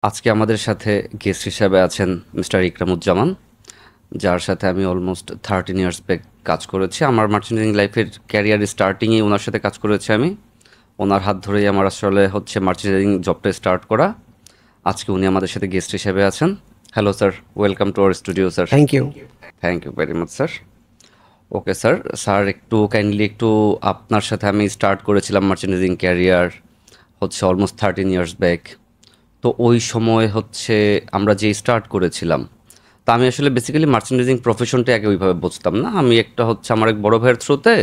আজকে আমাদের সাথে গেস্ট হিসাবে আছেন মিস্টার ইকরামুজ্জামান, যার সাথে আমি অলমোস্ট 13 ইয়ার্স ব্যাক কাজ করেছি। আমার মার্চেন্টিং লাইফের ক্যারিয়ার স্টার্টিংয়ে ওনার সাথে কাজ করেছি আমি। ওনার হাত ধরেই আমার আসলে হচ্ছে মার্চেন্টিং জবটা স্টার্ট করা। আজকে উনি আমাদের সাথে গেস্ট হিসেবে আছেন। Hello sir, welcome to our studio sir. Thank you. Thank you very much sir. Okay sir, একটু কাইন্ডলি একটু আপনার সাথে আমি স্টার্ট করেছিলাম মার্চেন্টিং ক্যারিয়ার হচ্ছে অলমোস্ট 13 ইয়ার্স ব্যাক। তো ওই সময় হচ্ছে আমরা যে স্টার্ট করেছিলাম, তা আমি আসলে বেসিক্যালি মার্চেন্ডাইজিং প্রফেশনটা আগে ওইভাবে বুঝতাম না। আমি একটা হচ্ছে আমার এক বড় ভাইয়ের থ্রুতে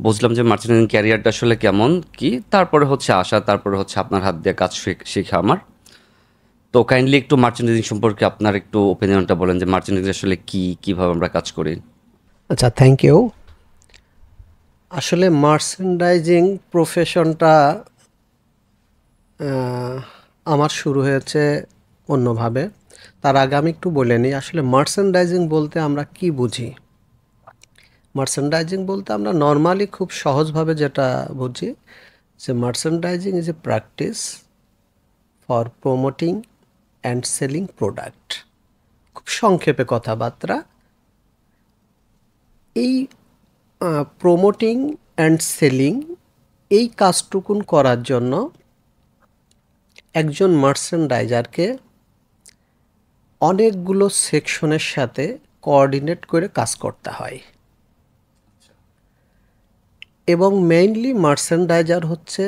বুঝলাম যে মার্চেন্ডাইজিং ক্যারিয়ারটা আসলে কেমন কি, তারপরে হচ্ছে আসা, তারপরে হচ্ছে আপনার হাত দিয়ে কাজ শেখা আমার। তো কাইন্ডলি একটু মার্চেন্ডাইজিং সম্পর্কে আপনার একটু ওপিনিয়নটা বলেন যে মার্চেন্ডাইজিং আসলে কি, কিভাবে আমরা কাজ করি। আচ্ছা, থ্যাংক ইউ। আসলে মার্চেন্ডাইজিং প্রফেশনটা আমার শুরু হয়েছে অন্যভাবে। তার আগে আমি একটু বলে নিই, আসলে মার্চেন্ডাইজিং বলতে আমরা কি বুঝি। মার্চেন্ডাইজিং বলতে আমরা নর্মালি খুব সহজভাবে যেটা বুঝি যে merchandising is a practice for promoting and selling product. খুব সংক্ষেপে কথাবার্তা, এই প্রমোটিং অ্যান্ড সেলিং এই কাজটুকুন করার জন্য একজন মার্চেন্ডাইজারকে অনেকগুলো সেকশনের সাথে কোঅর্ডিনেট করে কাজ করতে হয়। এবং মেইনলি মার্চেন্ডাইজার হচ্ছে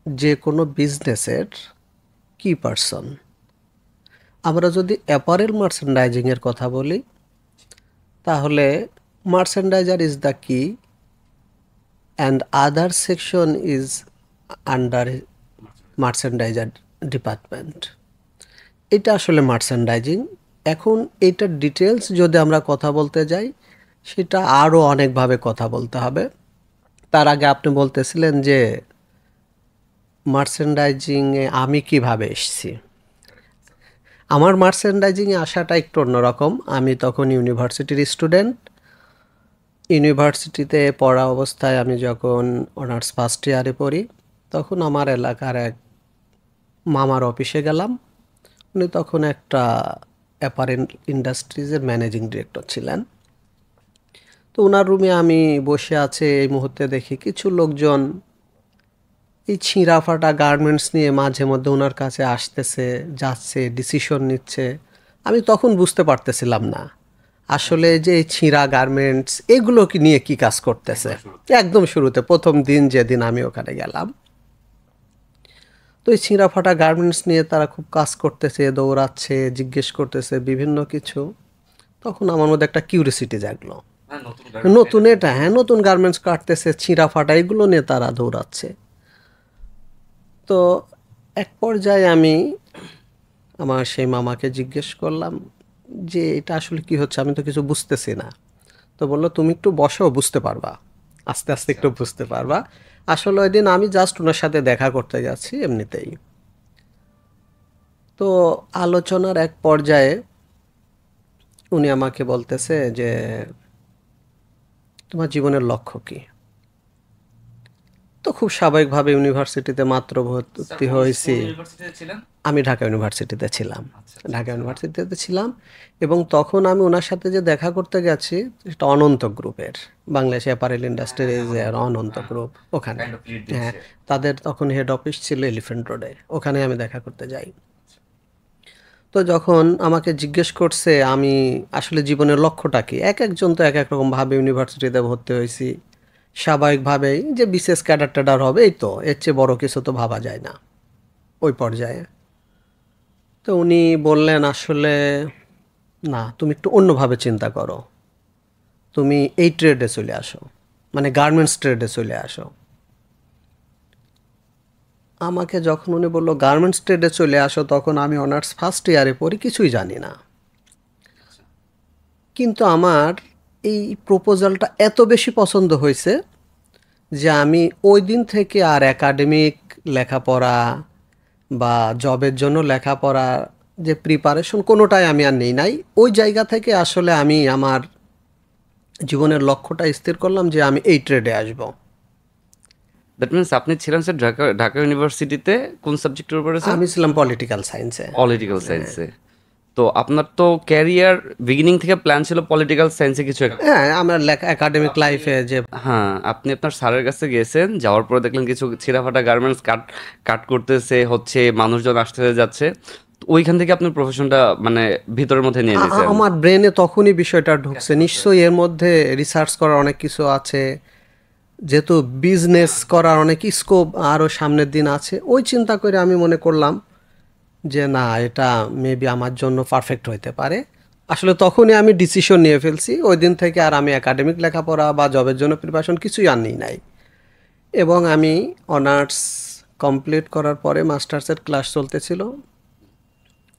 যে কোনো বিজনেসের কি পারসন। আমরা যদি অ্যাপারেল মার্চেন্ডাইজিংয়ের কথা বলি, তাহলে মার্চেন্ডাইজার ইজ দ্য কি and other section is under merchandiser department. এটা আসলে মার্চেন্ডাইজিং। এখন এইটার ডিটেলস যদি আমরা কথা বলতে যাই, সেটা আরও অনেকভাবে কথা বলতে হবে। তার আগে আপনি বলতেছিলেন যে মার্চেন্ডাইজিংয়ে আমি কিভাবে এসেছি। আমার মার্চেন্ডাইজিংয়ে আসাটা একটু অন্যরকম। আমি তখন ইউনিভার্সিটির স্টুডেন্ট। ইউনিভার্সিটিতে পড়া অবস্থায় আমি যখন অনার্স ফার্স্ট ইয়ারে পড়ি, তখন আমার এলাকার এক মামার অফিসে গেলাম। উনি তখন একটা অ্যাপারেল ইন্ডাস্ট্রিজের ম্যানেজিং ডিরেক্টর ছিলেন। তো ওনার রুমে আমি বসে আছে, এই মুহূর্তে দেখি কিছু লোকজন এই ছিঁড়া ফাটা গার্মেন্টস নিয়ে মাঝে মধ্যে ওনার কাছে আসতেছে, যাচ্ছে, ডিসিশন নিচ্ছে। আমি তখন বুঝতে পারতেছিলাম না আসলে যে এই ছিঁড়া গার্মেন্টস এগুলো কি নিয়ে কি কাজ করতেছে। একদম শুরুতে প্রথম দিন যেদিন আমি ওখানে গেলাম, তো এই ছিঁড়া ফাটা গার্মেন্টস নিয়ে তারা খুব কাজ করতেছে, দৌড়াচ্ছে, জিজ্ঞেস করতেছে বিভিন্ন কিছু। তখন আমার মধ্যে একটা কিউরিসিটি জাগলো। নতুন এটা, হ্যাঁ, নতুন গার্মেন্টস কাটতেছে, ছিঁড়া ফাটা এগুলো নিয়ে তারা দৌড়াচ্ছে। তো এক পর্যায়ে আমি আমার সেই মামাকে জিজ্ঞেস করলাম যে এটা আসলে কি হচ্ছে, আমি তো কিছু বুঝতেছি না। তো বললো, তুমি একটু বসো, বুঝতে পারবা, আস্তে আস্তে একটু বুঝতে পারবা। আসলে ওই দিন আমি জাস্ট ওনার সাথে দেখা করতে যাচ্ছি এমনিতেই। তো আলোচনার এক পর্যায়ে উনি আমাকে বলতেছে যে তোমার জীবনের লক্ষ্য কি। তো খুব স্বাভাবিকভাবে ইউনিভার্সিটিতে মাত্র ভর্তি হয়েছি। আমি ঢাকা ইউনিভার্সিটিতে ছিলাম। ঢাকা ইউনিভার্সিটিতে ছিলাম এবং তখন আমি ওনার সাথে যে দেখা করতে গেছি, সেটা অনন্ত গ্রুপের, বাংলাদেশ অ্যাপারেল ইন্ডাস্ট্রিজ অনন্ত গ্রুপ, ওখানে। হ্যাঁ, তাদের তখন হেড অফিস ছিল এলিফ্যান্ট রোডে, ওখানে আমি দেখা করতে যাই। তো যখন আমাকে জিজ্ঞেস করছে আমি আসলে জীবনের লক্ষ্যটা কি, এক একজন তো এক এক রকমভাবে ইউনিভার্সিটিতে ভর্তি হয়েছি, স্বাভাবিকভাবেই যে বিশেষ ক্যাডার ট্যাডার হবে, এই তো, এর চেয়ে বড় কিছু তো ভাবা যায় না ওই পর্যায়ে। তো উনি বললেন, আসলে না, তুমি একটু অন্যভাবে চিন্তা করো, তুমি এই ট্রেডে চলে আসো, মানে গার্মেন্টস ট্রেডে চলে আসো। আমাকে যখন উনি বললো গার্মেন্টস ট্রেডে চলে আসো, তখন আমি অনার্স ফার্স্ট ইয়ারে পড়ি, কিছুই জানি না। কিন্তু আমার এই প্রপোজালটা এত বেশি পছন্দ হয়েছে যে আমি ওই দিন থেকে আর একাডেমিক লেখাপড়া বা জবের জন্য লেখাপড়া যে প্রিপারেশন, কোনোটাই আমি আর নেই নাই। ওই জায়গা থেকে আসলে আমি আমার জীবনের লক্ষ্যটা স্থির করলাম যে আমি এই ট্রেডে আসব। দ্যাট মিনস আপনি ছিলেন স্যার ঢাকা ঢাকা ইউনিভার্সিটিতে কোন সাবজেক্টের উপরে স্যার? আমি ছিলাম পলিটিক্যাল সায়েন্সে। পলিটিক্যাল সায়েন্সে। তো আপনার তো ক্যারিয়ার বিগিনিং থেকে প্ল্যান ছিল পলিটিক্যাল সায়েন্সে কিছু একটা। হ্যাঁ, আমার লেখা একাডেমিক লাইফে যে হ্যাঁ, আপনি আপনার স্যারের কাছে গেছেন, যাওয়ার পরে দেখলেন কিছু ছিঁড়াফাটা গার্মেন্টস কাট কাট করতেছে, হচ্ছে মানুষজন আসতে যাচ্ছে। তো ওইখান থেকে আপনার প্রফেশনটা মানে ভিতরের মধ্যে নিয়ে নিছেন। আমার ব্রেনে তখনই বিষয়টা ঢুকছে, নিশ্চয়ই এর মধ্যে রিসার্চ করার অনেক কিছু আছে, যেহেতু বিজনেস করার অনেক স্কোপ আরও সামনের দিন আছে। ওই চিন্তা করে আমি মনে করলাম যে না, এটা মেবি আমার জন্য পারফেক্ট হইতে পারে। আসলে তখনই আমি ডিসিশন নিয়ে ফেলছি। ওই দিন থেকে আর আমি একাডেমিক লেখাপড়া বা জবের জন্য প্রিপারেশন কিছুই আর নিই নাই। এবং আমি অনার্স কমপ্লিট করার পরে মাস্টার্সের ক্লাস চলতেছিল।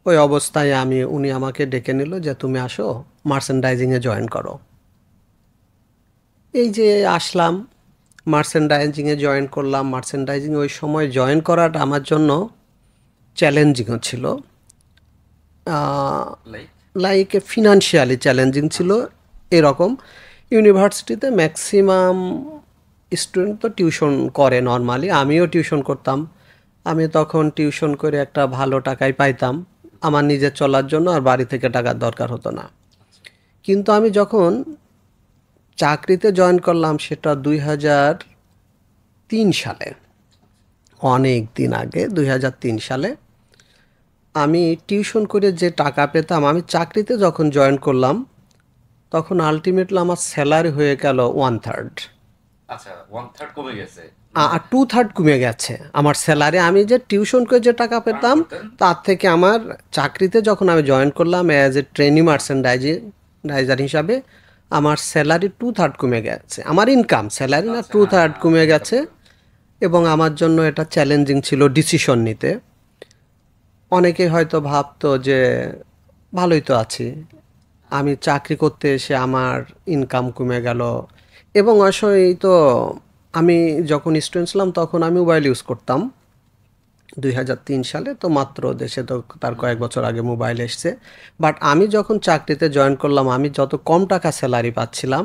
ওই অবস্থায় উনি আমাকে ডেকে নিল যে তুমি আসো, মার্চেন্ডাইজিংয়ে জয়েন করো। এই যে আসলাম, মার্চেন্ডাইজিংয়ে জয়েন করলাম। মার্চেন্ডাইজিং ওই সময় জয়েন করাটা আমার জন্য চ্যালেঞ্জিংও ছিল, লাইক লাইক ফিনান্সিয়ালি চ্যালেঞ্জিং ছিল। এরকম ইউনিভার্সিটিতে ম্যাক্সিমাম স্টুডেন্ট তো টিউশন করে নর্মালি, আমিও টিউশন করতাম। আমি তখন টিউশন করে একটা ভালো টাকাই পাইতাম আমার নিজের চলার জন্য, আর বাড়ি থেকে টাকার দরকার হতো না। কিন্তু আমি যখন চাকরিতে জয়েন করলাম সেটা 2003 সালে, অনেক দিন আগে, 2003 সালে। আমি টিউশন করে যে টাকা পেতাম, আমি চাকরিতে যখন জয়েন করলাম তখন আলটিমেটলি আমার স্যালারি হয়ে গেল 1/3, আচ্ছা, ওয়ান থার্ড কমে গেছে। আর 2/3 কমে গেছে আমার স্যালারি। আমি যে টিউশন করে যে টাকা পেতাম তার থেকে আমার চাকরিতে যখন আমি জয়েন করলাম অ্যাজ এ ট্রেনি মার্চেন্ডাইজার হিসাবে, আমার স্যালারি 2/3 কমে গেছে। আমার ইনকাম, স্যালারি না, 2/3 কমে গেছে। এবং আমার জন্য এটা চ্যালেঞ্জিং ছিল ডিসিশন নিতে। অনেকেই হয়তো ভাবতো যে ভালোই তো আছি, আমি চাকরি করতে এসে আমার ইনকাম কমে গেল। এবং আসলে তো আমি যখন স্টুডেন্ট ছিলাম তখন আমি মোবাইল ইউজ করতাম 2003 সালে, তো মাত্র দেশে তো তার কয়েক বছর আগে মোবাইল এসছে। বাট আমি যখন চাকরিতে জয়েন করলাম, আমি যত কম টাকা স্যালারি পাচ্ছিলাম,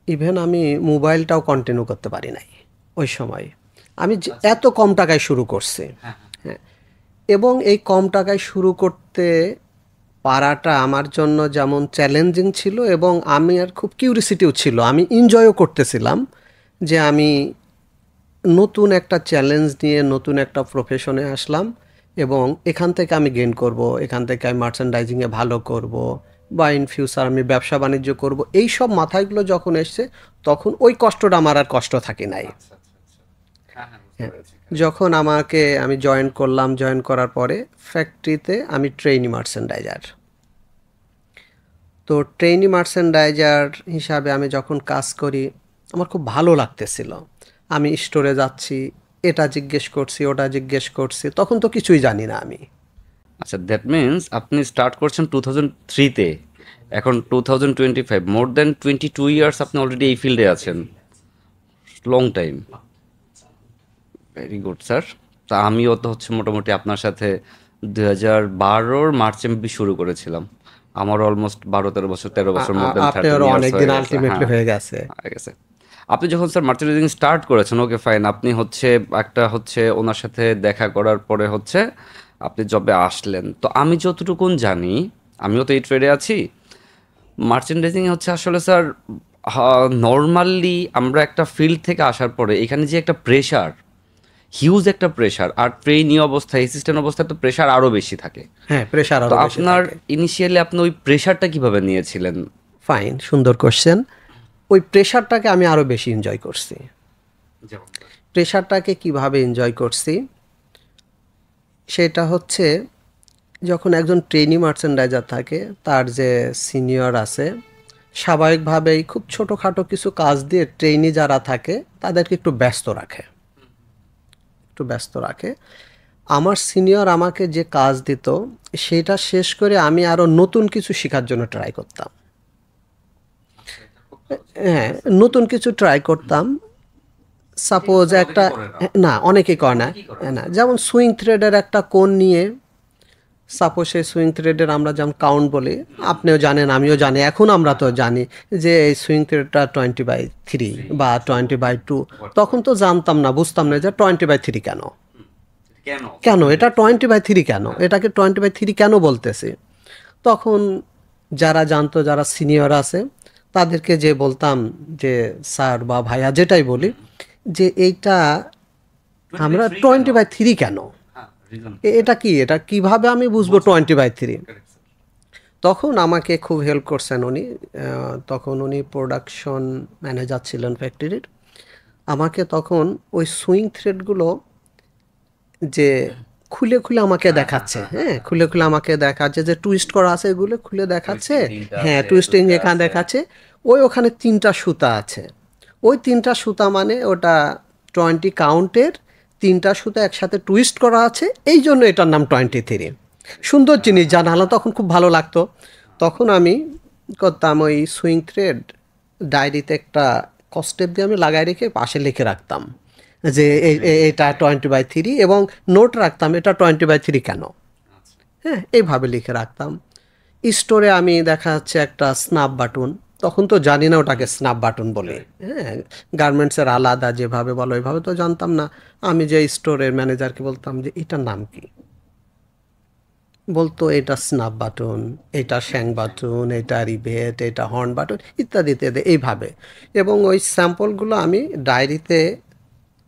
ইভেন আমি মোবাইলটাও কন্টিনিউ করতে পারি নাই ওই সময়। আমি এত কম টাকায় শুরু করছি। হ্যাঁ, এবং এই কম টাকায় শুরু করতে পারাটা আমার জন্য যেমন চ্যালেঞ্জিং ছিল, এবং আমি আর খুব কিউরিসিটিও ছিল, আমি এনজয়ও করতেছিলাম যে আমি নতুন একটা চ্যালেঞ্জ নিয়ে নতুন একটা প্রফেশনে আসলাম, এবং এখান থেকে আমি গেইন করব, এখান থেকে আমি মার্চেন্ডাইজিংয়ে ভালো করব, বা ইন ফিউচার আমি ব্যবসা বাণিজ্য করব। এই সব মাথাগুলো যখন এসছে তখন ওই কষ্টটা আমার আর কষ্ট থাকে নাই। আচ্ছা আচ্ছা আচ্ছা। হ্যাঁ হ্যাঁ, বুঝতে হ্যাঁ, পেরেছি। যখন আমি জয়েন করলাম, জয়েন করার পরে ফ্যাক্টরিতে আমি ট্রেইনি মার্চেন্ডাইজার। তো ট্রেইনি মার্চেন্ডাইজার হিসাবে আমি যখন কাজ করি আমার খুব ভালো লাগতেছিল। আমি স্টোরে যাচ্ছি, এটা জিজ্ঞেস করছি, ওটা জিজ্ঞেস করছি, তখন তো কিছুই জানি না আমি। আচ্ছা, দ্যাট মিনস আপনি স্টার্ট করছেন 2003-তে, এখন 2025, মোর দেন 22 ইয়ার্স আপনি অলরেডি এই ফিল্ডে আছেন। Long time. Very good sir. তা আমিও তো হচ্ছে মোটামুটি আপনার সাথে 2012-র মার্চে শুরু করেছিলাম। আমার অলমোস্ট 12-13 বছর, 13 বছর, মোর দেন আপনারও 13 ইয়ার্স অনেক হয়ে দিন গেছে। আলটিমেটলি হ্যাঁ, হয়ে গেছে। হয়ে গেছে। আপনি যখন স্যার মার্চেন্ডাইজিং স্টার্ট করেছেন, ওকে ফাইন, আপনি হচ্ছে একটা হচ্ছে ওনার সাথে দেখা করার পরে হচ্ছে আপনি জবে আসলেন। তো আমি যতটুকুন জানি, আমিও তো এই ট্রেডে আছি, মার্চেন্ডাইজিং হচ্ছে আসলে স্যার, নর্মালি আমরা একটা ফিল্ড থেকে আসার পরে এখানে যে একটা প্রেশার, হিউজ একটা প্রেশার, আর ট্রেনি অবস্থায়, অ্যাসিস্ট্যান্ট অবস্থায় তো প্রেশার আরও বেশি থাকে। হ্যাঁ, প্রেশার তো আরও বেশি আপনার থাকে। ইনিশিয়ালি আপনি ওই প্রেশারটা কিভাবে নিয়েছিলেন? ফাইন, সুন্দর কোশ্চেন। ওই প্রেশারটাকে আমি আরও বেশি এনজয় করছি। যেমন প্রেশারটাকে কিভাবে এনজয় করছি সেটা হচ্ছে, যখন একজন ট্রেনি মার্চেন্ডাইজার থাকে, তার যে সিনিয়র আছে স্বাভাবিকভাবেই খুব ছোটোখাটো কিছু কাজ দিয়ে ট্রেনি যারা থাকে তাদেরকে একটু ব্যস্ত রাখে। আমার সিনিয়র আমাকে যে কাজ দিত সেটা শেষ করে আমি আরও নতুন কিছু শেখার জন্য ট্রাই করতাম। হ্যাঁ, নতুন কিছু ট্রাই করতাম। সাপোজ একটা, না অনেকেই করে না, না যেমন সুইং থ্রেডের একটা কোণ নিয়ে সাপোজ সেই সুইং থ্রেডের আমরা যেমন কাউন্ট বলি, আপনিও জানেন আমিও জানি, এখন আমরা তো জানি যে এই সুইং থ্রেডটা 20/3 বা 20/2। তখন তো জানতাম না, বুঝতাম না যে 20/3 কেন, কেন এটা 20/3 কেন, এটাকে 20/3 কেন বলতেছি। তখন যারা জানতো, যারা সিনিয়র আছে, তাদেরকে যে বলতাম যে স্যার বা ভাইয়া যেটাই বলি, যে এইটা আমরা 20/3 কেন, এটা কি, এটা কিভাবে আমি বুঝবো 20/3। তখন আমাকে খুব হেল্প করছেন উনি। তখন উনি প্রোডাকশন ম্যানেজার ছিলেন ফ্যাক্টরির। আমাকে তখন ওই সুইং থ্রেডগুলো যে খুলে খুলে আমাকে দেখাচ্ছে, হ্যাঁ, খুলে খুলে আমাকে দেখাচ্ছে যে টুইস্ট করা আছে, এগুলো খুলে দেখাচ্ছে, হ্যাঁ টুইস্টিং এখানে দেখাচ্ছে। ওখানে 3টা সুতা আছে, ওই 3টা সুতা মানে ওটা 20 কাউন্টের 3টা সুতা একসাথে টুইস্ট করা আছে, এই জন্য এটার নাম 23। সুন্দর জিনিস জানালো, তখন খুব ভালো লাগতো। তখন আমি করতাম ওই সুইং থ্রেড ডায়েরিতে একটা কস্টেপ দিয়ে আমি লাগাই রেখে পাশে লিখে রাখতাম যে এটা 20/3, এবং নোট রাখতাম এটা 20/3 কেন, হ্যাঁ, এইভাবে লিখে রাখতাম। স্টোরে আমি দেখা যাচ্ছে একটা স্ন্যাপ বাটন, তখন তো জানি না ওটাকে স্ন্যাপ বাটন বলে, হ্যাঁ, গার্মেন্টসের আলাদা যেভাবে বলো ওইভাবে তো জানতাম না। আমি যে স্টোরের ম্যানেজারকে বলতাম যে এটার নাম কি, বলতো এটা স্ন্যাপ বাটন, এটা শ্যাং বাটন, এটা রিবেট, এটা হর্ন বাটন, ইত্যাদি ইত্যাদি এইভাবে। এবং ওই স্যাম্পলগুলো আমি ডায়েরিতে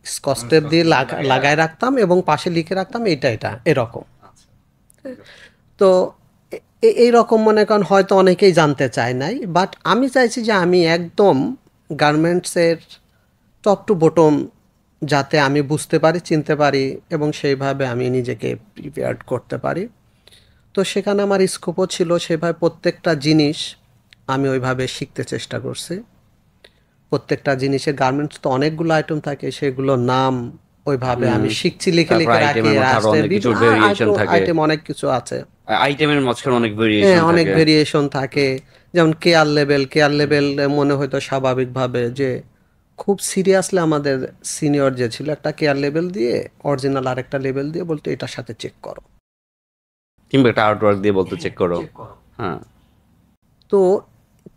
স্কচ টেপ দিয়ে লাগায় রাখতাম এবং পাশে লিখে রাখতাম এটা এটা এরকম। তো এইরকম মনে করেন হয়তো অনেকেই জানতে চায় নাই, বাট আমি চাইছি যে আমি একদম গার্মেন্টসের টপ টু বটম যাতে আমি বুঝতে পারি, চিনতে পারি, এবং সেইভাবে আমি নিজেকে প্রিপেয়ার্ড করতে পারি। তো সেখানে আমার স্কোপও ছিল, সেভাবে প্রত্যেকটা জিনিস আমি ওইভাবে শিখতে চেষ্টা করছি। প্রত্যেকটা জিনিসের গার্মেন্টস তো অনেকগুলো আইটেম থাকে, সেগুলোর নাম ওইভাবে আমি শিখছি, লিখে লিখে রাখি। আইটেম অনেক কিছু আছে, আইটেমের মাঝখানে অনেক হ্যাঁ ভেরিয়েশন অনেক থাকে। ভেরিয়েশন থাকে। যেমন কেয়ার লেভেল মনে হয়তো স্বাভাবিকভাবে যে খুব সিরিয়াসলি আমাদের সিনিয়র যে ছিল একটা কেয়ার লেভেল দিয়ে, অরিজিনাল আরেকটা লেভেল দিয়ে বলতো এটার সাথে চেক করো, কিংবা একটা আর্টওয়ার্ক দিয়ে বলতে চেক করো। হ্যাঁ, তো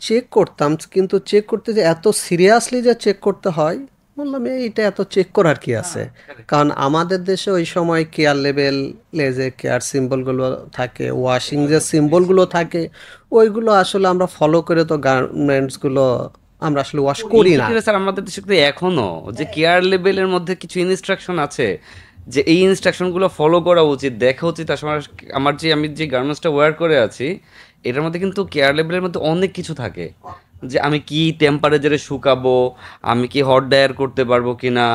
চেক করতাম, কিন্তু চেক করতে যে এত সিরিয়াসলি যে চেক করতে হয়, বললাম এইটা এত চেক করার কি আছে। কারণ আমাদের দেশে ওই সময় কেয়ার লেভেল যে কেয়ার সিম্বলগুলো থাকে, ওয়াশিং যে সিম্বলগুলো থাকে, ওইগুলো আসলে আমরা ফলো করে তো গার্মেন্টসগুলো আমরা আসলে ওয়াশ করি না। স্যার আমাদের দেশে কিন্তু এখনো যে কেয়ার লেভেলের মধ্যে কিছু ইনস্ট্রাকশন আছে, যে এই ইনস্ট্রাকশনগুলো ফলো করা উচিত, দেখা উচিত। আসলে আমি যে গার্মেন্টসটা ওয়্যার করে আছি, এটার মধ্যে কিন্তু কেয়ার লেভেলের মধ্যে অনেক কিছু থাকে, যে আমি কি টেম্পারেচারে শুকাবো, আমি কি হট ড্রায়ার করতে পারবো কিনা,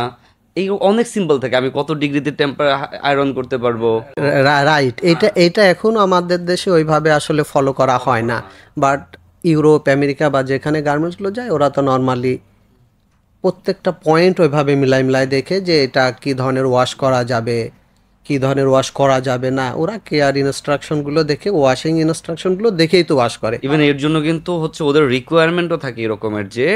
এই অনেক সিম্বল থাকে, আমি কত ডিগ্রিতে আয়রন করতে পারবো। রাইট, এটা এখনো আমাদের দেশে ওইভাবে আসলে ফলো করা হয় না। বাট ইউরোপ, আমেরিকা বা যেখানে গার্মেন্টসগুলো যায়, ওরা তো নর্মালি প্রত্যেকটা পয়েন্ট ওইভাবে মিলাই দেখে যে এটা কি ধরনের ওয়াশ করা যাবে, কি ধরনের ওয়াশ করা যাবে না, ওরা কেয়ার ইনস্ট্রাকশনগুলো দেখে, ওয়াশিং ইনস্ট্রাকশনগুলো দেখেই তো ওয়াশ করে। ইভেন এর জন্য কিন্তু হচ্ছে ওদের রিকোয়ারমেন্টও থাকে এরকমের, যে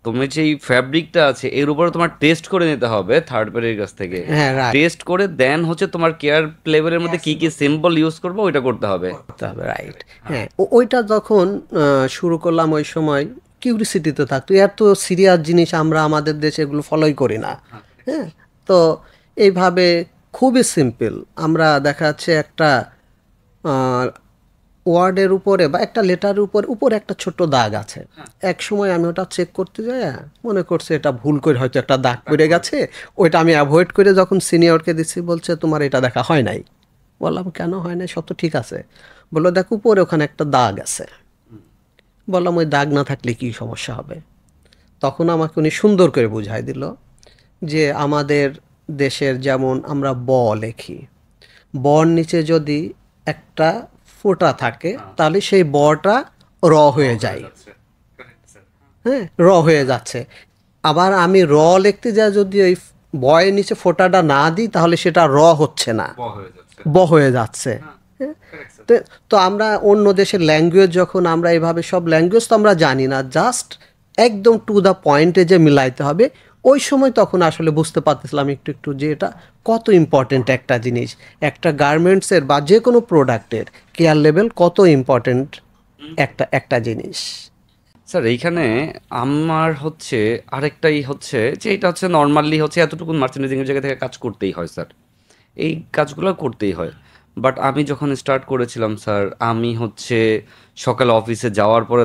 তুমি যে ফ্যাব্রিকটা আছে এর উপরে তোমার টেস্ট করে নিতে হবে থার্ড পার্টির কাছ থেকে, হ্যাঁ রাইট, টেস্ট করে দেন হচ্ছে তোমার কেয়ার লেভেলের মধ্যে কি কি সিম্বল ইউজ করবো ওইটা করতে হবে। রাইট, হ্যাঁ ওইটা যখন শুরু করলাম ওই সময় কিউরিসিটিতে থাকতো, এত সিরিয়াস জিনিস আমরা আমাদের দেশে এগুলো ফলোই করি না, হ্যাঁ। তো এইভাবে খুবই সিম্পল আমরা দেখা যাচ্ছে একটা ওয়ার্ডের উপরে বা একটা লেটারের উপরে একটা ছোট্ট দাগ আছে। এক সময় আমি ওটা চেক করতে যাই, মনে করছে এটা ভুল করে হয়তো একটা দাগ পড়ে গেছে, ওইটা আমি অ্যাভয়েড করে যখন সিনিয়রকে দিচ্ছি, বলছে তোমার এটা দেখা হয় নাই। বললাম কেন হয় নাই, সব তো ঠিক আছে। বললো দেখ উপরে ওখানে একটা দাগ আছে। বললাম ওই দাগ না থাকলে কি সমস্যা হবে। তখন আমাকে উনি সুন্দর করে বুঝাই দিল যে আমাদের দেশের যেমন আমরা লিখি, বর নিচে যদি একটা ফোঁটা থাকে তাহলে সেই বটা হয়ে যায়, হ্যাঁ হয়ে যাচ্ছে। আবার আমি লিখতে যাই, যদি ওই বয়ের নিচে ফোঁটাটা না দিই তাহলে সেটা হচ্ছে না, হয়ে যাচ্ছে। হ্যাঁ, তো আমরা অন্য দেশের ল্যাঙ্গুয়েজ যখন আমরা এইভাবে, সব ল্যাঙ্গুয়েজ তো আমরা জানি না, জাস্ট একদম টু দ্য পয়েন্টে যে মিলাইতে হবে, ওই সময় তখন আসলে বুঝতে পারতেছিলাম একটু একটু যে এটা কত ইম্পর্ট্যান্ট একটা জিনিস, একটা গার্মেন্টসের বা যে কোনো প্রোডাক্টের কেয়ার লেভেল কত ইম্পর্ট্যান্ট একটা একটা জিনিস। স্যার এইখানে আমার হচ্ছে আরেকটাই হচ্ছে যে এটা হচ্ছে নর্মালি হচ্ছে এতটুকু মার্চেন্ডাইজিংয়ের জায়গা থেকে কাজ করতেই হয় স্যার, এই কাজগুলো করতেই হয়। বাট আমি যখন স্টার্ট করেছিলাম স্যার, আমি হচ্ছে সকালে অফিসে যাওয়ার পরে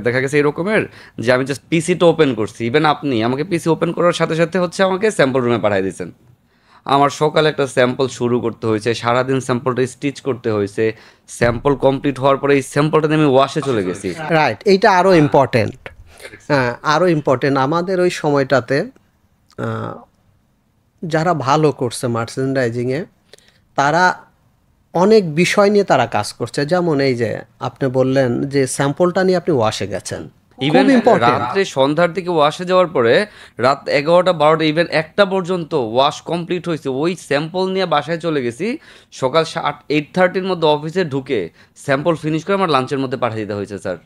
দেখা গেছে এরকমের যে আমি জাস্ট পিসিটা ওপেন করছি, ইভেন আপনি আমাকে পিসি ওপেন করার সাথে সাথে হচ্ছে আমাকে স্যাম্পল রুমে পাঠিয়ে দিয়েছেন। আমার সকালে একটা স্যাম্পল শুরু করতে হয়েছে, সারাদিন স্যাম্পলটা স্টিচ করতে হয়েছে, স্যাম্পল কমপ্লিট হওয়ার পরে এই স্যাম্পলটা নিয়ে আমি ওয়াশে চলে গেছি। রাইট, এইটা আরও ইম্পর্ট্যান্ট। হ্যাঁ, আরও ইম্পর্ট্যান্ট আমাদের ওই সময়টাতে আহ, যারা ভালো করছে মার্চেন্ডাইজিংয়ে তারা অনেক বিষয় নিয়ে তারা কাজ করছে। যেমন এই যে আপনি বললেন যে স্যাম্পলটা নিয়ে আপনি ওয়াশে গেছেন, খুব ইভেন ইম্পর্টেন্ট। রাত্রে সন্ধ্যার দিকে ওয়াশে যাওয়ার পরে রাত 11টা 12টা ইভেন 1টা পর্যন্ত ওয়াশ কমপ্লিট হয়েছে, ওই স্যাম্পল নিয়ে বাসায় চলে গেছি। সকাল 8:30-র মধ্যে অফিসে ঢুকে স্যাম্পল ফিনিশ করে আমার লাঞ্চের মধ্যে পাঠিয়ে দিতে হয়েছে স্যার।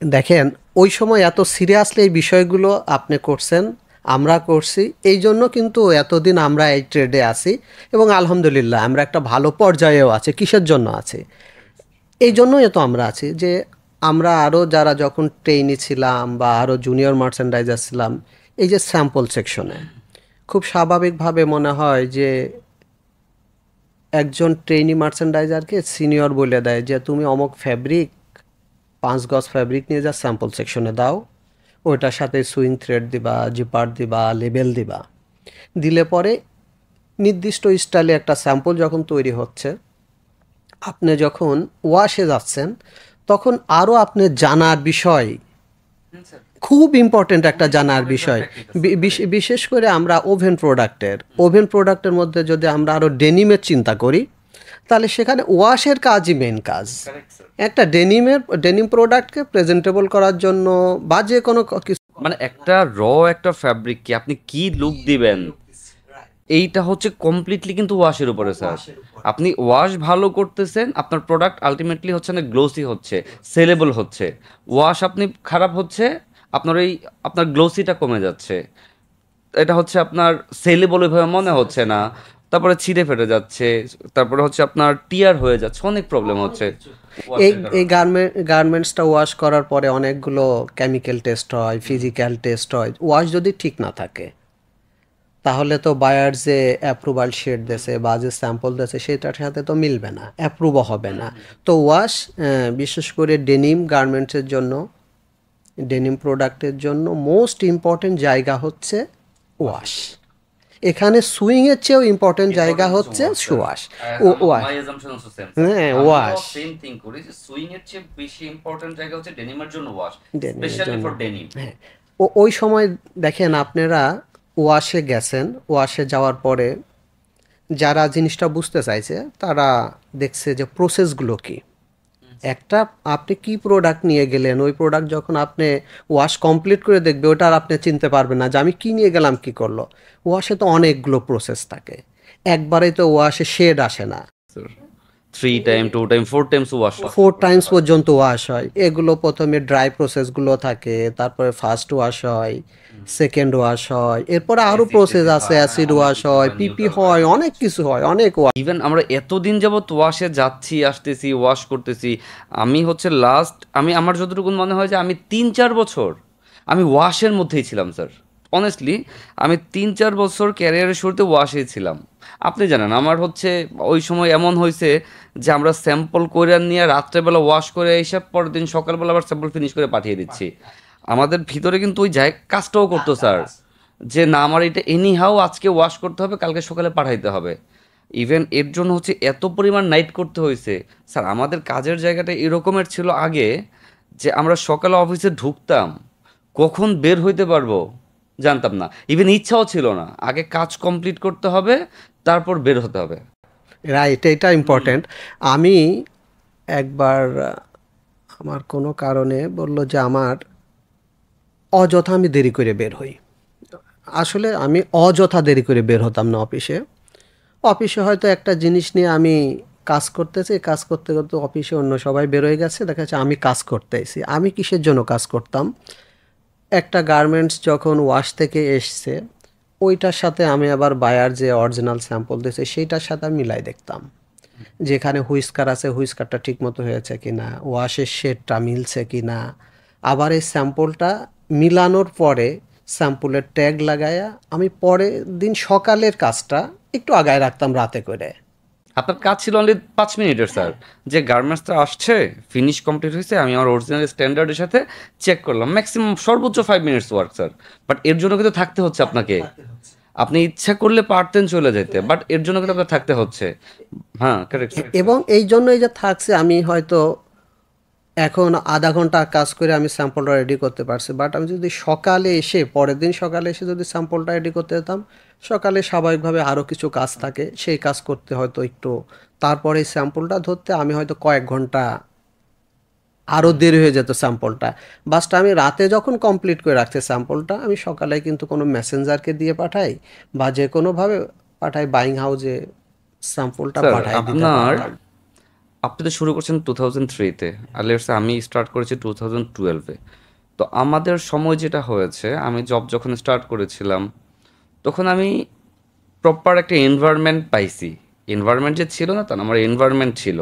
দেখেন ওই সময় এত সিরিয়াসলি এই বিষয়গুলো আপনি করছেন, আমরা করছি, এই জন্য কিন্তু এতদিন আমরা এই ট্রেডে আছি এবং আলহামদুলিল্লাহ আমরা একটা ভালো পর্যায়েও আছি। কিসের জন্য আছি? এই জন্যই তো আমরা আছি যে আমরা আরও যারা যখন ট্রেইনি ছিলাম বা আরও জুনিয়র মার্চেন্ডাইজার ছিলাম, এই যে স্যাম্পল সেকশনে খুব স্বাভাবিকভাবে মনে হয় যে একজন ট্রেইনি মার্চেন্ডাইজারকে সিনিয়র বলে দেয় যে তুমি অমুক ফ্যাব্রিক 5 গজ ফ্যাব্রিক নিয়ে যা স্যাম্পল সেকশনে দাও, ওইটার সাথে সুইং থ্রেড দিবা, জিপার দিবা, লেবেল দিবা। দিলে পরে নির্দিষ্ট স্টাইলে একটা স্যাম্পল যখন তৈরি হচ্ছে, আপনি যখন ওয়াশে যাচ্ছেন তখন আরও আপনি জানার বিষয়, খুব ইম্পর্টেন্ট একটা জানার বিষয়। বিশেষ করে আমরা ওভেন প্রোডাক্টের মধ্যে যদি আমরা আরও ডেনিমের চিন্তা করি, তাহলে সেখানে ওয়াশের কাজই মেন কাজ। একটা ডেনিম প্রোডাক্টকে প্রেজেন্টেবল করার জন্য বা যে কোনো কিছু। মানে একটা একটা ফ্যাব্রিককে আপনি কি লুক দিবেন, এইটা হচ্ছে কমপ্লিটলি কিন্তু ওয়াশের উপরে স্যার। আপনি ওয়াশ ভালো করতেছেন, আপনার প্রোডাক্ট আলটিমেটলি হচ্ছে না গ্লোসি হচ্ছে, সেলেবল হচ্ছে। ওয়াশ আপনি খারাপ হচ্ছে, আপনার গ্লোসিটা কমে যাচ্ছে, এটা হচ্ছে আপনার সেলেবল ওইভাবে মনে হচ্ছে না, তারপরে ছিঁড়ে ফেটে যাচ্ছে, তারপরে হচ্ছে আপনার টিয়ার হয়ে যাচ্ছে, অনেক প্রবলেম হচ্ছে এই ওয়াশের এই কারণে। গার্মেন্টসটা ওয়াশ করার পরে অনেকগুলো কেমিক্যাল টেস্ট হয়, ফিজিক্যাল টেস্ট হয়। ওয়াশ যদি ঠিক না থাকে তাহলে তো বায়ার যে অ্যাপ্রুভাল শিট দেছে বা যে স্যাম্পল দেছে সেটার সাথে তো মিলবে না, অ্যাপ্রুভও হবে না। তো ওয়াশ বিশেষ করে ডেনিম গার্মেন্টসের জন্য, ডেনিম প্রোডাক্টের জন্য মোস্ট ইম্পর্টেন্ট জায়গা হচ্ছে ওয়াশ। এখানে সুইংয়ের চেয়েও ইম্পর্টেন্ট জায়গা হচ্ছে ওয়াশ। ও ওয়াশ, মাই অ্যাজাম্পশন অলসো সেম স্যার, হ্যাঁ আমিও ওয়াশ সেম থিং করি যে সুইং এর চেয়ে বেশি ইম্পর্টেন্ট জায়গা হচ্ছে ডেনিমের জন্য ওয়াশ, ডেনিমের স্পেশালি জন্য। For denim. হ্যাঁ, ওই সময় দেখেন আপনারা ওয়াশে গেছেন, ওয়াশে যাওয়ার পরে যারা জিনিসটা বুঝতে চাইছে তারা দেখছে যে প্রসেসগুলো কি। একটা আপনি কি প্রোডাক্ট নিয়ে গেলেন, ওই প্রোডাক্ট যখন আপনি ওয়াশ কমপ্লিট করে দেখবে ওটা আর আপনি চিনতে পারবেন না যে আমি কি নিয়ে গেলাম কি করলো। ওয়াশে তো অনেকগুলো প্রসেস থাকে, একবারেই তো ওয়াশে শেড আসে না, 3 টাইম 2 টাইম 4 টাইমস ওয়াশ হয়। 4 টাইমস পর্যন্ত ওয়াশ হয়। এগুলো প্রথমে ড্রাই প্রসেসগুলো থাকে, তারপরে ফার্স্ট ওয়াশ হয়, সেকেন্ড ওয়াশ হয়, এরপরে আরও প্রসেস আছে, অ্যাসিড ওয়াশ হয়, পিপি হয়, অনেক কিছু হয়, অনেক ওয়াশ। ইভেন আমরা এতদিন যাবত ওয়াশে যাচ্ছি আসতেছি ওয়াশ করতেছি, আমি হচ্ছে লাস্ট আমার যতটুকু মনে হয় যে আমি 3-4 বছর আমি ওয়াশের মধ্যেই ছিলাম স্যার। অনেস্টলি আমি 3-4 বছর ক্যারিয়ারের শুরুতে ওয়াশেই ছিলাম। আপনি জানেন আমার হচ্ছে ওই সময় এমন হয়েছে যে আমরা স্যাম্পল করে নিয়ে রাত্রেবেলা ওয়াশ করে এসে পরের দিন সকালবেলা আবার স্যাম্পল ফিনিশ করে পাঠিয়ে দিচ্ছি। আমাদের ভিতরে কিন্তু ওই কাজটাও করতো স্যার, যে না আমার এটা এনি হাউ আজকে ওয়াশ করতে হবে, কালকে সকালে পাঠাইতে হবে। ইভেন এর জন্য হচ্ছে এত পরিমাণ নাইট করতে হয়েছে স্যার। আমাদের কাজের জায়গাটা এরকমের ছিল আগে যে আমরা সকালে অফিসে ঢুকতাম, কখন বের হইতে পারবো জানতাম না, ইভেন ইচ্ছাও ছিল না। আগে কাজ কমপ্লিট করতে হবে, তারপর বের হতে হবে। রাইট, এটা ইম্পর্ট্যান্ট। আমি একবার আমার কোনো কারণে বললো যে আমার অযথা আমি দেরি করে বের হই। আসলে আমি অযথা দেরি করে বের হতাম না অফিসে। অফিসে হয়তো একটা জিনিস নিয়ে আমি কাজ করতেছি, কাজ করতে করতে অফিসে অন্য সবাই বের হয়ে গেছে, দেখা যাচ্ছে আমি কাজ করতেছি। আমি কিসের জন্য কাজ করতাম? একটা গার্মেন্টস যখন ওয়াশ থেকে এসছে, ওইটার সাথে আমি আবার বায়ার যে অরিজিনাল স্যাম্পল দিয়েছে সেইটার সাথে আমি মিলাই দেখতাম। যেখানে হুইস্কার আছে হুইস্কারটা ঠিকমতো হয়েছে কিনা, ওয়াশের শেডটা মিলছে কিনা। আবার এই স্যাম্পলটা মিলানোর পরে স্যাম্পলের ট্যাগ লাগায়া আমি পরের দিন সকালের কাজটা একটু আগায় রাখতাম রাতে করে। আপনার কাজ ছিল অনলি 5 মিনিটের স্যার, যে গার্মেন্টসটা আসছে, ফিনিশ কমপ্লিট হয়েছে, আমি আমার অরিজিনাল স্ট্যান্ডার্ডের সাথে চেক করলাম, ম্যাক্সিমাম সর্বোচ্চ 5 মিনিটস ওয়ার্ক স্যার। বাট এর জন্য কিন্তু থাকতে হচ্ছে আপনাকে। আপনি ইচ্ছা করলে পারতেন চলে যেতে, বাট এর জন্য কিন্তু আপনার থাকতে হচ্ছে। হ্যাঁ, কারেক্ট স্যার। এবং এই জন্যই যে থাকছে, আমি হয়তো এখন আধা ঘন্টা কাজ করে আমি স্যাম্পলটা রেডি করতে পারছি, বাট আমি যদি সকালে এসে পরের দিন সকালে এসে যদি স্যাম্পলটা রেডি করতে যেতাম, সকালে স্বাভাবিকভাবে আরও কিছু কাজ থাকে, সেই কাজ করতে হয়তো একটু, তারপরে এই স্যাম্পলটা ধরতে আমি হয়তো কয়েক ঘন্টা আরও দেরি হয়ে যেত স্যাম্পলটা। বাসটা আমি রাতে যখন কমপ্লিট করে রাখছি স্যাম্পলটা, আমি সকালে কিন্তু কোনো মেসেঞ্জারকে দিয়ে পাঠাই বা যে কোনোভাবে পাঠাই, বাইং হাউসে স্যাম্পলটা স্যার পাঠাই দিতে আপনার, পারতাম। আপনি তো শুরু করছেন 2003-তে, আর লেটস আমি স্টার্ট করেছি 2012-এ। তো আমাদের সময় যেটা হয়েছে, আমি জব যখন স্টার্ট করেছিলাম, তখন আমি প্রপার একটা এনভায়রনমেন্ট পাইছি। এনভায়রনমেন্ট যে ছিল না তা না, আমার এনভায়রনমেন্ট ছিল।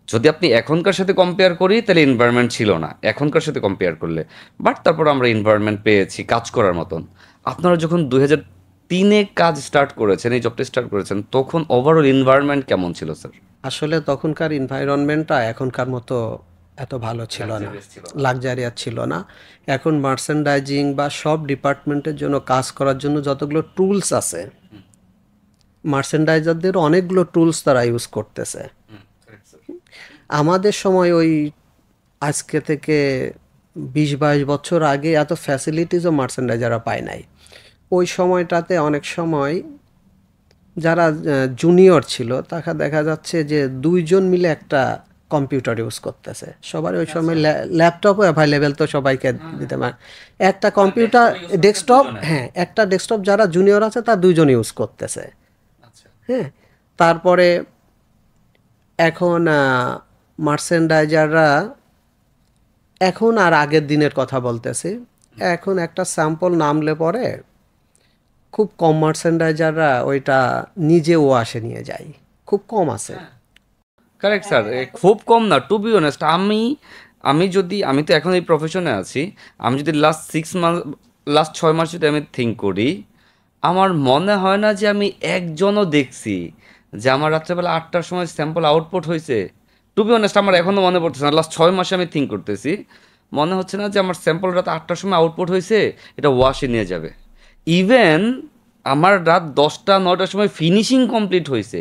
যদি আপনি এখনকার সাথে কম্পেয়ার করি তাহলে এনভায়রনমেন্ট ছিল না এখনকার সাথে কম্পেয়ার করলে। বাট তারপর আমরা এনভায়রনমেন্ট পেয়েছি কাজ করার মতন। আপনারা যখন 2003-এ কাজ স্টার্ট করেছেন, এই জবটা স্টার্ট করেছেন, তখন ওভারঅল এনভায়রনমেন্ট কেমন ছিল স্যার? আসলে তখনকার এনভায়রনমেন্টটা এখনকার মতো এত ভালো ছিল না, লাক্সারিয়াস ছিল না। লাক্সারিয়াস ছিল না। এখন মার্চেন্ডাইজিং বা সব ডিপার্টমেন্টের জন্য কাজ করার জন্য যতগুলো টুলস আছে, মার্চেন্ডাইজারদের অনেকগুলো টুলস তারা ইউজ করতেছে। Correct, sir. আমাদের সময় ওই আজকে থেকে 20-22 বছর আগে এত ফ্যাসিলিটিসও মার্চেন্ডাইজাররা পায় নাই। ওই সময়টাতে অনেক সময় যারা জুনিয়র ছিল তাকে দেখা যাচ্ছে যে দুইজন মিলে একটা কম্পিউটার ইউজ করতেছে। সবার ওই সময় ল্যাপটপও অ্যাভেলেবেল, তো সবাইকে দিতে পারে একটা কম্পিউটার ডেস্কটপ। হ্যাঁ, একটা ডেস্কটপ যারা জুনিয়র আছে তার দুইজন ইউজ করতেছে। আচ্ছা। হ্যাঁ, তারপরে এখন মার্চেন্ডাইজাররা এখন আর আগের দিনের কথা বলতেছি, এখন একটা স্যাম্পল নামলে পরে খুব কম মার্চেন্ডাইজাররা ওইটা নিজে ওয়াশে নিয়ে যায়, খুব কম আছে। কারেক্ট স্যার, খুব কম না, টু বি অনেস্ট। আমি যদি, আমি তো এখন এই প্রফেশনে আছি, আমি যদি লাস্ট 6 মাস যদি আমি থিঙ্ক করি, আমার মনে হয় না যে আমি একজনও দেখছি যে আমার রাত্রেবেলা 8টার সময় স্যাম্পল আউটপুট হয়েছে। টু বি অনেস্ট, আমার এখনও মনে পড়তেছে না। লাস্ট 6 মাসে আমি থিঙ্ক করতেছি, মনে হচ্ছে না যে আমার স্যাম্পল রাত 8টার সময় আউটপুট হয়েছে, এটা ওয়াশে নিয়ে যাবে। ইভেন আমার রাত 10টা 9টার সময় ফিনিশিং কমপ্লিট হয়েছে,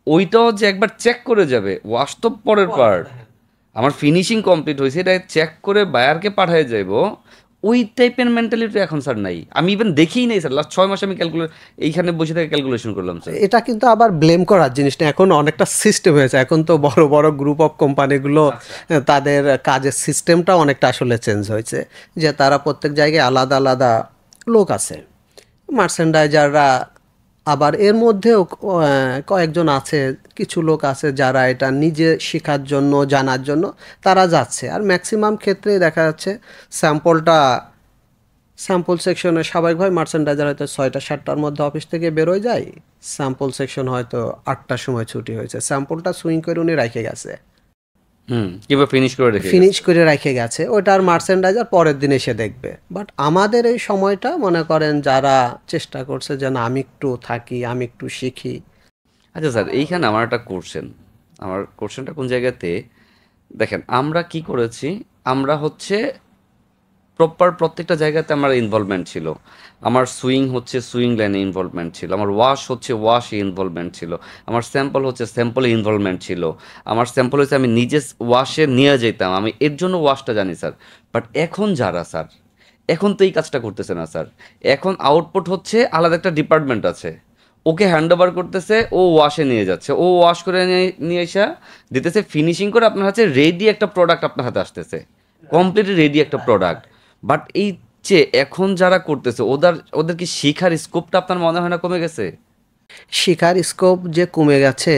ওইটাও যে একবার চেক করে যাবে, ওয়াশ তো পরের পার্ট। আমার ফিনিশিং কমপ্লিট হয়েছে, এটা চেক করে বায়ারকে পাঠিয়ে যাইব, ওই টাইপের মেন্টালিটি এখন স্যার নাই। আমি ইভেন দেখিই নাই স্যার, লাস্ট 6 মাসে আমি এইখানে বসে থেকে ক্যালকুলেশন করলাম স্যার। এটা কিন্তু আবার ব্লেম করার জিনিস না, এখন অনেকটা সিস্টেম হয়েছে। এখন তো বড় বড় গ্রুপ অফ কোম্পানিগুলো তাদের কাজের সিস্টেমটা অনেকটা আসলে চেঞ্জ হয়েছে, যে তারা প্রত্যেক জায়গায় আলাদা আলাদা লোক আছে মার্চেন্ডাইজাররা। আবার এর মধ্যেও কয়েকজন আছে, কিছু লোক আছে যারা এটা নিজে শেখার জন্য জানার জন্য তারা যাচ্ছে। আর ম্যাক্সিমাম ক্ষেত্রে দেখা যাচ্ছে স্যাম্পলটা, স্যাম্পল সেকশনে স্বাভাবিকভাবে মার্চেন্ডাইজার হয়তো 6টা 7টার মধ্যে অফিস থেকে বেরোয় যায়, স্যাম্পল সেকশন হয়তো 8টার সময় ছুটি হয়েছে, স্যাম্পলটা সুইং করে উনি রেখে গেছে, কিংবা ফিনিশ করে রেখে গেছে। ফিনিশ করে রেখে গেছে, ওটা আর মার্চেন্ডাইজার পরের দিন এসে দেখবে। বাট আমাদের এই সময়টা মনে করেন যারা চেষ্টা করছে যে না আমি একটু থাকি, আমি একটু শিখি। আচ্ছা স্যার, এইখানে আমার একটা কোশ্চেন, আমার কোশ্চেনটা কোন জায়গাতে, দেখেন আমরা কি করেছি, আমরা হচ্ছে প্রপার প্রত্যেকটা জায়গাতে আমার ইনভলভমেন্ট ছিল। আমার সুইং হচ্ছে সুইং লাইনে ইনভলভমেন্ট ছিল, আমার ওয়াশ হচ্ছে ওয়াশে ইনভলভমেন্ট ছিল, আমার স্যাম্পল হচ্ছে স্যাম্পলে ইনভলভমেন্ট ছিল, আমার স্যাম্পল হচ্ছে আমি নিজে ওয়াশে নিয়ে যেতাম, আমি এর জন্য ওয়াশটা জানি স্যার। বাট এখন যারা স্যার, এখন তো এই কাজটা করতেছে না স্যার। এখন আউটপুট হচ্ছে আলাদা একটা ডিপার্টমেন্ট আছে, ওকে হ্যান্ড ওভার করতেছে, ও ওয়াশে নিয়ে যাচ্ছে, ও ওয়াশ করে নিয়ে নিয়ে এসে দিতেছে, ফিনিশিং করে আপনার হাতে রেডি একটা প্রোডাক্ট আপনার হাতে আসতেছে, কমপ্লিটলি রেডি একটা প্রোডাক্ট। বাট এই যে এখন যারা করতেছে, ওদের কি শিখার স্কোপটা আপনার মনে হয় না কমে গেছে? শেখার স্কোপ যে কমে গেছে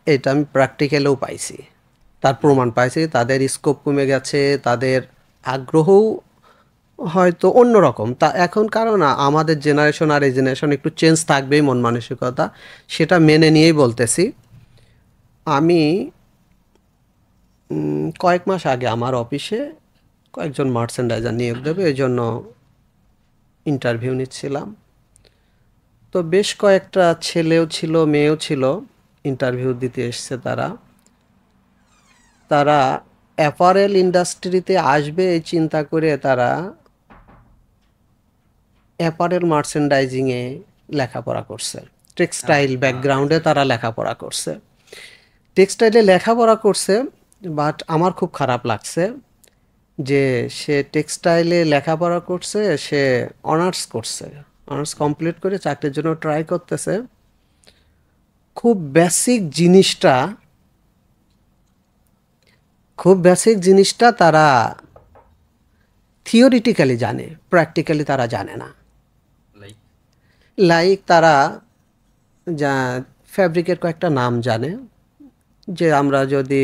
এটা আমি প্র্যাকটিক্যালেও পাইছি, তার প্রমাণ পাইছি। তাদের স্কোপ কমে গেছে, তাদের আগ্রহও হয়তো অন্যরকম তা এখন, কারণ আমাদের জেনারেশন আর এই জেনারেশন একটু চেঞ্জ থাকবেই, মন মানসিকতা সেটা মেনে নিয়েই বলতেছি। আমি কয়েক মাস আগে আমার অফিসে কয়েকজন মার্চেন্ডাইজার নিয়োগ দেবে এই জন্য ইন্টারভিউ নিচ্ছিলাম। তো বেশ কয়েকটা ছেলেও ছিল, মেয়েও ছিল, ইন্টারভিউ দিতে এসছে তারা। তারা অ্যাপারেল ইন্ডাস্ট্রিতে আসবে এই চিন্তা করে তারা অ্যাপারেল মার্চেন্ডাইজিংয়ে লেখাপড়া করছে, টেক্সটাইল ব্যাকগ্রাউন্ডে তারা লেখাপড়া করছে। টেক্সটাইলে লেখাপড়া করছে, বাট আমার খুব খারাপ লাগছে যে সে টেক্সটাইলে লেখাপড়া করছে, সে অনার্স করছে, অনার্স কমপ্লিট করে চাকরির জন্য ট্রাই করতেছে। খুব বেসিক জিনিসটা খুব বেসিক জিনিসটা তারা থিওরিটিক্যালি জানে, প্র্যাকটিক্যালি তারা জানে না। লাইক তারা যা ফ্যাব্রিকের কয়েকটা নাম জানে, যে আমরা যদি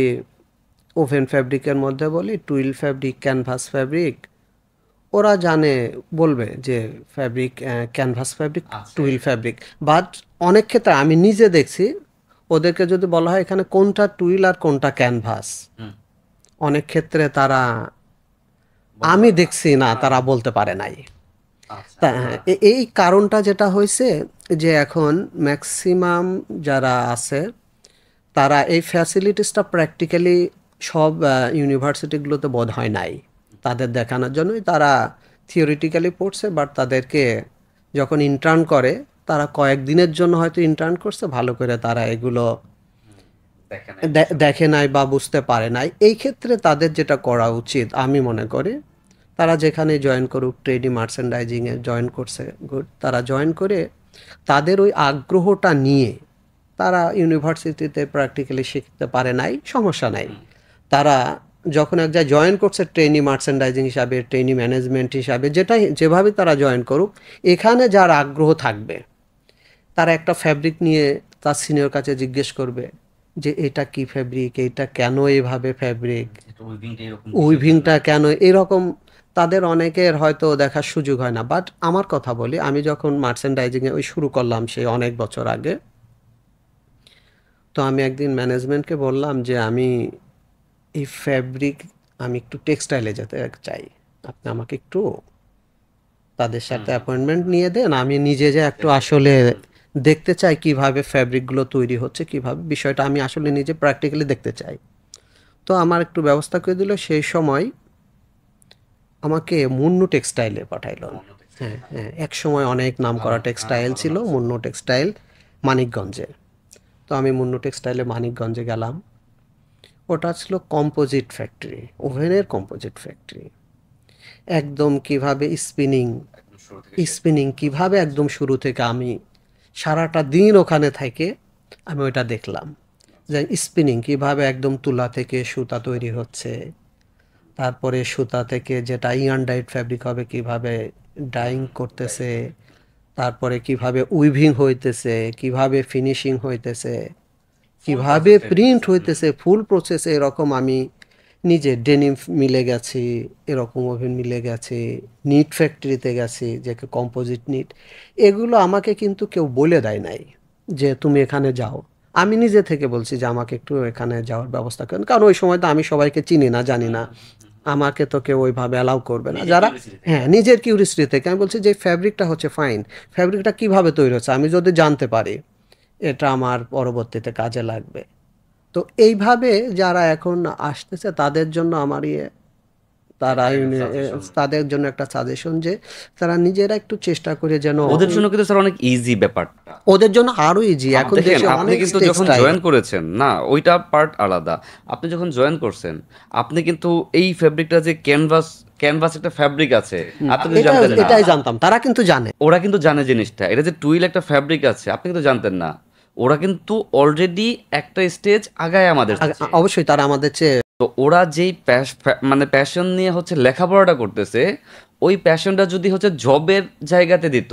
ওভেন ফ্যাব্রিকের মধ্যে বলি টুইল ফ্যাব্রিক, ক্যানভাস ফ্যাব্রিক, ওরা জানে, বলবে যে fabric canvas fabric, twill fabric. But অনেক ক্ষেত্রে আমি নিজে দেখছি, ওদেরকে যদি বলা হয় এখানে কোনটা টুইল আর কোনটা ক্যানভাস, অনেক ক্ষেত্রে তারা, আমি দেখছি না তারা বলতে পারে নাই। তা এই কারণটা যেটা হয়েছে যে এখন ম্যাক্সিমাম যারা আছে তারা এই ফ্যাসিলিটিসটা প্র্যাকটিক্যালি সব ইউনিভার্সিটিগুলোতে বোধ হয় নাই। তাদের দেখানোর জন্যই তারা থিওরিটিক্যালি পড়ছে, বাট তাদেরকে যখন ইন্টার্ন করে, তারা কয়েকদিনের জন্য হয়তো ইন্টার্ন করছে, ভালো করে তারা এগুলো দেখে নাই বা বুঝতে পারে নাই। এই ক্ষেত্রে তাদের যেটা করা উচিত আমি মনে করি, তারা যেখানে জয়েন করুক, ট্রেডি মার্চেন্ডাইজিংয়ে জয়েন করছে, গুড, তারা জয়েন করে তাদের ওই আগ্রহটা নিয়ে, তারা ইউনিভার্সিটিতে প্র্যাকটিক্যালি শিখতে পারে নাই, সমস্যা নাই। তারা যখন এক জায়গায় জয়েন করছে ট্রেনি মার্চেন্ডাইজিং হিসাবে, ট্রেনি ম্যানেজমেন্ট হিসাবে, যেটাই যেভাবে তারা জয়েন করুক, এখানে যার আগ্রহ থাকবে তারা একটা ফ্যাব্রিক নিয়ে তার সিনিয়র কাছে জিজ্ঞেস করবে যে এটা কি ফ্যাব্রিক, এটা কেন এইভাবে ফ্যাব্রিক, উইভিংটা কেন এরকম। তাদের অনেকের হয়তো দেখার সুযোগ হয় না। বাট আমার কথা বলি, আমি যখন মার্চেন্ডাইজিংয়ে ওই শুরু করলাম সেই অনেক বছর আগে, তো আমি একদিন ম্যানেজমেন্টকে বললাম যে আমি এই ফ্যাব্রিক, আমি একটু টেক্সটাইলে যেতে চাই, আপনি আমাকে একটু তাদের সাথে অ্যাপয়েন্টমেন্ট নিয়ে দেন, আমি নিজে যে একটু আসলে দেখতে চাই কিভাবে ফ্যাব্রিকগুলো তৈরি হচ্ছে, কিভাবে বিষয়টা আমি আসলে নিজে প্র্যাকটিক্যালি দেখতে চাই। তো আমার একটু ব্যবস্থা করে দিল। সেই সময় আমাকে মুন্নু টেক্সটাইলে পাঠাইলো। হ্যাঁ হ্যাঁ, এক সময় অনেক নাম করা টেক্সটাইল ছিল মুন্নু টেক্সটাইল, মানিকগঞ্জে। তো আমি মুন্নু টেক্সটাইলে মানিকগঞ্জে গেলাম। ওটা ছিল কম্পোজিট ফ্যাক্টরি, ওভেনের কম্পোজিট ফ্যাক্টরি। একদম কিভাবে স্পিনিং, স্পিনিং কিভাবে একদম শুরু থেকে, আমি সারাটা দিন ওখানে থেকে আমি ওইটা দেখলাম যে স্পিনিং কিভাবে একদম তুলা থেকে সুতা তৈরি হচ্ছে, তারপরে সুতা থেকে যেটা ইয়ান ডাইড ফ্যাব্রিক হবে কিভাবে ডাইং করতেছে, তারপরে কিভাবে উইভিং হইতেছে, কিভাবে ফিনিশিং হইতেছে, কিভাবে প্রিন্ট হইতেছে, ফুল প্রসেসে। এরকম আমি নিজে ডেনিম মিলে গেছি, এরকম ওভেন মিলে গেছি, নিট ফ্যাক্টরিতে গেছি, যে কম্পোজিট নিট। এগুলো আমাকে কিন্তু কেউ বলে দেয় নাই যে তুমি এখানে যাও। আমি নিজে থেকে বলছি যে আমাকে একটু এখানে যাওয়ার ব্যবস্থা করেন, কারণ ওই সময় তো আমি সবাইকে চিনি না, জানি না, আমাকে তো কেউ ওইভাবে অ্যালাউ করবে না। যারা, হ্যাঁ, নিজের কিউরিসিটি থেকে আমি বলছি যে ফ্যাব্রিকটা হচ্ছে ফাইন, ফ্যাব্রিকটা কিভাবে তৈরি হচ্ছে আমি যদি জানতে পারি, এটা আমার পরবর্তীতে কাজে লাগবে। তো এইভাবে যারা এখন আসতেছে তাদের জন্য আমার তারা তাদের জন্য একটা সাজেশন যে তারা নিজেরা একটু চেষ্টা করে যেন, ওদের জন্য কিন্তু স্যার অনেক ইজি ব্যাপারটা। ওদের জন্য আরো ইজি। এখন দেখেন, দেশে আপনি অনেক কিন্তু যখন টেক্সটাইল, জয়েন করেছেন না, ওইটা পার্ট আলাদা। আপনি যখন জয়েন করছেন, আপনি কিন্তু এই ফ্যাব্রিকটা যে ক্যানভাস, ক্যানভাস একটা ফ্যাব্রিক আছে, আপনি কিন্তু এটা জানতেন না। এটাই জানতাম, তারা কিন্তু জানে। ওরা কিন্তু জানে জিনিসটা, এটা যে টুইল একটা ফ্যাব্রিক আছে, আপনি কিন্তু জানতেন না। ওরা কিন্তু অলরেডি একটা স্টেজ আগায় আমাদের চেয়ে। অবশ্যই তারা আমাদের চেয়ে, তো ওরা যেই মানে প্যাশন নিয়ে হচ্ছে লেখাপড়াটা করতেছে, ওই প্যাশনটা যদি হচ্ছে জবের জায়গাতে দিত,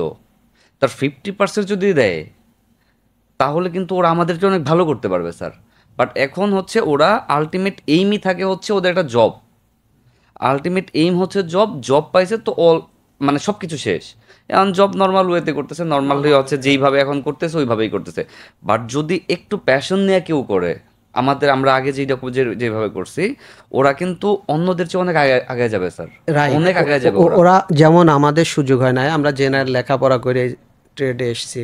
তার 50% যদি দেয়, তাহলে কিন্তু ওরা আমাদেরকে অনেক ভালো করতে পারবে স্যার। বাট এখন হচ্ছে ওরা আলটিমেট এইমই থাকে হচ্ছে ওদের একটা জব। আলটিমেট এইম হচ্ছে জব, জব পাইছে তো অল, মানে সব কিছু শেষ। এখন জব নর্মাল ওয়েতে করতেছে, নর্মালি হচ্ছে যেইভাবে এখন করতেছে ওইভাবেই করতেছে। বাট যদি একটু প্যাশন নিয়ে কেউ করে, আমরা আগে যেই রকম যেভাবে করছি, ওরা কিন্তু অন্যদের চেয়ে অনেক আগে আগে যাবে স্যার, রাইট। অনেক আগে যাবে ওরা। ওরা যেমন আমাদের সুযোগ হয় না, আমরা জেনারেল লেখাপড়া করে ট্রেডে এসেছি,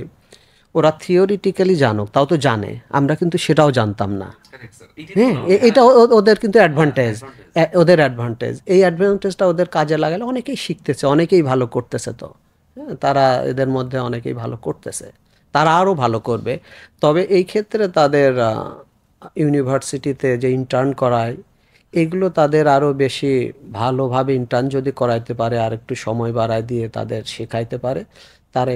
ওরা থিওরিটিক্যালি জানুক তাও তো জানে, আমরা কিন্তু সেটাও জানতাম না। হ্যাঁ, এটা ওদের কিন্তু অ্যাডভান্টেজ, ওদের অ্যাডভান্টেজ, এই অ্যাডভান্টেজটা ওদের কাজে লাগালে অনেকেই শিখতেছে, অনেকেই ভালো করতেছে। তো হ্যাঁ, তারা এদের মধ্যে অনেকেই ভালো করতেছে, তারা আরও ভালো করবে। তবে এই ক্ষেত্রে তাদের ইউনিভার্সিটিতে যে ইন্টার্ন করায়, এগুলো তাদের আরও বেশি ভালোভাবে ইন্টার্ন যদি করাইতে পারে, আর একটু সময় বাড়ায় দিয়ে তাদের শেখাইতে পারে, তারা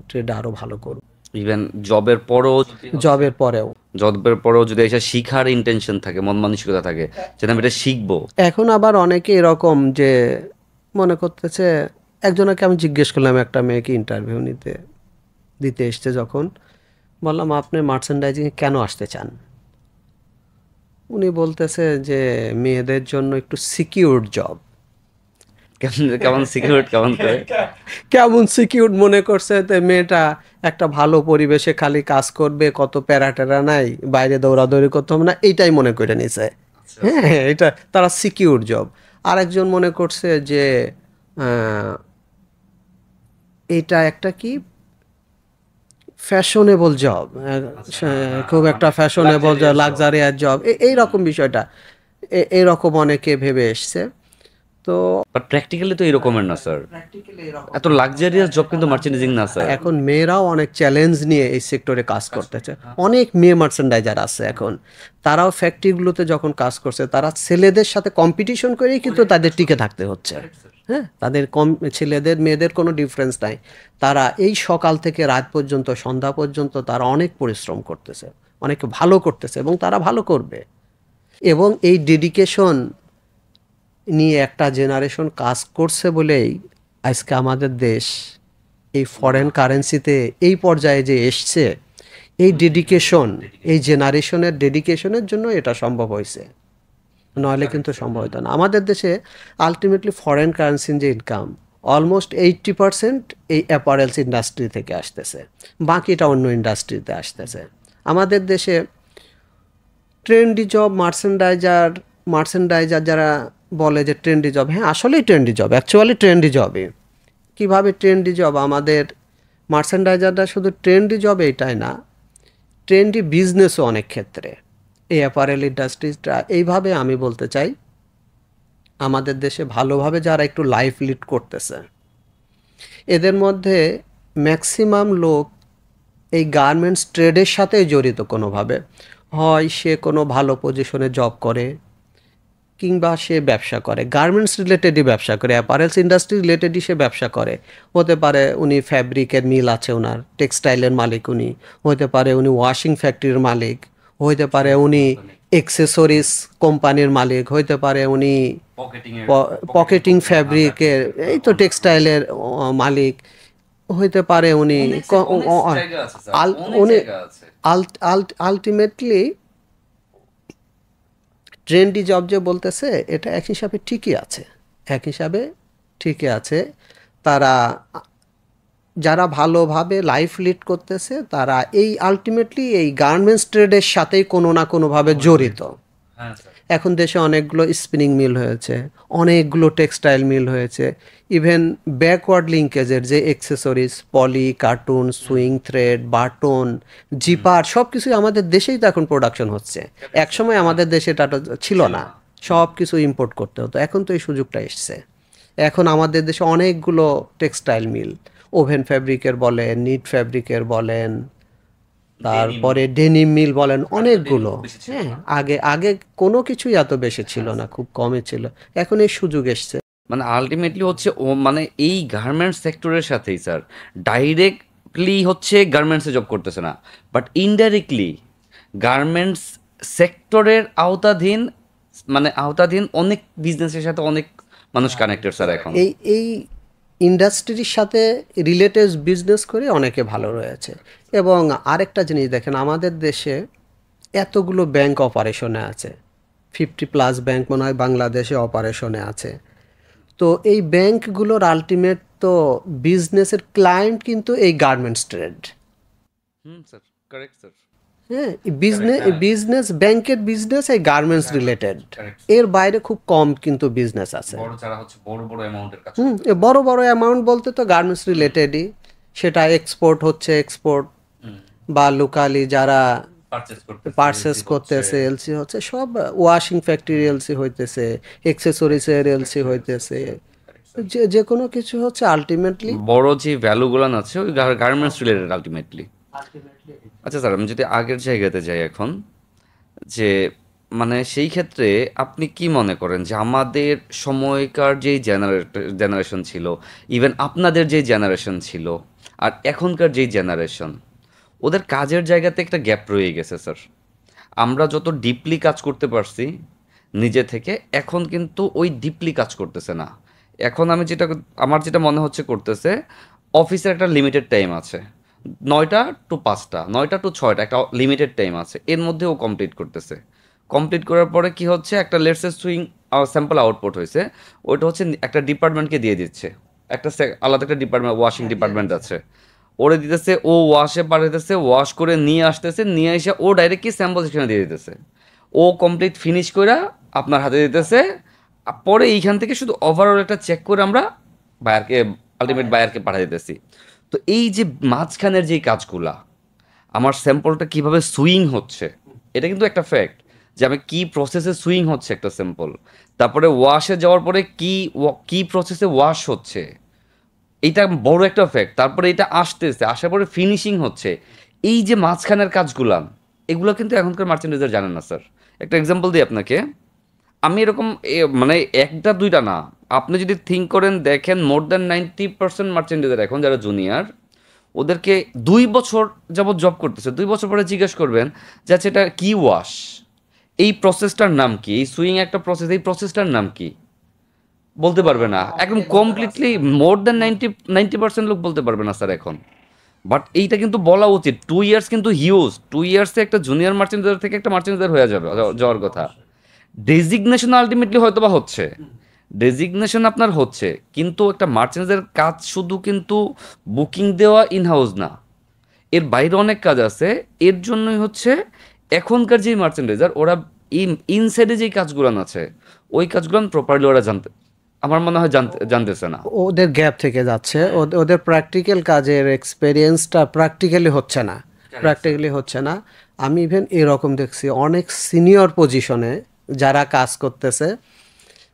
ট্রেডে আরও ভালো করবে। ইভেন জবের পরেও, জবের পরেও জবের পরেও যদি এসে শিখার ইন্টেনশন থাকে, মন মানসিকতা থাকে যে আমি এটা শিখবো। এখন আবার অনেকে এরকম যে মনে করতেছে, একজনকে আমি জিজ্ঞেস করলাম, একটা মেয়েকে ইন্টারভিউ দিতে এসছে যখন, বললাম আপনি মার্চেন্ডাইজিং কেন আসতে চান? উনি বলতেছে যে মেয়েদের জন্য একটু সিকিউর জব। কেমন কেমন সিকিউর, কেমন করে? কেমন সিকিউর মনে করছে? তো মেয়েটা একটা ভালো পরিবেশে খালি কাজ করবে, কত প্যারা ট্যারা নাই, বাইরে দৌড়াদৌড়ি করতে হবে না, এইটাই মনে করে নিছে। হ্যাঁ, এটা তারা সিকিউর জব। আরেকজন মনে করছে যে আহ, এটা একটা কি ফ্যাশনেবল জব, খুব একটা ফ্যাশনেবল জব, লাক্সারিয়াস জব, এই রকম বিষয়টা, এইরকম অনেকে ভেবে এসছে। তো বাট প্র্যাকটিক্যালি তো এরকমের না স্যার, এত লাক্সারিয়াস জব কিন্তু মার্চেন্ডাইজিং না স্যার। এখন মেয়েরাও অনেক চ্যালেঞ্জ নিয়ে এই সেক্টরে কাজ করতেছে, অনেক মেয়ে মার্চেন্ডাইজার আছে এখন, তারাও ফ্যাক্টরিগুলোতে যখন কাজ করছে, তারা ছেলেদের সাথে কম্পিটিশন করেই কিন্তু তাদের টিকে থাকতে হচ্ছে। হ্যাঁ, তাদের ছেলেদের মেয়েদের কোনো ডিফারেন্স নাই, তারা এই সকাল থেকে রাত পর্যন্ত, সন্ধ্যা পর্যন্ত তারা অনেক পরিশ্রম করতেছে, অনেক ভালো করতেছে, এবং তারা ভালো করবে। এবং এই ডেডিকেশন নিয়ে একটা জেনারেশন কাজ করছে বলেই আজকে আমাদের দেশ এই ফরেন কারেন্সিতে এই পর্যায়ে যে এসছে। এই ডেডিকেশন, এই জেনারেশনের ডেডিকেশনের জন্য এটা সম্ভব হয়েছে, নইলে কিন্তু সম্ভব হতো না। আমাদের দেশে আলটিমেটলি ফরেন কারেন্সির যে ইনকাম, অলমোস্ট 80% এই অ্যাপারেলস ইন্ডাস্ট্রি থেকে আসতেছে, বাকিটা অন্য ইন্ডাস্ট্রিতে আসতেছে। আমাদের দেশে ট্রেন্ডি জব, মার্চেন্ডাইজার যারা বলে যে ট্রেন্ডি জব, হ্যাঁ আসলেই ট্রেন্ডি জব, অ্যাকচুয়ালি ট্রেন্ডি জবে। কীভাবে ট্রেন্ডি জব? আমাদের মার্চেন্ডাইজাররা শুধু ট্রেন্ডি জব এইটাই না, ট্রেন্ডি বিজনেসও অনেক ক্ষেত্রে। এই অ্যাপারেল ইন্ডাস্ট্রিজটা এইভাবে, আমি বলতে চাই, আমাদের দেশে ভালোভাবে যারা একটু লাইফ লিড করতেছে, এদের মধ্যে ম্যাক্সিমাম লোক এই গার্মেন্টস ট্রেডের সাথেই জড়িত কোনোভাবে। হয় সে কোনো ভালো পজিশনে জব করে, কিংবা সে ব্যবসা করে, গার্মেন্টস রিলেটেডই ব্যবসা করে, অ্যাপারেলস ইন্ডাস্ট্রি রিলেটেডই সে ব্যবসা করে। হতে পারে উনি ফ্যাব্রিকের মিল আছে, ওনার টেক্সটাইলের মালিক উনি, হতে পারে উনি ওয়াশিং ফ্যাক্টরির মালিক, হইতে পারে উনি এক্সেসরিজ কোম্পানির মালিক, হইতে পারে উনি পকেটিং ফ্যাব্রিকের, এই তো টেক্সটাইলের মালিক, হইতে পারে উনি উনি আলটিমেটলি ট্রেন্ডি জব যে বলতেছে, এটা এক হিসাবে ঠিকই আছে, এক হিসাবে ঠিকই আছে। তারা যারা ভালোভাবে লাইফ লিড করতেছে, তারা এই আলটিমেটলি এই গার্মেন্টস ট্রেডের সাথেই কোনো না কোনোভাবে জড়িত। এখন দেশে অনেকগুলো স্পিনিং মিল হয়েছে, অনেকগুলো টেক্সটাইল মিল হয়েছে, ইভেন ব্যাকওয়ার্ড লিঙ্কেজের যে accessories, poly, carton, sewing thread, button, zipper, সব কিছুই আমাদের দেশেই তো এখন প্রোডাকশন হচ্ছে। একসময় আমাদের দেশে এটা ছিল না, সব কিছু ইম্পোর্ট করতে হতো, এখন তো এই সুযোগটা এসছে। এখন আমাদের দেশে অনেকগুলো টেক্সটাইল মিল, ওভেন ফ্যাব্রিকের বলেন, নিট ফ্যাব্রিকের বলেন, তারপরে ডেনিম মিল বলেন, অনেকগুলো। হ্যাঁ, আগে আগে কোনো কিছুই এত বেশি ছিল না, খুব কমই ছিল, এখন এই সুযোগ এসছে। মানে আলটিমেটলি হচ্ছে ও, মানে এই গার্মেন্টস সেক্টরের সাথেই স্যার ডাইরেক্টলি হচ্ছে গার্মেন্টসে জব করতেছে না, বাট ইনডাইরেক্টলি গার্মেন্টস সেক্টরের আওতাধীন, মানে আওতাধীন অনেক বিজনেসের সাথে অনেক মানুষ কানেক্টেড স্যার এখন। এই ইন্ডাস্ট্রির সাথে রিলেটেড বিজনেস করে অনেকে ভালো রয়েছে। এবং আরেকটা জিনিস দেখেন, আমাদের দেশে এতগুলো ব্যাংক অপারেশনে আছে, 50+ ব্যাংক মনে হয় বাংলাদেশে অপারেশনে আছে। তো এই ব্যাংকগুলোর আল্টিমেট তো বিজনেসের ক্লায়েন্ট কিন্তু এই গার্মেন্টস ট্রেড। হুম স্যার, কারেক্ট স্যার। হ্যাঁ, কারেক্ট, বিজনেস হ্যাঁ। বিজনেস ব্যাংকের বিজনেস এই গার্মেন্টস রিলেটেড। Correct sir. এর বাইরে খুব কম কিন্তু বিজনেস আছে। বড় যারা হচ্ছে বড় বড় অ্যামাউন্টের কাজ হুম, এ করতেছে। বড় বড় অ্যামাউন্ট বলতে তো গার্মেন্টস রিলেটেডই, সেটা এক্সপোর্ট হচ্ছে এক্সপোর্ট, হুম। বা লোকালি যারা পারচেজ করতেছে, পারচেস এলসি হচ্ছে। করতেছে এলসি হচ্ছে, সব ওয়াশিং ফ্যাক্টরি এলসি হইতেছে, এক্সেসরিজের এলসি হইতেছে, কারেক্ট স্যার। যে যে কোনো কিছু হচ্ছে আলটিমেটলি। বড় যে ভ্যালুগুলো আছে ওই গার্মেন্টস রিলেটেড আলটিমেটলি। আচ্ছা স্যার, আমি যদি আগের জায়গাতে যাই এখন, যে মানে সেই ক্ষেত্রে আপনি কি মনে করেন যে আমাদের সময়কার যেই জেনারেশন ছিল, ইভেন আপনাদের যেই জেনারেশন ছিল, আর এখনকার যেই জেনারেশন, ওদের কাজের জায়গাতে একটা গ্যাপ রয়ে গেছে স্যার। আমরা যত ডিপলি কাজ করতে পারছি নিজে থেকে, এখন কিন্তু ওই ডিপলি কাজ করতেছে না। এখন আমার যেটা মনে হচ্ছে করতেছে, অফিসের একটা লিমিটেড টাইম আছে, 9টা টু 5টা, 9টা টু 6টা একটা লিমিটেড টাইম আছে, এর মধ্যে ও কমপ্লিট করতেছে। কমপ্লিট করার পরে কি হচ্ছে, একটা লেটসে সুইং স্যাম্পল আউটপুট হয়েছে, ওইটা হচ্ছে একটা ডিপার্টমেন্টকে দিয়ে দিচ্ছে। আলাদা একটা ডিপার্টমেন্ট, ওয়াশিং ডিপার্টমেন্ট আছে, ওরে দিতেছে, ও ওয়াশে পাঠাইতেছে, ওয়াশ করে নিয়ে আসতেছে, নিয়ে এসে ও ডাইরেক্টলি স্যাম্পল সেখানে দিয়ে দিতেছে। ও কমপ্লিট ফিনিশ করে আপনার হাতে দিতেছে। পরে এইখান থেকে শুধু ওভারঅল একটা চেক করে আমরা বায়ারকে, আলটিমেট বায়ারকে পাঠিয়ে দিতেছি। তো এই যে মাঝখানের যে কাজগুলা, আমার স্যাম্পলটা কিভাবে সুইং হচ্ছে, এটা কিন্তু একটা ফ্যাক্ট, যে আমি কি প্রসেসে সুইং হচ্ছে একটা স্যাম্পল, তারপরে ওয়াশে যাওয়ার পরে কি প্রসেসে ওয়াশ হচ্ছে, এইটা বড় একটা ফ্যাক্ট। তারপরে এটা আসতেছে, আসার পরে ফিনিশিং হচ্ছে। এই যে মাঝখানের কাজগুলা, এগুলো কিন্তু এখনকার মার্চেন্ডাইজার জানেন না স্যার। একটা এক্সাম্পল দিই আপনাকে। আমি এরকম মানে একটা দুইটা না, আপনি যদি থিঙ্ক করেন দেখেন, মোর দ্যান 90% মার্চেন্ডাইজার এখন যারা জুনিয়র, ওদেরকে 2 বছর যাবত জব করতেছে, 2 বছর পরে জিজ্ঞেস করবেন যে আচ্ছা এটা কি ওয়াশ, এই প্রসেসটার নাম কি, এই সুইং একটা প্রসেস, এই প্রসেসটার নাম কি, বলতে পারবে না। একদম কমপ্লিটলি মোর দ্যান 90% লোক বলতে পারবে না স্যার এখন। বাট এইটা কিন্তু বলা উচিত, 2 ইয়ার্স কিন্তু হিউজ, 2 ইয়ার্সে একটা জুনিয়র মার্চেন্ডার থেকে একটা মার্চেন্ডার হয়ে যাবে, যাওয়ার কথা। ডেজিগনেশন আলটিমেটলি হয়তো বা হচ্ছে, ডেজিগনেশন আপনার হচ্ছে, কিন্তু একটা মার্চেন্ডারের কাজ শুধু কিন্তু বুকিং দেওয়া ইন হাউস না, এর বাইরে অনেক কাজ আছে। এর জন্যই হচ্ছে এখনকার যে মার্চেন্ডাইজার, ওরা ইনসাইডে যে কাজগুলো আছে, ওই কাজগুলো প্রপারলি ওরা আমার মনে হয় জানতেছে না। ওদের গ্যাপ থেকে যাচ্ছে, ওদের প্র্যাকটিক্যাল কাজের এক্সপেরিয়েন্সটা প্র্যাকটিক্যালি হচ্ছে না, কারেক্ট স্যার। প্র্যাকটিক্যালি হচ্ছে না। আমি ইভেন এরকম দেখছি অনেক সিনিয়র পজিশনে যারা কাজ করতেছে,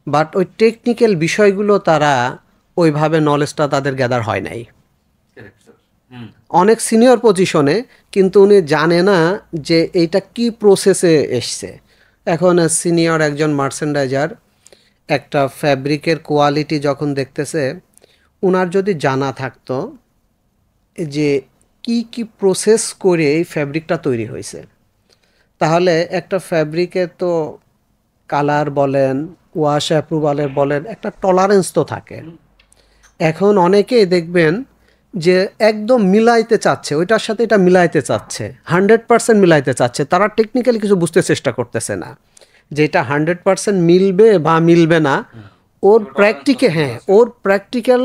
বাট ওই টেকনিক্যাল বিষয়গুলো তারা ওইভাবে নলেজটা তাদের গ্যাদার হয় নাই। Correct sir. হুম। অনেক সিনিয়র পজিশনে, কিন্তু উনি জানে না যে এইটা কি প্রসেসে এসছে। এখন সিনিয়র একজন মার্চেন্ডাইজার একটা ফ্যাব্রিকের কোয়ালিটি যখন দেখতেছে, উনার যদি জানা থাকতো যে কি কি প্রসেস করে এই ফ্যাব্রিকটা তৈরি হয়েছে, তাহলে একটা ফ্যাব্রিকে তো কালার বলেন, ওয়াশ অ্যাপ্রুভালের বলেন, একটা টলারেন্স তো থাকে। এখন অনেকেই দেখবেন যে একদম মিলাইতে চাচ্ছে, ওইটার সাথে এটা মিলাইতে চাচ্ছে, 100% মিলাইতে চাচ্ছে, তারা টেকনিক্যালি কিছু বুঝতে চেষ্টা করতেছে না যে এটা 100% মিলবে বা মিলবে না। ওর প্র্যাকটিকে, হ্যাঁ, ওর প্র্যাকটিক্যাল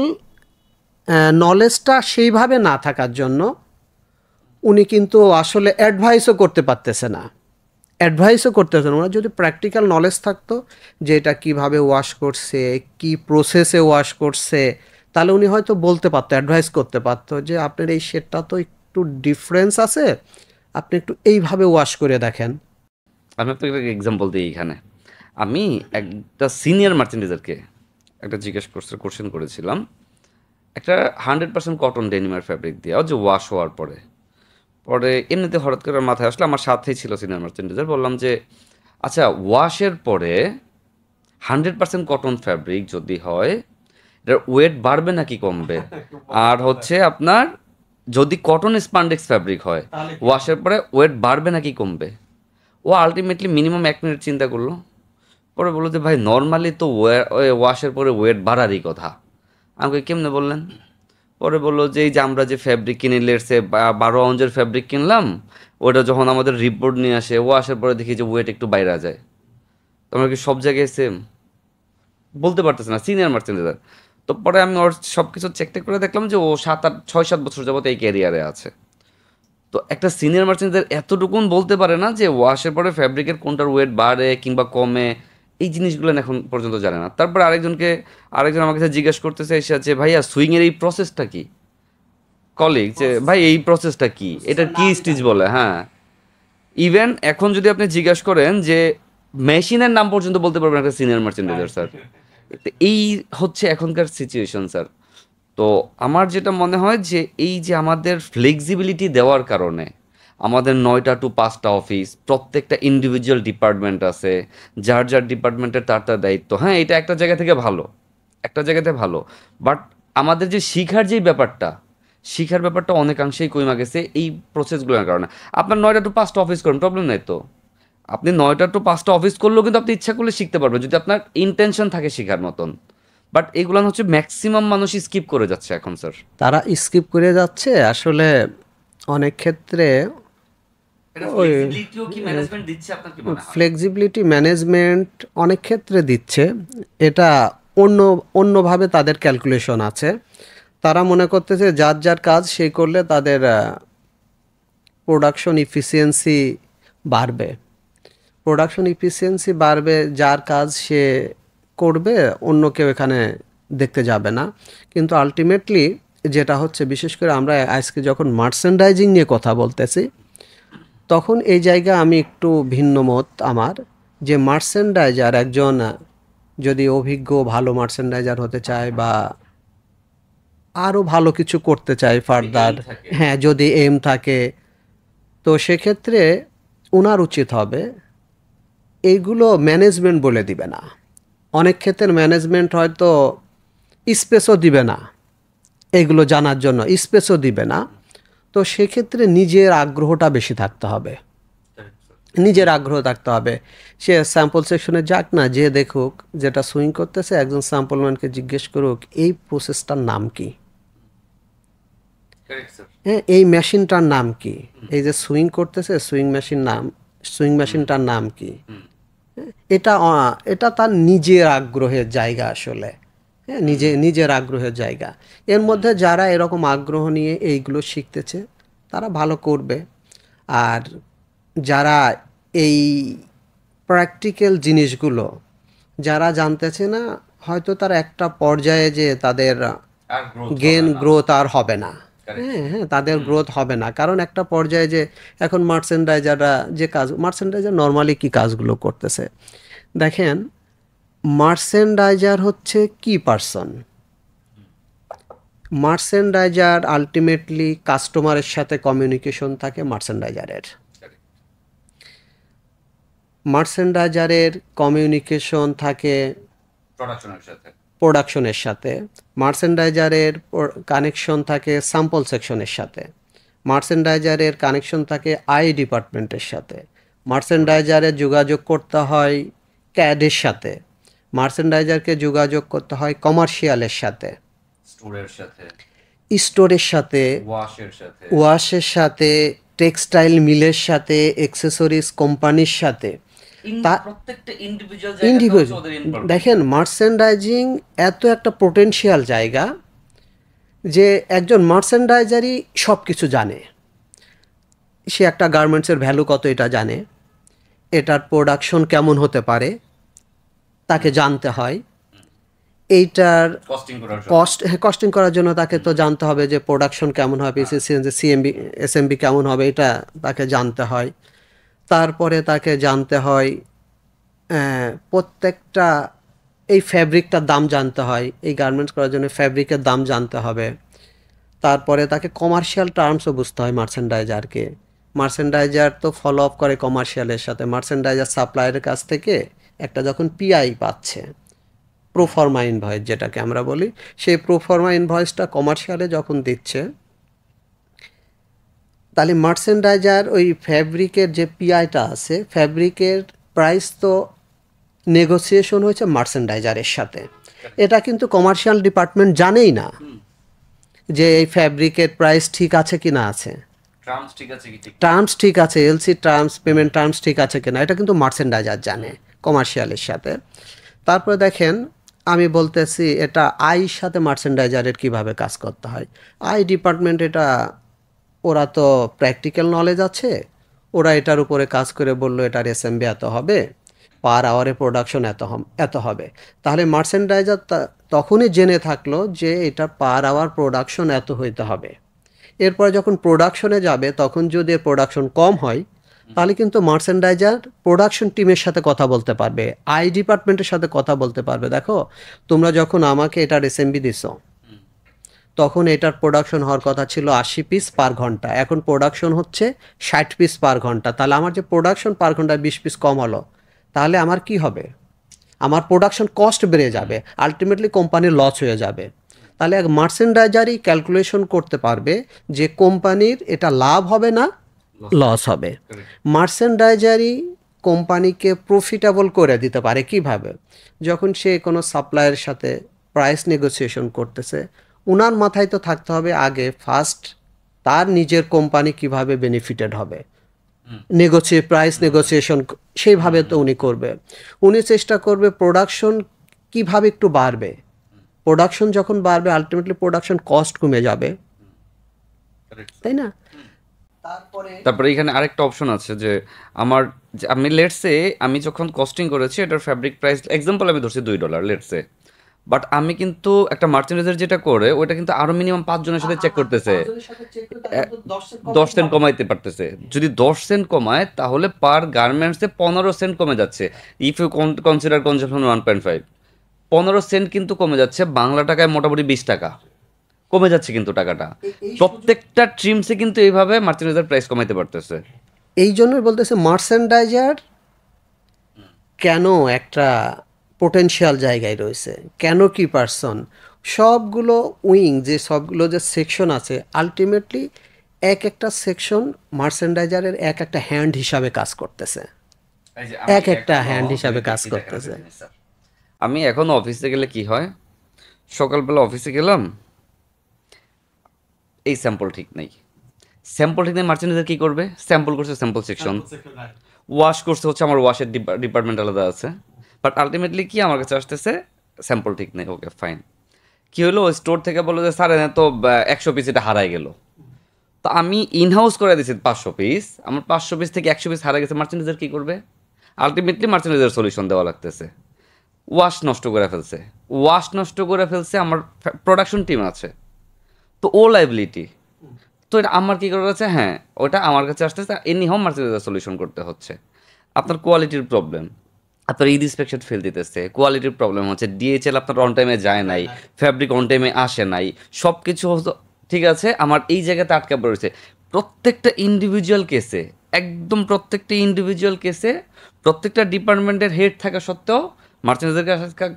নলেজটা সেইভাবে না থাকার জন্য উনি কিন্তু আসলে অ্যাডভাইসও করতে পারতেছে না, অ্যাডভাইসও করতেছে না। ওনার যদি প্র্যাকটিক্যাল নলেজ থাকতো যে এটা কীভাবে ওয়াশ করছে, কি প্রসেসে ওয়াশ করছে, তাহলে উনি হয়তো বলতে পারতো, অ্যাডভাইস করতে পারতো যে আপনার এই শেডটা তো একটু ডিফারেন্স আছে, আপনি একটু এইভাবে ওয়াশ করে দেখেন। আমি আপনাকে একটা এক্সাম্পল দিই এখানে। আমি একটা সিনিয়র মার্চেন্ডাইজারকে একটা কোশ্চেন করেছিলাম, একটা 100% কটন ডেনিমের ফ্যাব্রিক দিয়ে, যে ওয়াশ হওয়ার পরে, এমনিতে হঠাৎ করে আমার মাথায় আসলে, আমার সাথেই ছিল সিনিয়র মার্চেন্ডাইজার, বললাম যে আচ্ছা ওয়াশের পরে 100% কটন ফ্যাব্রিক যদি হয়, এটার ওয়েট বাড়বে নাকি কমবে? আর হচ্ছে আপনার যদি কটন স্পান্ডেক্স ফ্যাব্রিক হয়, ওয়াশের পরে ওয়েট বাড়বে নাকি কমবে? ও আলটিমেটলি মিনিমাম 1 মিনিট চিন্তা করলো, পরে বললো যে ভাই নর্মালি তো ওয়াশের পরে ওয়েট বাড়ারই কথা। আমাকে কেমনে বললেন? পরে বললো যে এই যে আমরা যে ফ্যাব্রিক কিনে, লেটসে 12 আউন্সের ফ্যাব্রিক কিনলাম, ওটা যখন আমাদের রিপোর্ট নিয়ে আসে, ওয়াশের পরে দেখি যে ওয়েট একটু বাইরে যায়। তোমরা কি সব জায়গায় সেম? বলতে পারতেছে না, সিনিয়র মার্চেন্ডাইজার। তো পরে আমি ওর সব কিছু চেক টেক করে দেখলাম যে ও 6-7 বছর যাবত এই ক্যারিয়ারে আছে। তো একটা সিনিয়র মার্চেন্টদের এতটুকুন বলতে পারে না যে ওয়াশের পরে ফ্যাব্রিকের কোনটার ওয়েট বাড়ে কিংবা কমে, এই জিনিসগুলো এখন পর্যন্ত জানে না। তারপরে আরেকজন আমার কাছে জিজ্ঞেস করতেছে এসে যে ভাইয়া সুইং এর এই প্রসেসটা কি, কলিগ যে ভাই এই প্রসেসটা কি, এটার কি স্টিচ বলে, হ্যাঁ। ইভেন এখন যদি আপনি জিজ্ঞেস করেন যে মেশিনের নাম পর্যন্ত বলতে পারবেন একটা সিনিয়র মার্চেন্ডাইজার স্যার। তো এই হচ্ছে এখনকার সিচুয়েশন স্যার। তো আমার যেটা মনে হয় যে এই যে আমাদের ফ্লেক্সিবিলিটি দেওয়ার কারণে আমাদের 9টা to 5টা অফিস, প্রত্যেকটা ইন্ডিভিজুয়াল ডিপার্টমেন্ট আছে, যার যার ডিপার্টমেন্টের তার তার দায়িত্ব, হ্যাঁ এটা একটা জায়গা থেকে ভালো, একটা জায়গাতে ভালো। বাট আমাদের যে শিখার ব্যাপারটা অনেকাংশেই কমে গেছে এই প্রসেসগুলোর কারণে। আপনার 9টা to 5টা অফিস করেন, প্রবলেম নাই তো। আপনি 9টা to 5টা অফিস করলেও কিন্তু আপনি ইচ্ছা করলে শিখতে পারবেন যদি আপনার ইন্টেনশন থাকে শেখার মতন। বাট এগুলো হচ্ছে ম্যাক্সিমাম মানুষই স্কিপ করে যাচ্ছে এখন স্যার। তারা স্কিপ করে যাচ্ছে আসলে অনেক ক্ষেত্রে। এটা ওই ফ্লেক্সিবিলিটিও কি ম্যানেজমেন্ট দিচ্ছে আপনার কি মনে হয়? ফ্লেক্সিবিলিটি ম্যানেজমেন্ট অনেক ক্ষেত্রে দিচ্ছে, এটা অন্য অন্যভাবে তাদের ক্যালকুলেশন আছে। তারা মনে করতেছে যার যার কাজ সে করলে তাদের প্রোডাকশন ইফিসিয়েন্সি বাড়বে। প্রোডাকশন ইফিসিয়েন্সি বাড়বে, যার কাজ সে করবে, অন্য কেউ এখানে দেখতে যাবে না। কিন্তু আলটিমেটলি যেটা হচ্ছে, বিশেষ করে আমরা আজকে যখন মার্চেন্ডাইজিং নিয়ে কথা বলতেছি, তখন এই জায়গায় আমি একটু ভিন্ন মত আমার, যে মার্চেন্ডাইজার একজন যদি অভিজ্ঞ ভালো মার্চেন্ডাইজার হতে চায় বা আরও ভালো কিছু করতে চায় ফার্দার, থাকে। হ্যাঁ যদি এম থাকে, তো সেক্ষেত্রে ওনার উচিত হবে এইগুলো ম্যানেজমেন্ট বলে দিবে না। অনেক ক্ষেত্রে ম্যানেজমেন্ট হয়তো স্পেসও দিবে না, এগুলো জানার জন্য স্পেসও দিবে না। তো সেক্ষেত্রে নিজের আগ্রহটা বেশি থাকতে হবে, নিজের আগ্রহ থাকতে হবে। সে স্যাম্পল সেকশনে যাক না, যে দেখুক যেটা সুইং করতেছে, একজন স্যাম্পলম্যানকে জিজ্ঞেস করুক এই প্রসেসটার নাম কি, হ্যাঁ এই মেশিনটার নাম কি, এই যে সুইং করতেছে সুইং মেশিনটার নাম কি। এটা এটা তার নিজের আগ্রহের জায়গা আসলে, হ্যাঁ নিজের আগ্রহের জায়গা। এর মধ্যে যারা এরকম আগ্রহ নিয়ে এইগুলো শিখতেছে তারা ভালো করবে। আর যারা এই প্র্যাকটিক্যাল জিনিসগুলো যারা জানতেছে না, হয়তো তার একটা পর্যায়ে যে তাদের গ্রোথ আর হবে না। হ্যাঁ তাদের গ্রোথ হবে না, কারণ একটা পর্যায়ে যে এখন মার্চেন্ডাইজাররা যে মার্চেন্ডাইজার নর্মালি কি কাজগুলো করতেছে দেখেন। মার্চেন্ডাইজার হচ্ছে কি পার্সন, মার্চেন্ডাইজার আলটিমেটলি কাস্টমারের সাথে কমিউনিকেশন থাকে মার্চেন্ডাইজারের কমিউনিকেশন থাকে প্রোডাকশনের সাথে, মার্চেন্ডাইজারের কানেকশন থাকে স্যাম্পল সেকশনের সাথে, মার্চেন্ডাইজারের কানেকশন থাকে ডিপার্টমেন্টের সাথে, মার্চেন্ডাইজারের যোগাযোগ করতে হয় ক্যাডের সাথে, মার্চেন্ডাইজারকে যোগাযোগ করতে হয় কমার্শিয়ালের সাথে, স্টোরের সাথে, ওয়াশের সাথে, টেক্সটাইল মিলের সাথে, অ্যাক্সেসরিজ কোম্পানির সাথে। ইন্ডিভিজুয়াল দেখেন, মার্চেন্ডাইজিং এত একটা পোটেনশিয়াল জায়গা যে একজন মার্চেন্ডাইজারই সব কিছু জানে। সে একটা গার্মেন্টসের ভ্যালু কত এটা জানে, এটার প্রোডাকশন কেমন হতে পারে তাকে জানতে হয়, এইটার কস্টিং করার জন্য তাকে তো জানতে হবে যে প্রোডাকশন কেমন হবে, সিএমবি এসএমবি কেমন হবে, এটা তাকে জানতে হয়। তারপরে তাকে জানতে হয় প্রত্যেকটা এই ফ্যাব্রিকটার দাম জানতে হয়, এই গার্মেন্টস করার জন্য ফ্যাব্রিকের দাম জানতে হবে। তারপরে তাকে কমার্শিয়াল টার্মসও বুঝতে হয় মার্চেন্ডাইজারকে। মার্চেন্ডাইজার তো ফলো আপ করে কমার্শিয়ালের সাথে, মার্চেন্ডাইজার সাপ্লায়ারের কাছ থেকে একটা যখন পিআই পাচ্ছে, প্রোফর্মা ইনভয়েস যেটাকে আমরা বলি, সেই প্রোফর্মা ইনভয়েসটা কমার্শিয়ালে যখন দিচ্ছে, তাহলে মার্চেন্ডাইজার ওই ফ্যাব্রিকের যে পিআইটা আছে, ফ্যাব্রিকের প্রাইস তো নেগোসিয়েশন হয়েছে মার্চেন্ডাইজারের সাথে। এটা কিন্তু কমার্শিয়াল ডিপার্টমেন্ট জানেই না যে এই ফ্যাব্রিকের প্রাইস ঠিক আছে কি না আছে, টার্মস ঠিক আছে, এলসি টার্মস, পেমেন্ট টার্মস ঠিক আছে কিনা, এটা কিন্তু মার্চেন্ডাইজার জানে কমার্শিয়ালের সাথে। তারপরে দেখেন আমি বলতেছি এটা আইর সাথে মার্চেন্ডাইজারের কিভাবে কাজ করতে হয়। আই ডিপার্টমেন্ট এটা, ওরা তো প্র্যাকটিক্যাল নলেজ আছে, ওরা এটার উপরে কাজ করে বললো এটার এসএমবি এত হবে, পার আওয়ারে প্রোডাকশন এত হবে। তাহলে মার্চেন্ডাইজার তখনই জেনে থাকলো যে এটা পার আওয়ার প্রোডাকশন এত হইতে হবে। এরপর যখন প্রোডাকশনে যাবে তখন যদি এর প্রোডাকশন কম হয়, তাহলে কিন্তু মার্চেন্ডাইজার প্রোডাকশন টিমের সাথে কথা বলতে পারবে, আই ডিপার্টমেন্টের সাথে কথা বলতে পারবে। দেখো, তোমরা যখন আমাকে এটার এসএমবি দিছো, তখন এটার প্রোডাকশন হওয়ার কথা ছিল 80 পিস পার ঘন্টা, এখন প্রোডাকশন হচ্ছে 60 পিস পার ঘন্টা। তাহলে আমার যে প্রোডাকশন পার ঘন্টায় 20 পিস কম হলো, তাহলে আমার কি হবে? আমার প্রোডাকশন কস্ট বেড়ে যাবে, আলটিমেটলি কোম্পানির লস হয়ে যাবে। তাহলে এক মার্চেন্ডাইজারই ক্যালকুলেশন করতে পারবে যে কোম্পানির এটা লাভ হবে না লস হবে। মার্চেন্ডাইজারই কোম্পানিকে প্রফিটেবল করে দিতে পারে কিভাবে? যখন সে কোনো সাপ্লায়ারের সাথে প্রাইস নেগোসিয়েশন করতেছে, উনার মাথায় তো থাকতে হবে আগে ফার্স্ট তার নিজের কোম্পানি কিভাবে বেনিফিটেড হবে, প্রাইস নেগোসিয়েশন সেইভাবে তো উনি করবে। উনি চেষ্টা করবে প্রোডাকশন কিভাবে একটু বাড়বে, প্রোডাকশন যখন বাড়বে আলটিমেটলি প্রোডাকশন কস্ট কমে যাবে, তাই না? তারপরে এখানে আরেকটা অপশন আছে যে আমি লেটসে আমি যখন কস্টিং করেছি এটার ফ্যাব্রিক প্রাইস এক্সাম্পল আমি ধরছি $2 লেটসে, বাট আমি কিন্তু একটা মার্চেন্ডাইজার যেটা করে ওইটা কিন্তু আরো মিনিমাম 5 জনের সাথে চেক করতেছে, 10 সেন্ট কমাইতে পারতেছে। যদি 10 সেন্ট কমায় তাহলে পার গার্মেন্টসে 15 সেন্ট কমে যাচ্ছে। If you consider consumption 1.5, 15 cent কিন্তু কমে যাচ্ছে, বাংলা টাকায় মোটামুটি 20 টাকা কমে যাচ্ছে কিন্তু টাকাটা। প্রত্যেকটা ট্রিমসে কিন্তু এইভাবে মার্চেন্ডাইজার প্রাইস কমাইতে পারতেছে। এই জন্যই বলতেছে মার্চেন্ডাইজার কেন একটা পোটেনশিয়াল জায়গায় রয়েছে, কেন কি পারসন, সবগুলো উইং যে সবগুলো যে সেকশন আছে আলটিমেটলি এক একটা সেকশন মার্চেন্ডাইজারের এক একটা হ্যান্ড হিসাবে কাজ করতেছে, এক একটা হ্যান্ড হিসাবে কাজ করতেছে। আমি এখন অফিসে গেলে কি হয়, সকালবেলা অফিসে গেলাম, এই স্যাম্পল ঠিক নেই, স্যাম্পল ঠিক নেই, মার্চেন্ডাইজার কি করবে? স্যাম্পল করছে স্যাম্পল সেকশন, ওয়াশ করছে হচ্ছে আমার ওয়াশের ডিপার্টমেন্ট আলাদা আছে, বাট আলটিমেটলি কি আমার কাছে আসতেছে স্যাম্পল ঠিক নেই। ওকে ফাইন, কি হলো, ওই স্টোর থেকে বললো যে স্যার এনে তো 100 পিস এটা হারাই গেল। তো আমি ইনহাউস করে দিয়েছি 500 পিস, আমার 500 পিস থেকে 100 পিস হারা গেছে, মার্চেন্ডাইজার কি করবে? আলটিমেটলি মার্চেন্ডাইজার সলিউশন দেওয়া লাগতেছে। ওয়াশ নষ্ট করে ফেলছে, ওয়াশ নষ্ট করে ফেলছে, আমার প্রোডাকশন টিম আছে, তো ও লাইবিলিটি। তো এটা আমার কী করার আছে? হ্যাঁ, ওটা আমার কাছে আসতেছে, এনি হোম মার্চেন্ডাইজার সলিউশন করতে হচ্ছে। আপনার কোয়ালিটির প্রবলেম, আপনার ইনস্পেকশন ফেল দিতেছে, কোয়ালিটির প্রবলেম হচ্ছে, ডিএইচএল আপনার অন টাইমে যায় নাই, ফ্যাব্রিক অন টাইমে আসে নাই, সব কিছু ঠিক আছে, আমার এই জায়গাতে আটকা পড়েছে। প্রত্যেকটা ইন্ডিভিজুয়াল কেসে, একদম প্রত্যেকটা ইন্ডিভিজুয়াল কেসে প্রত্যেকটা ডিপার্টমেন্টের হেড থাকা সত্ত্বেও মার্চেন্ডাইজার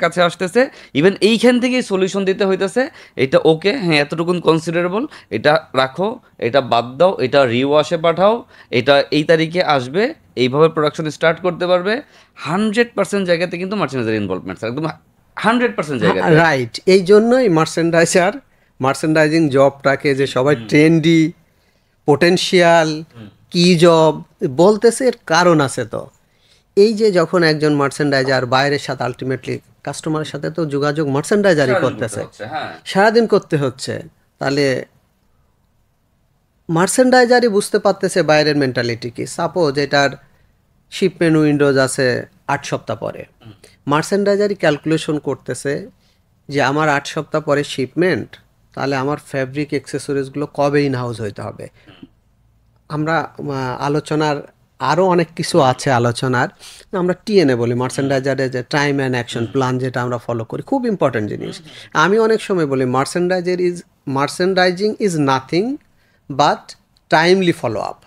কাছে আসতেছে, ইভেন এইখান থেকেই সলিউশন দিতে হইতেছে। এটা ওকে, হ্যাঁ এতটুকুন কনসিডারেবল, এটা রাখো, এটা বাদ দাও, এটা রিওয়াশে পাঠাও, এটা এই তারিখে আসবে, এইভাবে প্রোডাকশন স্টার্ট করতে পারবে। 100% জায়গাতে কিন্তু মার্চেন্ডাইজার ইনভলভমেন্ট, একদম 100% জায়গাতে। রাইট, এই জন্যই মার্চেন্ডাইজিং জবটাকে যে সবাই ট্রেন্ডি, পোটেনশিয়াল, কি জব বলতেছে, এর কারণ আছে। তো এই যে যখন একজন মার্চেন্ডাইজার বাইরের সাথে আলটিমেটলি কাস্টমারের সাথে তো যোগাযোগ মার্চেন্ডাইজারই করতেছে, সারাদিন করতে হচ্ছে, তাহলে মার্চেন্ডাইজারই বুঝতে পারতেছে বাইরের মেন্টালিটি কি। সাপোজ এটার শিপমেন্ট উইন্ডোজ আছে 8 সপ্তাহ পরে, মার্চেন্ডাইজারই ক্যালকুলেশন করতেছে যে আমার 8 সপ্তাহ পরে শিপমেন্ট, তাহলে আমার ফ্যাব্রিক অ্যাক্সেসরিজগুলো কবে ইন হাউস হইতে হবে। আমরা আলোচনার আরও অনেক কিছু আছে আলোচনার, আমরা টিএনএ বলি, মার্চেন্ডাইজারের যে টাইম অ্যান্ড অ্যাকশন প্ল্যান যেটা আমরা ফলো করি, খুব ইম্পর্ট্যান্ট জিনিস। আমি অনেক সময় বলি merchandising is nothing but timely follow up.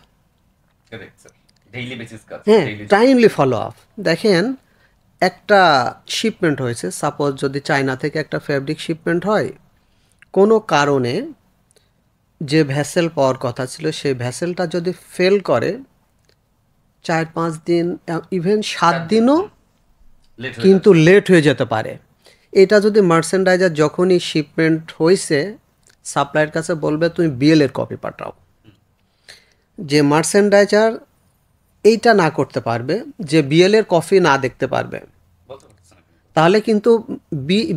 হ্যাঁ, টাইমলি ফলো আপ। দেখেন, একটা শিপমেন্ট হয়েছে, সাপোজ যদি চায়না থেকে একটা ফ্যাব্রিক শিপমেন্ট হয়, কোনো কারণে যে ভ্যাসেল পাওয়ার কথা ছিল সেই ভ্যাসেলটা যদি ফেল করে 4-5 দিন, ইভেন 7 দিনও কিন্তু লেট হয়ে যেতে পারে। এটা যদি মার্চেন্ডাইজার যখনই শিপমেন্ট হয়েছে সাপ্লাইয়ের কাছে বলবে তুমি বিএল এর কপি পাঠাও, যে মার্চেন্ডাইজার এইটা না করতে পারবে, যে বিএল এর কপি না দেখতে পারবে, তাহলে কিন্তু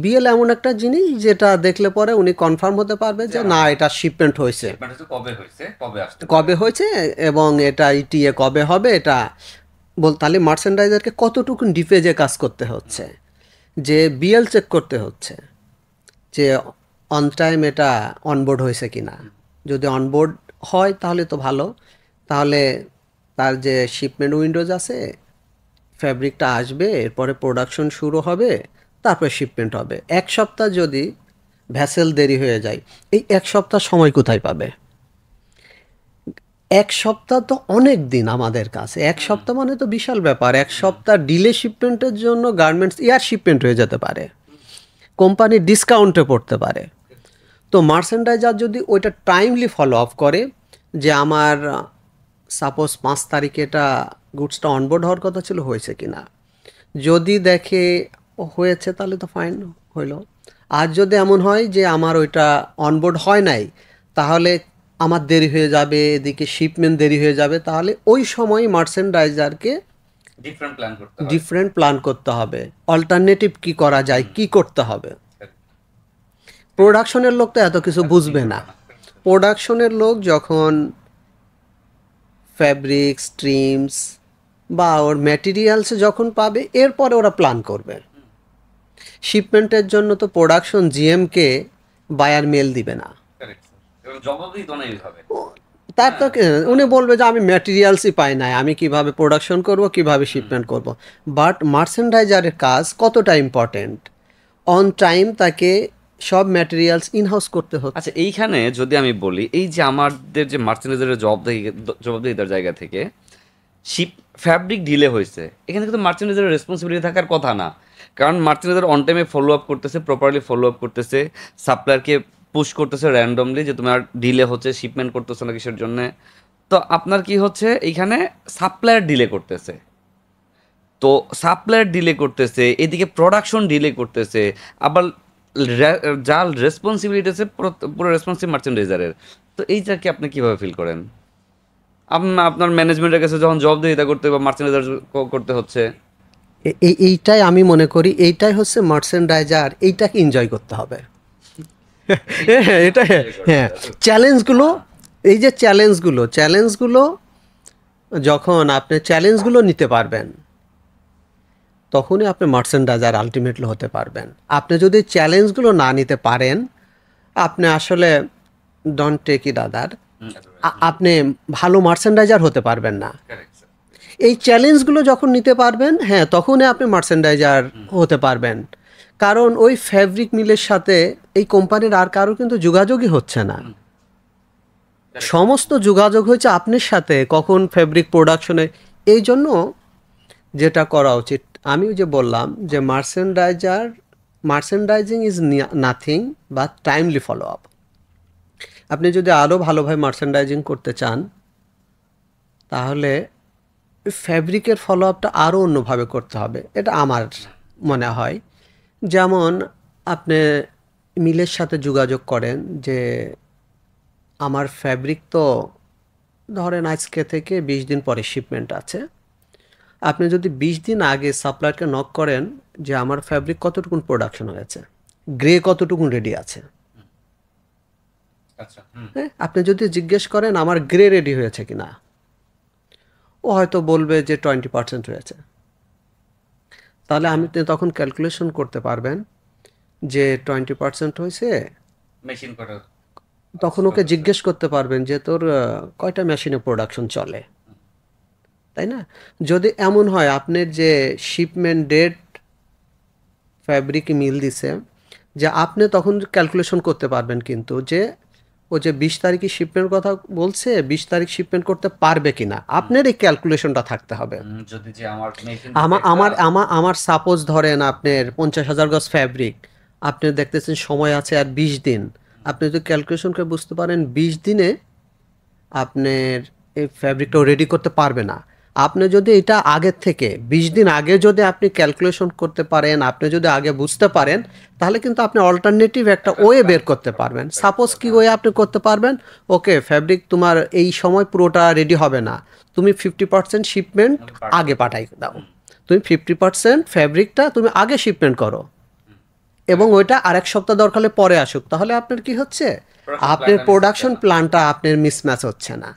বিএল এমন একটা জিনিস যেটা দেখলে পরে উনি কনফার্ম হতে পারবে যে না এটা শিপমেন্ট হয়েছে, কবে হয়েছে এবং এটা ইটিএ কবে হবে, এটা তাহলে মার্চেন্ডাইজারকে কতটুকু ডিফেজে কাজ করতে হচ্ছে, যে বিএল চেক করতে হচ্ছে যে অন টাইম এটা অনবোর্ড হয়েছে কি না। যদি অনবোর্ড হয় তাহলে তো ভালো, তাহলে তার যে শিপমেন্ট উইন্ডোজ আছে, ফ্যাব্রিকটা আসবে, এরপরে প্রোডাকশন শুরু হবে, তারপরে শিপমেন্ট হবে। এক সপ্তাহ যদি ভ্যাসেল দেরি হয়ে যায়, এই এক সপ্তাহ সময় কোথায় পাবে? এক সপ্তাহ তো অনেক দিন আমাদের কাছে, এক সপ্তাহ মানে তো বিশাল ব্যাপার। এক সপ্তাহ ডিলে শিপমেন্টের জন্য গার্মেন্টস এয়ার শিপমেন্ট হয়ে যেতে পারে, কোম্পানি ডিসকাউন্টে পড়তে পারে। তো মার্চেন্ডাইজার যদি ওইটা টাইমলি ফলো আপ করে যে আমার সাপোজ 5 তারিখে এটা গুডসটা অনবোর্ড হওয়ার কথা ছিল, হয়েছে কি না, যদি দেখে হয়েছে তাহলে তো ফাইন হইলো। আর যদি এমন হয় যে আমার ওইটা অনবোর্ড হয় নাই, তাহলে আমার দেরি হয়ে যাবে, এদিকে শিপমেন্ট দেরি হয়ে যাবে, তাহলে ওই সময় মার্চেন্ডাইজারকে ডিফারেন্ট প্ল্যান করতে হবে, অল্টারনেটিভ কি করা যায়, কি করতে হবে। প্রোডাকশনের লোক তো এত কিছু বুঝবে না। প্রোডাকশনের লোক যখন ফ্যাব্রিক স্ট্রিমস বা ওর ম্যাটেরিয়ালস যখন পাবে, এরপরে ওরা প্ল্যান করবে। শিপমেন্টের জন্য তো প্রোডাকশন জিএমকে বায়ার মেল দিবে না, তার তো উনি বলবে যে আমি ম্যাটেরিয়ালসই পাই নাই, আমি কিভাবে প্রোডাকশন করব, কিভাবে শিপমেন্ট করব। বাট মার্চেন্ডাইজারের কাজ কতটা ইম্পর্টেন্ট, অন টাইম তাকে সব ম্যাটেরিয়ালস ইনহাউস করতে হচ্ছে। আচ্ছা, এইখানে যদি আমি বলি, এই যে আমাদের যে মার্চেন্ডাইজারের জবাবদিহিতার জায়গা থেকে শিপ ফ্যাব্রিক ডিলে হয়েছে, এখানে কিন্তু মার্চেন্ডাইজারের রেসপন্সিবিলিটি থাকার কথা না। কারণ মার্চেন্ডাইজার অন টাইমে ফলো আপ করতেছে, প্রপারলি ফলো আপ করতেছে, সাপ্লায়ারকে পুশ করতেছে র্যান্ডমলি যে তোমার ডিলে হচ্ছে, শিপমেন্ট করতেছে না কিসের জন্য। তো আপনার কি হচ্ছে, এইখানে সাপ্লায়ার ডিলে করতেছে, তো সাপ্লায়ার ডিলে করতেছে, এদিকে প্রোডাকশন ডিলে করতেছে, আবার যার রেসপন্সিবিলিটি আছে পুরো রেসপন্সিভ মার্চেন্ডাইজারের। তো এইটাকে আপনি কিভাবে ফিল করেন? আপনার ম্যানেজমেন্টের কাছে যখন জবাবদিহিতা করতে বা মার্চেন্ডাইজার করতে হচ্ছে। এইটাই আমি মনে করি, এইটাই হচ্ছে মার্চেন্ডাইজার, এইটাকে এনজয় করতে হবে। হ্যাঁ, এটা হ্যাঁ, চ্যালেঞ্জগুলো, এই যে চ্যালেঞ্জগুলো যখন আপনি চ্যালেঞ্জগুলো নিতে পারবেন, তখনই আপনি মার্চেন্ডাইজার আলটিমেটলি হতে পারবেন। আপনি যদি চ্যালেঞ্জগুলো না নিতে পারেন, আপনি আসলে ডোন্ট টেক ইট আদার, আপনি ভালো মার্চেন্ডাইজার হতে পারবেন না। এই চ্যালেঞ্জগুলো যখন নিতে পারবেন, হ্যাঁ, তখনই আপনি মার্চেন্ডাইজার হতে পারবেন। কারণ ওই ফ্যাব্রিক মিলের সাথে এই কোম্পানির আর কারো কিন্তু যোগাযোগই হচ্ছে না, সমস্ত যোগাযোগ হচ্ছে আপনার সাথে কখন ফ্যাব্রিক প্রোডাকশনে। এই জন্য যেটা করা উচিত, আমি যে বললাম যে merchandising is nothing but timely follow up. আপনি যদি আরও ভালোভাবে মার্চেন্ডাইজিং করতে চান, তাহলে ফ্যাব্রিকের ফলো আপটা আরও অন্যভাবে করতে হবে, এটা আমার মনে হয়। যেমন আপনি মিলের সাথে যোগাযোগ করেন যে আমার ফ্যাব্রিক তো ধরেন আজকে থেকে 20 দিন পরে শিপমেন্ট আছে। আপনি যদি 20 দিন আগে সাপ্লায়ারকে নক করেন যে আমার ফ্যাব্রিক কতটুকুন প্রোডাকশন হয়েছে, গ্রে কতটুকুন রেডি আছে, হ্যাঁ, আপনি যদি জিজ্ঞেস করেন আমার গ্রে রেডি হয়েছে কিনা, ও হয়তো বলবে যে 20% হয়েছে। তাহলে আমি তখন ক্যালকুলেশন করতে পারবেন যে 20% হয়েছে, তখন ওকে জিজ্ঞেস করতে পারবেন যে তোর কয়টা মেশিনে প্রোডাকশন চলে, তাই না? যদি এমন হয় আপনার যে শিপমেন্ট ডেট ফ্যাব্রিক মিল দিছে, যে আপনি তখন ক্যালকুলেশন করতে পারবেন কিন্তু যে ও যে 20 তারিখে শিপমেন্ট কথা বলছে, 20 তারিখ শিপমেন্ট করতে পারবে কিনা, আপনার এই ক্যালকুলেশনটা থাকতে হবে। যদি যে আমার আমার সাপোজ ধরেন আপনার 50,000 গজ ফ্যাব্রিক, আপনি দেখতেছেন সময় আছে আর 20 দিন, আপনি যদি ক্যালকুলেশন করে বুঝতে পারেন 20 দিনে আপনার এই ফ্যাব্রিকটাও রেডি করতে পারবে না। আপনি যদি এটা আগের থেকে 20 দিন আগে যদি আপনি ক্যালকুলেশন করতে পারেন, আপনি যদি আগে বুঝতে পারেন, তাহলে কিন্তু আপনি অল্টারনেটিভ একটা ওয়ে বের করতে পারবেন। সাপোজ কি ওয়ে আপনি করতে পারবেন, ওকে ফ্যাব্রিক তোমার এই সময় পুরোটা রেডি হবে না, তুমি 50% শিপমেন্ট আগে পাঠাই দাও, তুমি 50% ফ্যাব্রিকটা তুমি আগে শিপমেন্ট করো এবং ওইটা আরেক সপ্তাহ দরকার হলে পরে আসুক, তাহলে আপনার কি হচ্ছে, আপনার প্রোডাকশন প্ল্যানটা আপনার মিসম্যাচ হচ্ছে না।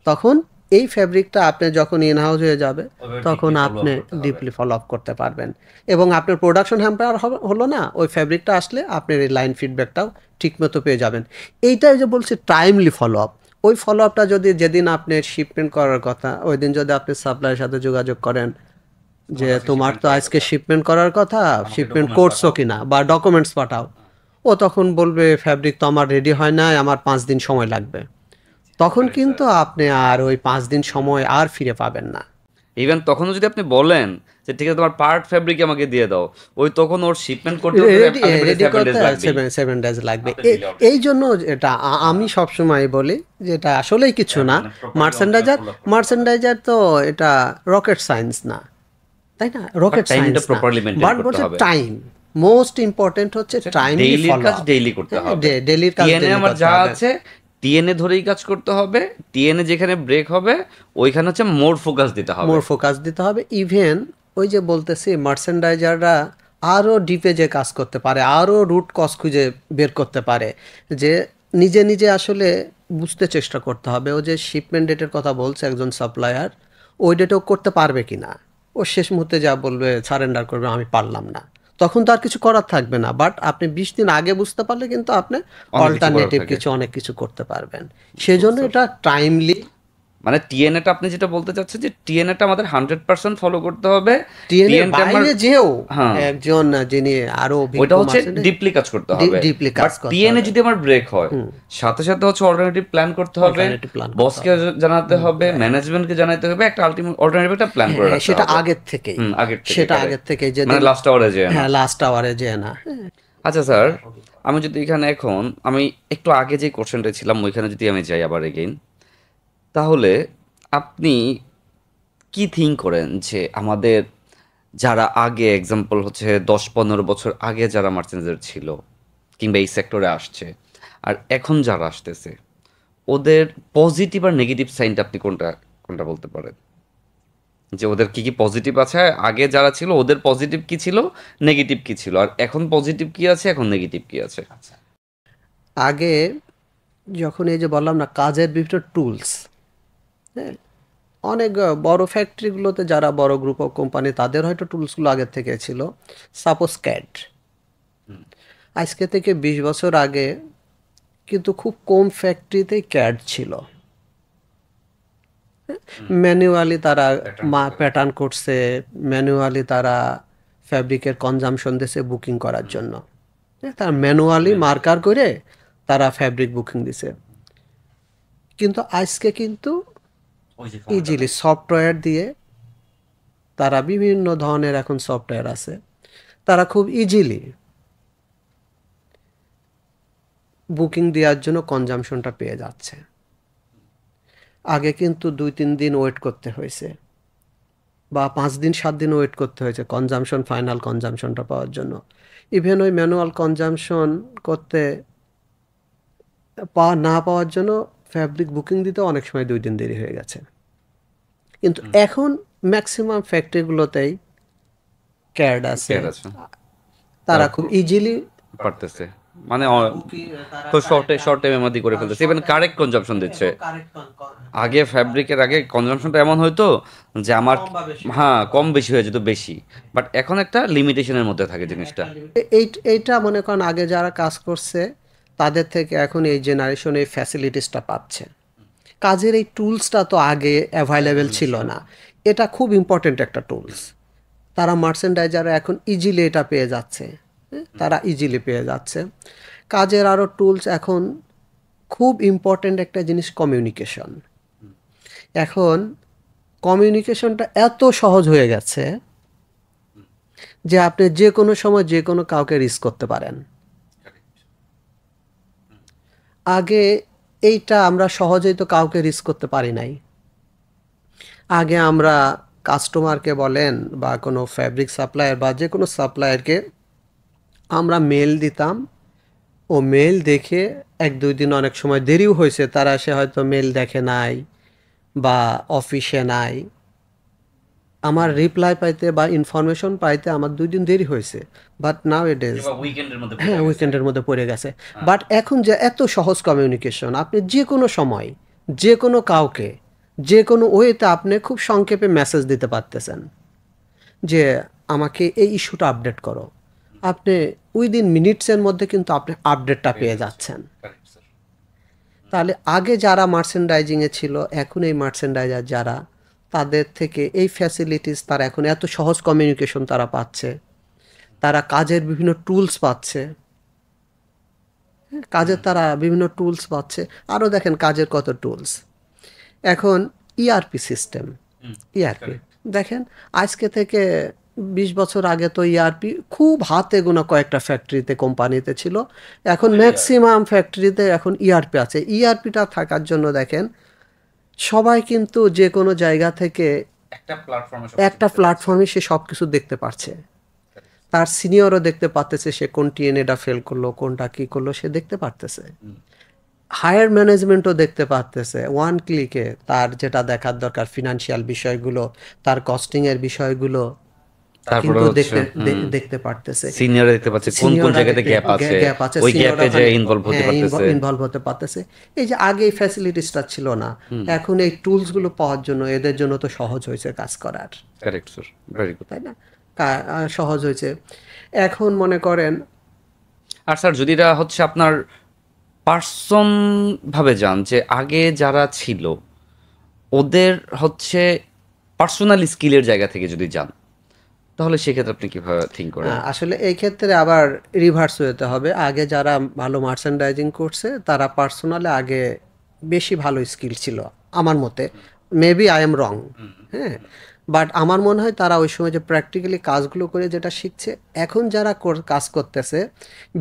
তখন এই ফ্যাব্রিকটা আপনি যখন ইন হাউস হয়ে যাবে তখন আপনি ডিপলি ফলো আপ করতে পারবেন এবং আপনার প্রোডাকশন হ্যাম্পার হলো না, ওই ফ্যাব্রিকটা আসলে আপনার এই লাইন ফিডব্যাকটাও ঠিকমতো পেয়ে যাবেন। এইটাই যে বলছি টাইমলি ফলো আপ, ওই ফলো আপটা যদি যেদিন আপনি শিপমেন্ট করার কথা ওই দিন যদি আপনি সাপ্লাইয়ের সাথে যোগাযোগ করেন যে তোমার তো আজকে শিপমেন্ট করার কথা, শিপমেন্ট করছো কিনা বা ডকুমেন্টস পাঠাও, ও তখন বলবে ফ্যাব্রিক তো আমার রেডি হয় না, আমার 5 দিন সময় লাগবে। তখন কিন্তু আপনি আর ওই 5 দিন সময় আর ফিরে পাবেন না। ইভেন তখনও যদি আপনি বলেন যে ঠিক আছে তোমার পার্ট ফ্যাব্রিক আমাকে দিয়ে দাও, ওই তখন ওর শিপমেন্ট করতে রেডি করতে 7 days লাগবে। এই জন্য এটা আমি সবসময় বলি যে এটা আসলেই কিছু না। মার্চেন্ডাইজার তো এটা রকেট সায়েন্স না, তাই না? রকেট সায়েন্স না, বাট বলছে টাইম মোস্ট ইম্পর্টেন্ট হচ্ছে টাইম। ডেইলির কাজ ডেইলি করতে হবে। ডেইলির কাজ টিএনএ আমার যা আছে টিএনএ ধরেই কাজ করতে হবে। টিএনএ যেখানে ব্রেক হবে ওইখানে হচ্ছে মোর ফোকাস দিতে হবে। ইভেন ওই যে বলতেছি মার্চেন্ডাইজাররা আরও ডিপে যে কাজ করতে পারে, আরও রুট কজ খুঁজে বের করতে পারে, যে নিজে নিজে আসলে বুঝতে চেষ্টা করতে হবে ও যে শিপমেন্ট ডেটের কথা বলছে একজন সাপ্লায়ার, ওই ডেটেও করতে পারবে কি না। ও শেষ মুহূর্তে যা বলবে সারেন্ডার করবে আমি পারলাম না, তখন তো আর কিছু করার থাকবে না। বাট আপনি 20 দিন আগে বুঝতে পারলে কিন্তু আপনি অল্টারনেটিভ অনেক কিছু করতে পারবেন। সেজন্য এটা টাইমলি, মানে টিএনএটা আপনি যেটা বলতে চাচ্ছেন যে টিএনএটা আমাদের 100% ফলো করতে হবে। টিএনএ বাইরে যেও একজন যিনি আরো ওইটা হচ্ছে ডিপলি কাজ করতে হবে। টিএনএ যদি আমার ব্রেক হয় সাথে সাথে হচ্ছে অল্টারনেটিভ প্ল্যান করতে হবে, বসকে জানাতে হবে, ম্যানেজমেন্টকে জানাতে হবে, একটা আলটিমেট অল্টারনেটিভ একটা প্ল্যান করে রাখতে হবে। সেটা আগের থেকেই যে মানে লাস্ট আওয়ারে যে লাস্ট আওয়ারে যে না। আচ্ছা স্যার, আমি যদি এখানে এখন আমি একটু আগে যে কোশ্চেনটা ছিলাম ওইখানে যদি আমি যাই আবার এগেইন, তাহলে আপনি কি থিঙ্ক করেন যে আমাদের যারা আগে এক্সাম্পল হচ্ছে 10-15 বছর আগে যারা মার্চেন্টদের ছিল কিংবা এই সেক্টরে আসছে আর এখন যারা আসতেছে, ওদের পজিটিভ আর নেগেটিভ সাইনটা আপনি কোনটা কোনটা বলতে পারেন? যে ওদের কি কি পজিটিভ আছে, আগে যারা ছিল ওদের পজিটিভ কি ছিল, নেগেটিভ কি ছিল, আর এখন পজিটিভ কি আছে, এখন নেগেটিভ কি আছে? আগে যখন এই যে বললাম না কাজের বিভিন্ন টুলস, হ্যাঁ, অনেক বড় ফ্যাক্টরিগুলোতে যারা বড় গ্রুপ অফ কোম্পানি তাদের হয়তো টুলসগুলো আগের থেকে ছিল। সাপোজ ক্যাড, আজকে থেকে 20 বছর আগে কিন্তু খুব কম ফ্যাক্টরিতেই ক্যাড ছিল। ম্যানুয়ালি তারা প্যাটার্ন করছে, ম্যানুয়ালি তারা ফ্যাব্রিকের কনজামশন দিছে বুকিং করার জন্য, তারা ম্যানুয়ালি মার্কার করে তারা ফ্যাব্রিক বুকিং দিছে। কিন্তু আজকে কিন্তু ইজিলি সফটওয়্যার দিয়ে, তারা বিভিন্ন ধরনের এখন সফটওয়্যার আছে, তারা খুব ইজিলি বুকিং দেওয়ার জন্য কনজামশনটা পেয়ে যাচ্ছে। আগে কিন্তু 2-3 দিন ওয়েট করতে হয়েছে বা 5 দিন 7 দিন ওয়েট করতে হয়েছে কনজামশন, ফাইনাল কনজামশনটা পাওয়ার জন্য। ইভেন ওই ম্যানুয়াল কনজামশন করতে না পাওয়ার জন্য ফ্যাব্রিক বুকিং দিতে অনেক সময় 2 দিন দেরি হয়ে গেছে। কিন্তু এখন ম্যাক্সিমাম ফ্যাক্টরিগুলোতেই ক্যাড আছে, তারা খুব ইজিলি পারতেছে, মানে খুব শর্ট টাইমের মধ্যে করে ফেলতেছে, ইভেন কারেক্ট কনজাম্পশন দিচ্ছে। আগে ফ্যাব্রিকের আগে কনজাম্পশনটা এমন হয়তো যে আমার কম বেশি হয়ে যেত বেশি, বাট এখন একটা লিমিটেশনের মধ্যে থাকে জিনিসটা। এইটা মনে করেন আগে যারা কাজ করছে তাদের থেকে এখন এই জেনারেশন এই ফ্যাসিলিটিসটা পাচ্ছে। কাজের এই টুলসটা তো আগে অ্যাভেলেবেল ছিল না, এটা খুব ইম্পর্টেন্ট একটা টুলস। তারা মার্চেন্ডাইজাররা এখন ইজিলি এটা পেয়ে যাচ্ছে, তারা ইজিলি পেয়ে যাচ্ছে। কাজের আরও টুলস এখন খুব ইম্পর্টেন্ট একটা জিনিস কমিউনিকেশন। এখন কমিউনিকেশনটা এত সহজ হয়ে গেছে যে আপনি যে কোনো সময় যে কোনো কাউকে রিচ করতে পারেন। আগে এইটা আমরা সহজেই তো কাউকে রিচ করতে পারি নাই। আগে আমরা কাস্টমারকে বলেন বা কোনো ফ্যাব্রিক সাপ্লায়ার বা যে কোনো সাপ্লায়ারকে আমরা মেল দিতাম, ও মেল দেখে 1-2 দিন অনেক সময় দেরিও হয়েছে, তারা এসে হয়তো মেল দেখে নাই বা অফিসে নাই, আমার রিপ্লাই পাইতে বা ইনফরমেশন পাইতে আমার 2 দিন দেরি হয়েছে, বাট নাও ইট ইজ উইকেন্ডের মধ্যে হ্যাঁ উইকেন্ডের মধ্যে পড়ে গেছে। বাট এখন যে এত সহজ কমিউনিকেশন, আপনি যে কোনো সময় যে কোনো কাউকে যে কোনো ওয়েতে আপনি খুব সংক্ষেপে মেসেজ দিতে পারতেছেন যে আমাকে এই ইস্যুটা আপডেট করো, আপনি উইদিন মিনিটসের মধ্যে কিন্তু আপনি আপডেটটা পেয়ে যাচ্ছেন। তাহলে আগে যারা মার্চেন্ডাইজিংয়ে ছিল, এখন এই মার্চেন্ডাইজার যারা, তাদের থেকে এই ফ্যাসিলিটিস তারা এখন এত সহজ কমিউনিকেশন তারা পাচ্ছে, তারা কাজের বিভিন্ন টুলস পাচ্ছে, কাজের তারা বিভিন্ন টুলস পাচ্ছে। আরও দেখেন কাজের কত টুলস এখন, ইআরপি সিস্টেম, ইআরপি দেখেন আজকে থেকে 20 বছর আগে তো ইআরপি খুব হাতে গোনা কয়েকটা ফ্যাক্টরিতে কোম্পানিতে ছিল, এখন ম্যাক্সিমাম ফ্যাক্টরিতে এখন ইআরপি আছে। ইআরপিটা থাকার জন্য দেখেন সবাই কিন্তু যে কোনো জায়গা থেকে একটা প্ল্যাটফর্মে সে সব কিছু দেখতে পারছে, তার সিনিয়রও দেখতে পারতেছে সে কোন টিএনএটা ফেল করলো, কোনটা কী করলো সে দেখতে পারতেছে, হায়ার ম্যানেজমেন্টও দেখতে পারতেছে ওয়ান ক্লিকে, তার যেটা দেখার দরকার ফিনান্সিয়াল বিষয়গুলো, তার কস্টিংয়ের বিষয়গুলো তারপরে কিন্তু হচ্ছে দেখতে পারতেছে। সিনিয়র দেখতে পাচ্ছে কোন কোন জায়গাতে গ্যাপ আছে, ওই গ্যাপে যে ইনভলভ হতে পারতেছে। ইনভলভ হতে পারতেছে। এই যে আগে এই ফ্যাসিলিটিসটা ছিল না, এখন এই টুলসগুলো পাওয়ার জন্য এদের জন্য তো সহজ হয়েছে কাজ করার, কারেক্ট স্যার, ভেরি গুড। তাই না? সহজ হয়েছে। এখন মনে করেন, আর স্যার যদি এটা হচ্ছে আপনার পার্সন ভাবে যান, যে আগে যারা ছিল ওদের হচ্ছে পার্সোনাল স্কিলের জায়গা থেকে যদি যান, তাহলে সেক্ষেত্রে আপনি কিভাবে থিঙ্ক করেন? আসলে এই ক্ষেত্রে আবার রিভার্স হতে হবে। আগে যারা ভালো মার্চেন্ডাইজিং করছে তারা পার্সোনালি আগে বেশি ভালো স্কিল ছিল আমার মতে, মেবি আই এম রং, হ্যাঁ, বাট আমার মনে হয় তারা ওই সময় যে প্র্যাকটিক্যালি কাজগুলো করে যেটা শিখছে, এখন যারা কাজ করতেছে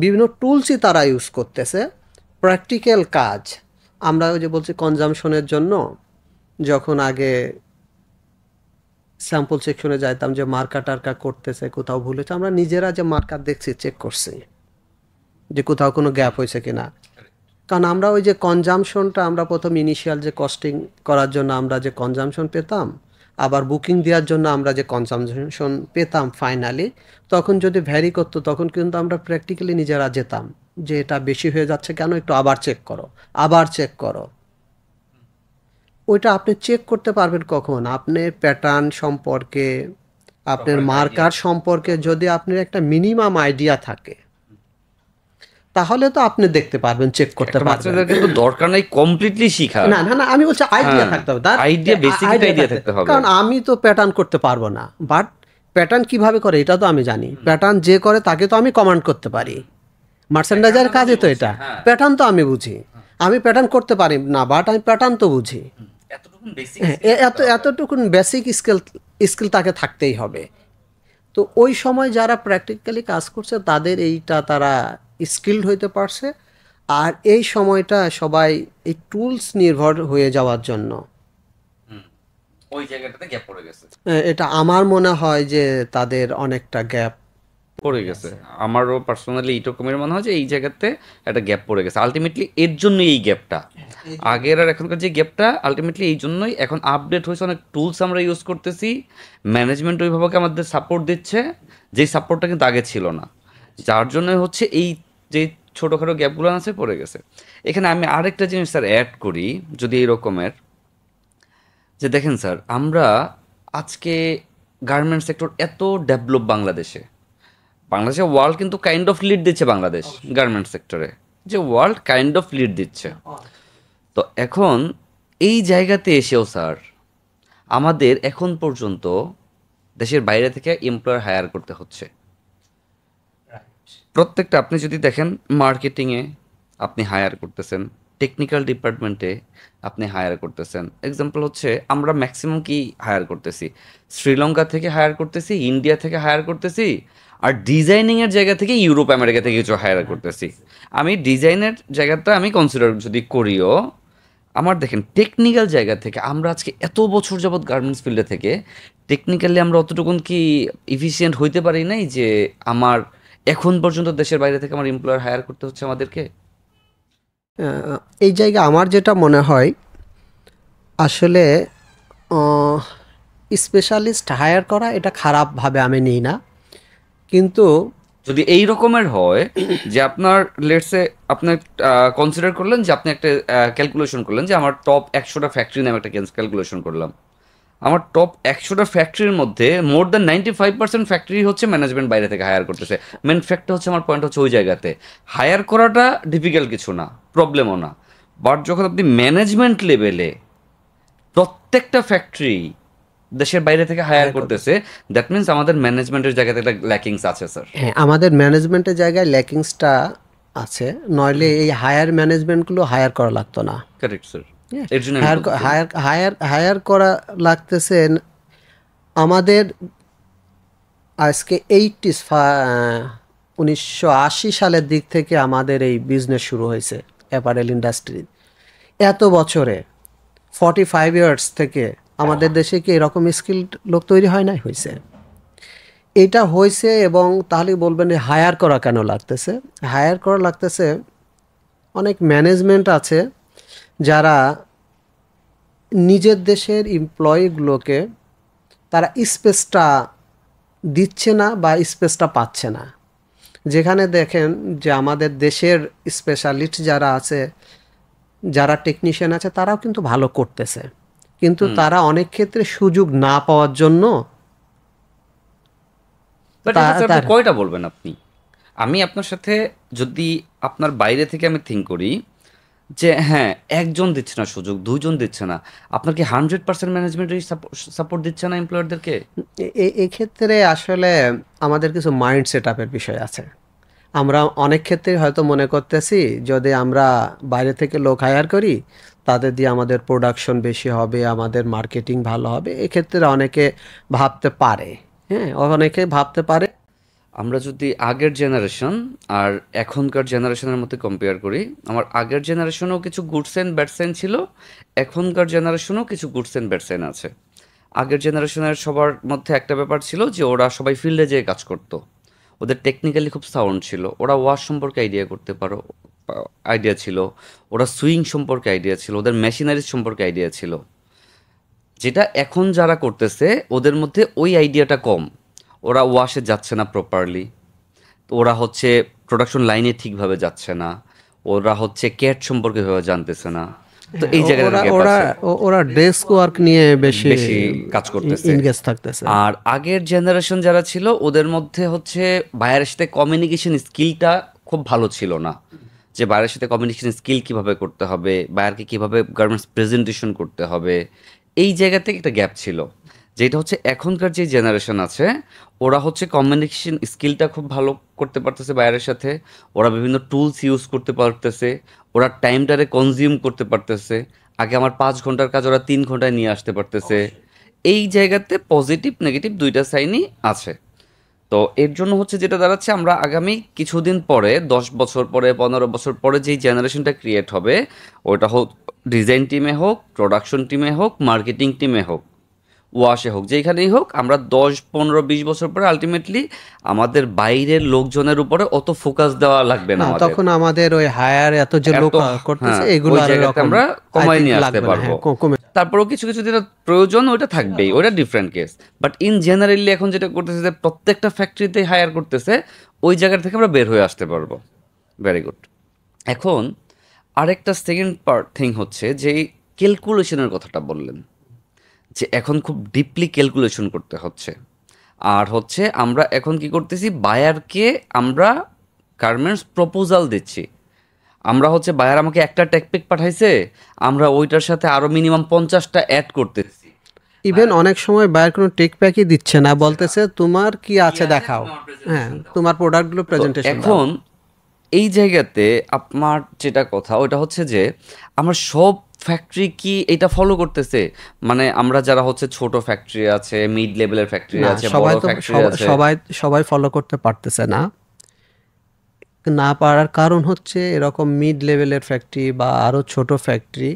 বিভিন্ন টুলসই তারা ইউজ করতেছে, প্র্যাকটিক্যাল কাজ। আমরা ওই যে বলছি কনজামশনের জন্য যখন আগে স্যাম্পল সেকশনে যাইতাম যে মার্কা টার্কা করতেছে, কোথাও ভুল হয়েছে, আমরা নিজেরা যে মার্কার দেখছি চেক করছি যে কোথাও কোনো গ্যাপ হয়েছে কিনা। কারণ আমরা ওই যে কনজামশনটা আমরা প্রথম ইনিশিয়াল যে কস্টিং করার জন্য আমরা যে কনজামশন পেতাম, আবার বুকিং দেওয়ার জন্য আমরা যে কনজামশন পেতাম ফাইনালি, তখন যদি ভ্যারি করতো তখন কিন্তু আমরা প্র্যাকটিক্যালি নিজেরা যেতাম যে এটা বেশি হয়ে যাচ্ছে কেন, একটু আবার চেক করো, আবার চেক করো। ওইটা আপনি চেক করতে পারবেন কখন? আপনার প্যাটার্ন সম্পর্কে, আপনার মার্কার সম্পর্কে যদি আপনার একটা মিনিমাম আইডিয়া থাকে, তাহলে তো আপনি দেখতে পারবেন, চেক করতে পারবেন। বাচ্চাদের কিন্তু দরকার নাই কমপ্লিটলি শিখা। না না না, আমি বলছি আইডিয়া থাকতে হবে, আইডিয়া, বেসিক আইডিয়া থাকতে হবে। কারণ আমি তো প্যাটার্ন করতে পারবো না, বাট প্যাটার্ন কিভাবে করে এটা তো আমি জানি, প্যাটার্ন যে করে তাকে তো আমি কমান্ড করতে পারি। মার্চেন্ডাইজারের কাজে তো এটা, প্যাটার্ন তো আমি বুঝি, আমি প্যাটার্ন করতে পারি না, বাট আমি প্যাটার্ন তো বুঝি। এতটুকুন বেসিক স্কিল তাকে থাকতেই হবে। তো ওই সময় যারা প্র্যাকটিক্যালি কাজ করছে তাদের এইটা তারা স্কিলড হইতে পারছে, আর এই সময়টা সবাই এই টুলস নির্ভর হয়ে যাওয়ার জন্য ওই জায়গাটাতে গ্যাপ পড়ে গেছে। এটা আমার মনে হয় যে তাদের অনেকটা গ্যাপ পড়ে গেছে। আমারও পার্সোনালি এইরকমের মনে হয় যে এই জায়গাতে একটা গ্যাপ পড়ে গেছে। আলটিমেটলি এর জন্যই এই গ্যাপটা, আগের আর এখনকার যে গ্যাপটা আলটিমেটলি এই জন্যই। এখন আপডেট হয়েছে, অনেক টুলস আমরা ইউজ করতেছি, ম্যানেজমেন্ট ওইভাবে আমাদের সাপোর্ট দিচ্ছে, যেই সাপোর্টটা কিন্তু আগে ছিল না, যার জন্য হচ্ছে এই যে ছোটোখাটো গ্যাপগুলো আছে পড়ে গেছে। এখানে আমি আরেকটা জিনিস স্যার অ্যাড করি, যদি এই রকমের, যে দেখেন স্যার আমরা আজকে গার্মেন্ট সেক্টর এত ডেভেলপ বাংলাদেশে, ওয়ার্ল্ড কিন্তু কাইন্ড অফ লিড দিচ্ছে বাংলাদেশ গার্মেন্ট সেক্টরে, যে ওয়ার্ল্ড কাইন্ড অফ লিড দিচ্ছে। তো এখন এই জায়গাতে এসেও স্যার আমাদের এখন পর্যন্ত দেশের বাইরে থেকে এমপ্লয়ার হায়ার করতে হচ্ছে। প্রত্যেকটা আপনি যদি দেখেন, মার্কেটিংয়ে আপনি হায়ার করতেছেন, টেকনিক্যাল ডিপার্টমেন্টে আপনি হায়ার করতেছেন। এক্সাম্পল হচ্ছে আমরা ম্যাক্সিমাম কি হায়ার করতেছি, শ্রীলঙ্কা থেকে হায়ার করতেছি, ইন্ডিয়া থেকে হায়ার করতেছি, আর ডিজাইনিংয়ের জায়গা থেকে ইউরোপ আমেরিকা থেকে কিছু হায়ার করতেছি। আমি ডিজাইনের জায়গাটা আমি কনসিডার যদি করিও, আমার দেখেন টেকনিক্যাল জায়গা থেকে আমরা আজকে এত বছর যাবৎ গার্মেন্টস ফিল্ডে থেকে টেকনিক্যালি আমরা অতটুকুন কি ইফিসিয়েন্ট হইতে পারি নাই যে আমার এখন পর্যন্ত দেশের বাইরে থেকে আমার এমপ্লয়ার হায়ার করতে হচ্ছে আমাদেরকে। এই জায়গায় আমার যেটা মনে হয় আসলে স্পেশালিস্ট হায়ার করা এটা খারাপভাবে আমি নিই না, কিন্তু যদি এই রকমের হয় যে আপনার লেটসে আপনি কনসিডার করলেন যে আপনি একটা ক্যালকুলেশন করলেন যে আমার টপ 100টা ফ্যাক্টরি নামে একটা ক্যালকুলেশন করলাম, আমার টপ 100টা ফ্যাক্টরির মধ্যে মোর দ্যান 95% ফ্যাক্টরি হচ্ছে ম্যানেজমেন্ট বাইরে থেকে হায়ার করতেছে। মেন ফ্যাক্টর হচ্ছে, আমার পয়েন্ট হচ্ছে ওই জায়গাতে হায়ার করাটা ডিফিকাল্ট কিছু না, প্রবলেমও না। বাট যখন আপনি ম্যানেজমেন্ট লেভেলে প্রত্যেকটা ফ্যাক্টরি দেশের বাইরে থেকে হায়ার করতেছে, দ্যাট মিনস আমাদের ম্যানেজমেন্টের জায়গাতে একটা ল্যাকিংস আছে স্যার। হ্যাঁ, আমাদের ম্যানেজমেন্টের জায়গায় ল্যাকিংসটা আছে, নইলে এই হায়ার ম্যানেজমেন্টগুলো হায়ার করা লাগতো না। কারেক্ট স্যার, হ্যাঁ, এর জন্য আমি হায়ার বলতেছি। হায়ার হায়ার হায়ার করা লাগতেছে আমাদের আজকে 1980 সালের দিক থেকে আমাদের এই বিজনেস শুরু হয়েছে অ্যাপারেল ইন্ডাস্ট্রি। এত বছরে 45 ইয়ার্স থেকে আমাদের দেশে কি এরকম স্কিলড লোক তৈরি হয় নাই? হয়েছে, এটা হয়েছে। এবং তাহলে বলবেন যে হায়ার করা কেন লাগতেছে? হায়ার করা লাগতেছে, অনেক ম্যানেজমেন্ট আছে যারা নিজের দেশের এমপ্লয়িগুলোকে তারা স্পেসটা দিচ্ছে না বা স্পেসটা পাচ্ছে না। যেখানে দেখেন যে আমাদের দেশের স্পেশালিস্ট যারা আছে, যারা টেকনিশিয়ান আছে, তারাও কিন্তু ভালো করতেছে, কিন্তু তারা অনেক ক্ষেত্রে সুযোগ না পাওয়ার জন্য বাট এটা স্যার আপনি কয়টা বলবেন আপনি? আমি আপনার সাথে, যদি আপনার বাইরে থেকে আমি থিঙ্ক করি যে হ্যাঁ একজন দিচ্ছে না সুযোগ, দুইজন দিচ্ছে না, আপনার কি 100% ম্যানেজমেন্টের সাপোর্ট দিচ্ছে না এমপ্লয়ারদেরকে? এক্ষেত্রে আসলে আমাদের কিছু মাইন্ড সেট আপের বিষয় আছে। আমরা অনেক ক্ষেত্রে হয়তো মনে করতেছি যদি আমরা বাইরে থেকে লোক হায়ার করি, তাদের দিয়ে আমাদের প্রোডাকশন বেশি হবে, আমাদের মার্কেটিং ভালো হবে। এক্ষেত্রে অনেকে ভাবতে পারে, হ্যাঁ, অনেকে ভাবতে পারে। আমরা যদি আগের জেনারেশন আর এখনকার জেনারেশনের মধ্যে কম্পেয়ার করি, আমার আগের জেনারেশনেও কিছু গুডস অ্যান্ড ব্যাড সাইন ছিল, এখনকার জেনারেশনেও কিছু গুডস অ্যান্ড ব্যাড সাইন আছে। আগের জেনারেশনের সবার মধ্যে একটা ব্যাপার ছিল যে ওরা সবাই ফিল্ডে যেয়ে কাজ করতো, ওদের টেকনিক্যালি খুব সাউন্ড ছিল, ওরা ওয়াশ সম্পর্কে আইডিয়া ছিল, ওরা সুইং সম্পর্কে আইডিয়া ছিল, ওদের মেশিনারিজ সম্পর্কে আইডিয়া ছিল। যেটা এখন যারা করতেছে ওদের মধ্যে ওই আইডিয়াটা কম, ওরা ওয়াশে যাচ্ছে না প্রপারলি, তো ওরা হচ্ছে প্রোডাকশন লাইনে ঠিকভাবে যাচ্ছে না, ওরা হচ্ছে ক্যাট সম্পর্কে ভাবে জানতেছে না। তো হ্যাঁ, এই জায়গাটা ওরা গ্যাপ ওরা আছে, ওরা ডেস্ক ওয়ার্ক নিয়ে বেশি বেশি কাজ করতেছে। ইনগেজ থাকতেছে। আর আগের জেনারেশন যারা ছিল ওদের মধ্যে হচ্ছে বাইরের সাথে কমিউনিকেশন স্কিলটা খুব ভালো ছিল না, যে বাইরের সাথে কমিউনিকেশন স্কিল কিভাবে করতে হবে, বাইরকে কিভাবে গার্মেন্টস প্রেজেন্টেশন করতে হবে, এই জায়গা থেকে একটা গ্যাপ ছিল। যেটা হচ্ছে এখনকার যে জেনারেশন আছে ওরা হচ্ছে কমিউনিকেশন স্কিলটা খুব ভালো করতে পারতেছে বাইরের সাথে, ওরা বিভিন্ন টুলস ইউজ করতে পারতেছে, ওরা টাইমটারে কনজিউম করতে পারতেছে। আগে আমার 5 ঘন্টার কাজ ওরা 3 ঘন্টায় নিয়ে আসতে পারতেছে। এই জায়গাতে পজিটিভ নেগেটিভ দুইটা সাইনই আছে। তো এর জন্য হচ্ছে যেটা দাঁড়াচ্ছে, আমরা আগামী কিছুদিন পরে, 10 বছর পরে, 15 বছর পরে যেই জেনারেশনটা ক্রিয়েট হবে, ওটা হোক ডিজাইন টিমে হোক, প্রোডাকশন টিমে হোক, মার্কেটিং টিমে হোক, ওয়াশে হোক, যেখানেই হোক, আমরা 10, 15, 20 বছর পরে আলটিমেটলি আমাদের বাইরের লোকজনের উপরে অত ফোকাস দেওয়া লাগবে না না, আমাদের। তখন আমাদের ওই হায়ার এত যে লোক এত, করতেছে হ্যাঁ, এগুলো ওই আর জায়গাতে এরকম আমরা আই কমায় থিঙ্ক নিয়ে আসতে লাগবে না। পারবো। হ্যাঁ, কমে। তারপরেও কিছু কিছু যেটা প্রয়োজন ওটা থাকবেই, ওটা different case. But in generally এখন যেটা করতেছে যে প্রত্যেকটা ফ্যাক্টরিতে হায়ার করতেছে, ওই জায়গা থেকে আমরা বের হয়ে আসতে পারবো। Very good. এখন আরেকটা সেকেন্ড পার্ট থিং হচ্ছে যে ক্যালকুলেশনের কথাটা বললেন, যে এখন খুব ডিপলি ক্যালকুলেশন করতে হচ্ছে। আর হচ্ছে আমরা এখন কি করতেছি, বায়ারকে আমরা গার্মেন্টস প্রপোজাল দিচ্ছি। আমরা হচ্ছে বায়ার আমাকে একটা টেকপিক পাঠাইছে, আমরা ওইটার সাথে আরো মিনিমাম 50টা অ্যাড করতেছি। ইভেন অনেক সময় বায়ার কোনো টেক প্যাকই দিচ্ছে না, বলতেছে তোমার কি আছে দেখাও, হ্যাঁ, তোমার প্রোডাক্টগুলো তো প্রেজেন্টেশন দাও। এখন এই জায়গাতে আপনার যেটা কথা ওটা হচ্ছে যে আমার সব ফ্যাক্টরি কি এটা ফলো করতেছে? মানে আমরা যারা হচ্ছে ছোট ফ্যাক্টরি আছে, মিড লেভেলের ফ্যাক্টরি না, আছে, সবাই বড় তো ফ্যাক্টরি আছে, সবাই সবাই ফলো করতে পারতেছে না। না পারার কারণ হচ্ছে এরকম মিড লেভেলের ফ্যাক্টরি বা আরও ছোট ফ্যাক্টরি,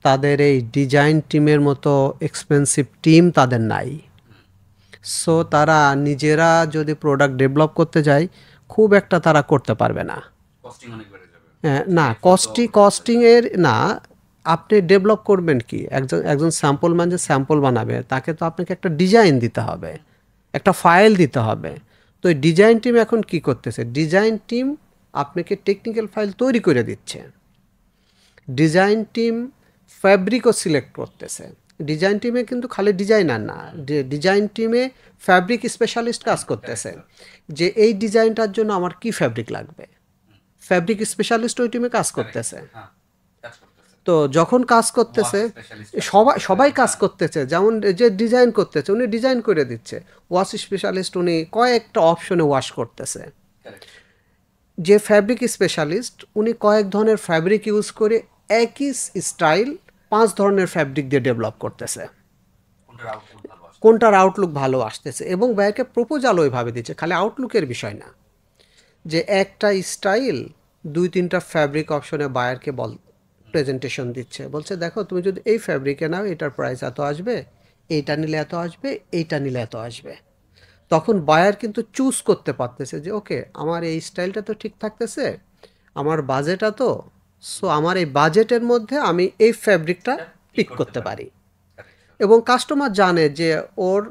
তাদের এই ডিজাইন টিমের মতো এক্সপেন্সিভ টিম তাদের নাই। সো তারা নিজেরা যদি প্রোডাক্ট ডেভেলপ করতে যায়, খুব একটা তারা করতে পারবে না। কস্টিং অনেক বেড়ে যাবে। না, কস্টিংয়ের না, আপনি ডেভেলপ করবেন কি? একজন একজন স্যাম্পল ম্যান যে স্যাম্পল বানাবে তাকে তো আপনাকে একটা ডিজাইন দিতে হবে, একটা ফাইল দিতে হবে। তো এই ডিজাইন টিম এখন কি করতেছে? ডিজাইন টিম আপনাকে টেকনিক্যাল ফাইল তৈরি করে দিচ্ছে। ডিজাইন টিম ফ্যাব্রিকও সিলেক্ট করতেছে। ডিজাইন টিমে কিন্তু খালি ডিজাইনার না, ডিজাইন টিমে ফ্যাব্রিক স্পেশালিস্ট কাজ করতেছে, যে এই ডিজাইনটার জন্য আমার কি ফ্যাব্রিক লাগবে। ফ্যাব্রিক স্পেশালিস্ট ওই টিমে কাজ করতেছে। তো যখন কাজ করতেছে সবাই সবাই কাজ করতেছে, যেমন যে ডিজাইন করতেছে উনি ডিজাইন করে দিচ্ছে, ওয়াশ স্পেশালিস্ট উনি কয়েকটা অপশনে ওয়াশ করতেছে, যে ফ্যাব্রিক স্পেশালিস্ট উনি কয়েক ধরনের ফ্যাব্রিক ইউজ করে একই স্টাইল 5 ধরনের ফ্যাব্রিক দিয়ে ডেভেলপ করতেছে, কোনটার আউটলুক ভালো আসতেছে, এবং বায়ারকে প্রপোজাল ওইভাবে দিচ্ছে। খালি আউটলুকের বিষয় না, যে একটা স্টাইল 2-3টা ফ্যাব্রিক অপশনে বায়ারকে প্রেজেন্টেশন দিচ্ছে, বলছে দেখো তুমি যদি এই ফ্যাব্রিকে নাও এটার প্রাইস এত আসবে, এইটা নিলে এত আসবে, এইটা নিলে এত আসবে। তখন বায়ার কিন্তু চুজ করতে পারতেছে যে ওকে আমার এই স্টাইলটা তো ঠিক থাকতেছে, আমার বাজেটটা তো, সো আমার এই বাজেটের মধ্যে আমি এই ফ্যাব্রিকটা পিক করতে পারি। এবং কাস্টমার জানে যে ওর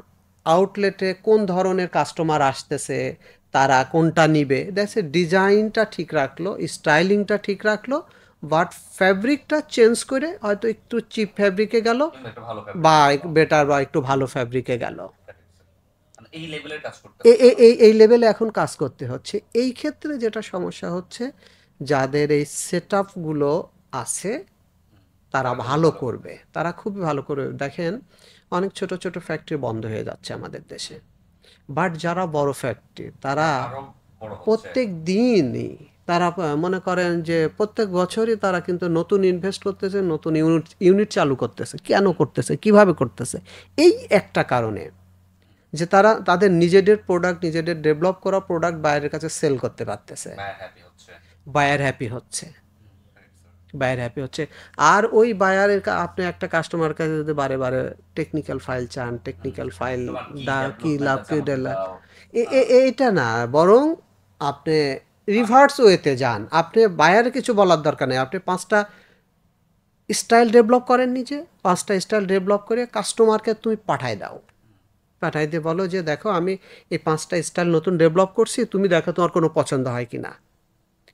আউটলেটে কোন ধরনের কাস্টমার আসতেছে, তারা কোনটা নিবে, দেখছে ডিজাইনটা ঠিক রাখলো, স্টাইলিংটা ঠিক রাখলো, বাট ফ্যাব্রিকটা চেঞ্জ করে হয়তো একটু চিপ ফ্যাব্রিকে গেল বা বেটার বা একটু ভালো ফ্যাব্রিকে গেল। এই লেভেলে এখন কাজ করতে হচ্ছে। এই ক্ষেত্রে যেটা সমস্যা হচ্ছে, যাদের এই সেট আপগুলো আছে তারা ভালো করবে, তারা খুবই ভালো করবে। দেখেন অনেক ছোট ছোট ফ্যাক্টরি বন্ধ হয়ে যাচ্ছে আমাদের দেশে, বাট যারা বড় ফ্যাক্টরি তারা প্রত্যেক দিনই তারা মনে করেন যে প্রত্যেক বছরই তারা কিন্তু নতুন ইনভেস্ট করতেছে, নতুন ইউনিট চালু করতেছে। কেন করতেছে, কিভাবে করতেছে? এই একটা কারণে, যে তারা তাদের নিজেদের প্রোডাক্ট, নিজেদের ডেভেলপ করা প্রোডাক্ট বাইরের কাছে সেল করতে পারতেছে, বায়ার হ্যাপি হচ্ছে, বায়ার হ্যাপি হচ্ছে। আর ওই বায়ারের আপনি একটা কাস্টমার কাছে যদি বারে বারে টেকনিক্যাল ফাইল চান, টেকনিক্যাল ফাইল দা কি লাভ কি ডেলা, এইটা না, বরং আপনি রিভার্স ওয়েতে যান। আপনি বায়ারে কিছু বলার দরকার নেই, আপনি 5টা স্টাইল ডেভেলপ করেন নিজে, 5টা স্টাইল ডেভেলপ করে কাস্টমারকে তুমি পাঠাই দাও, পাঠাই দিয়ে বলো যে দেখো আমি এই 5টা স্টাইল নতুন ডেভেলপ করছি, তুমি দেখো তোমার কোনো পছন্দ হয় কিনা,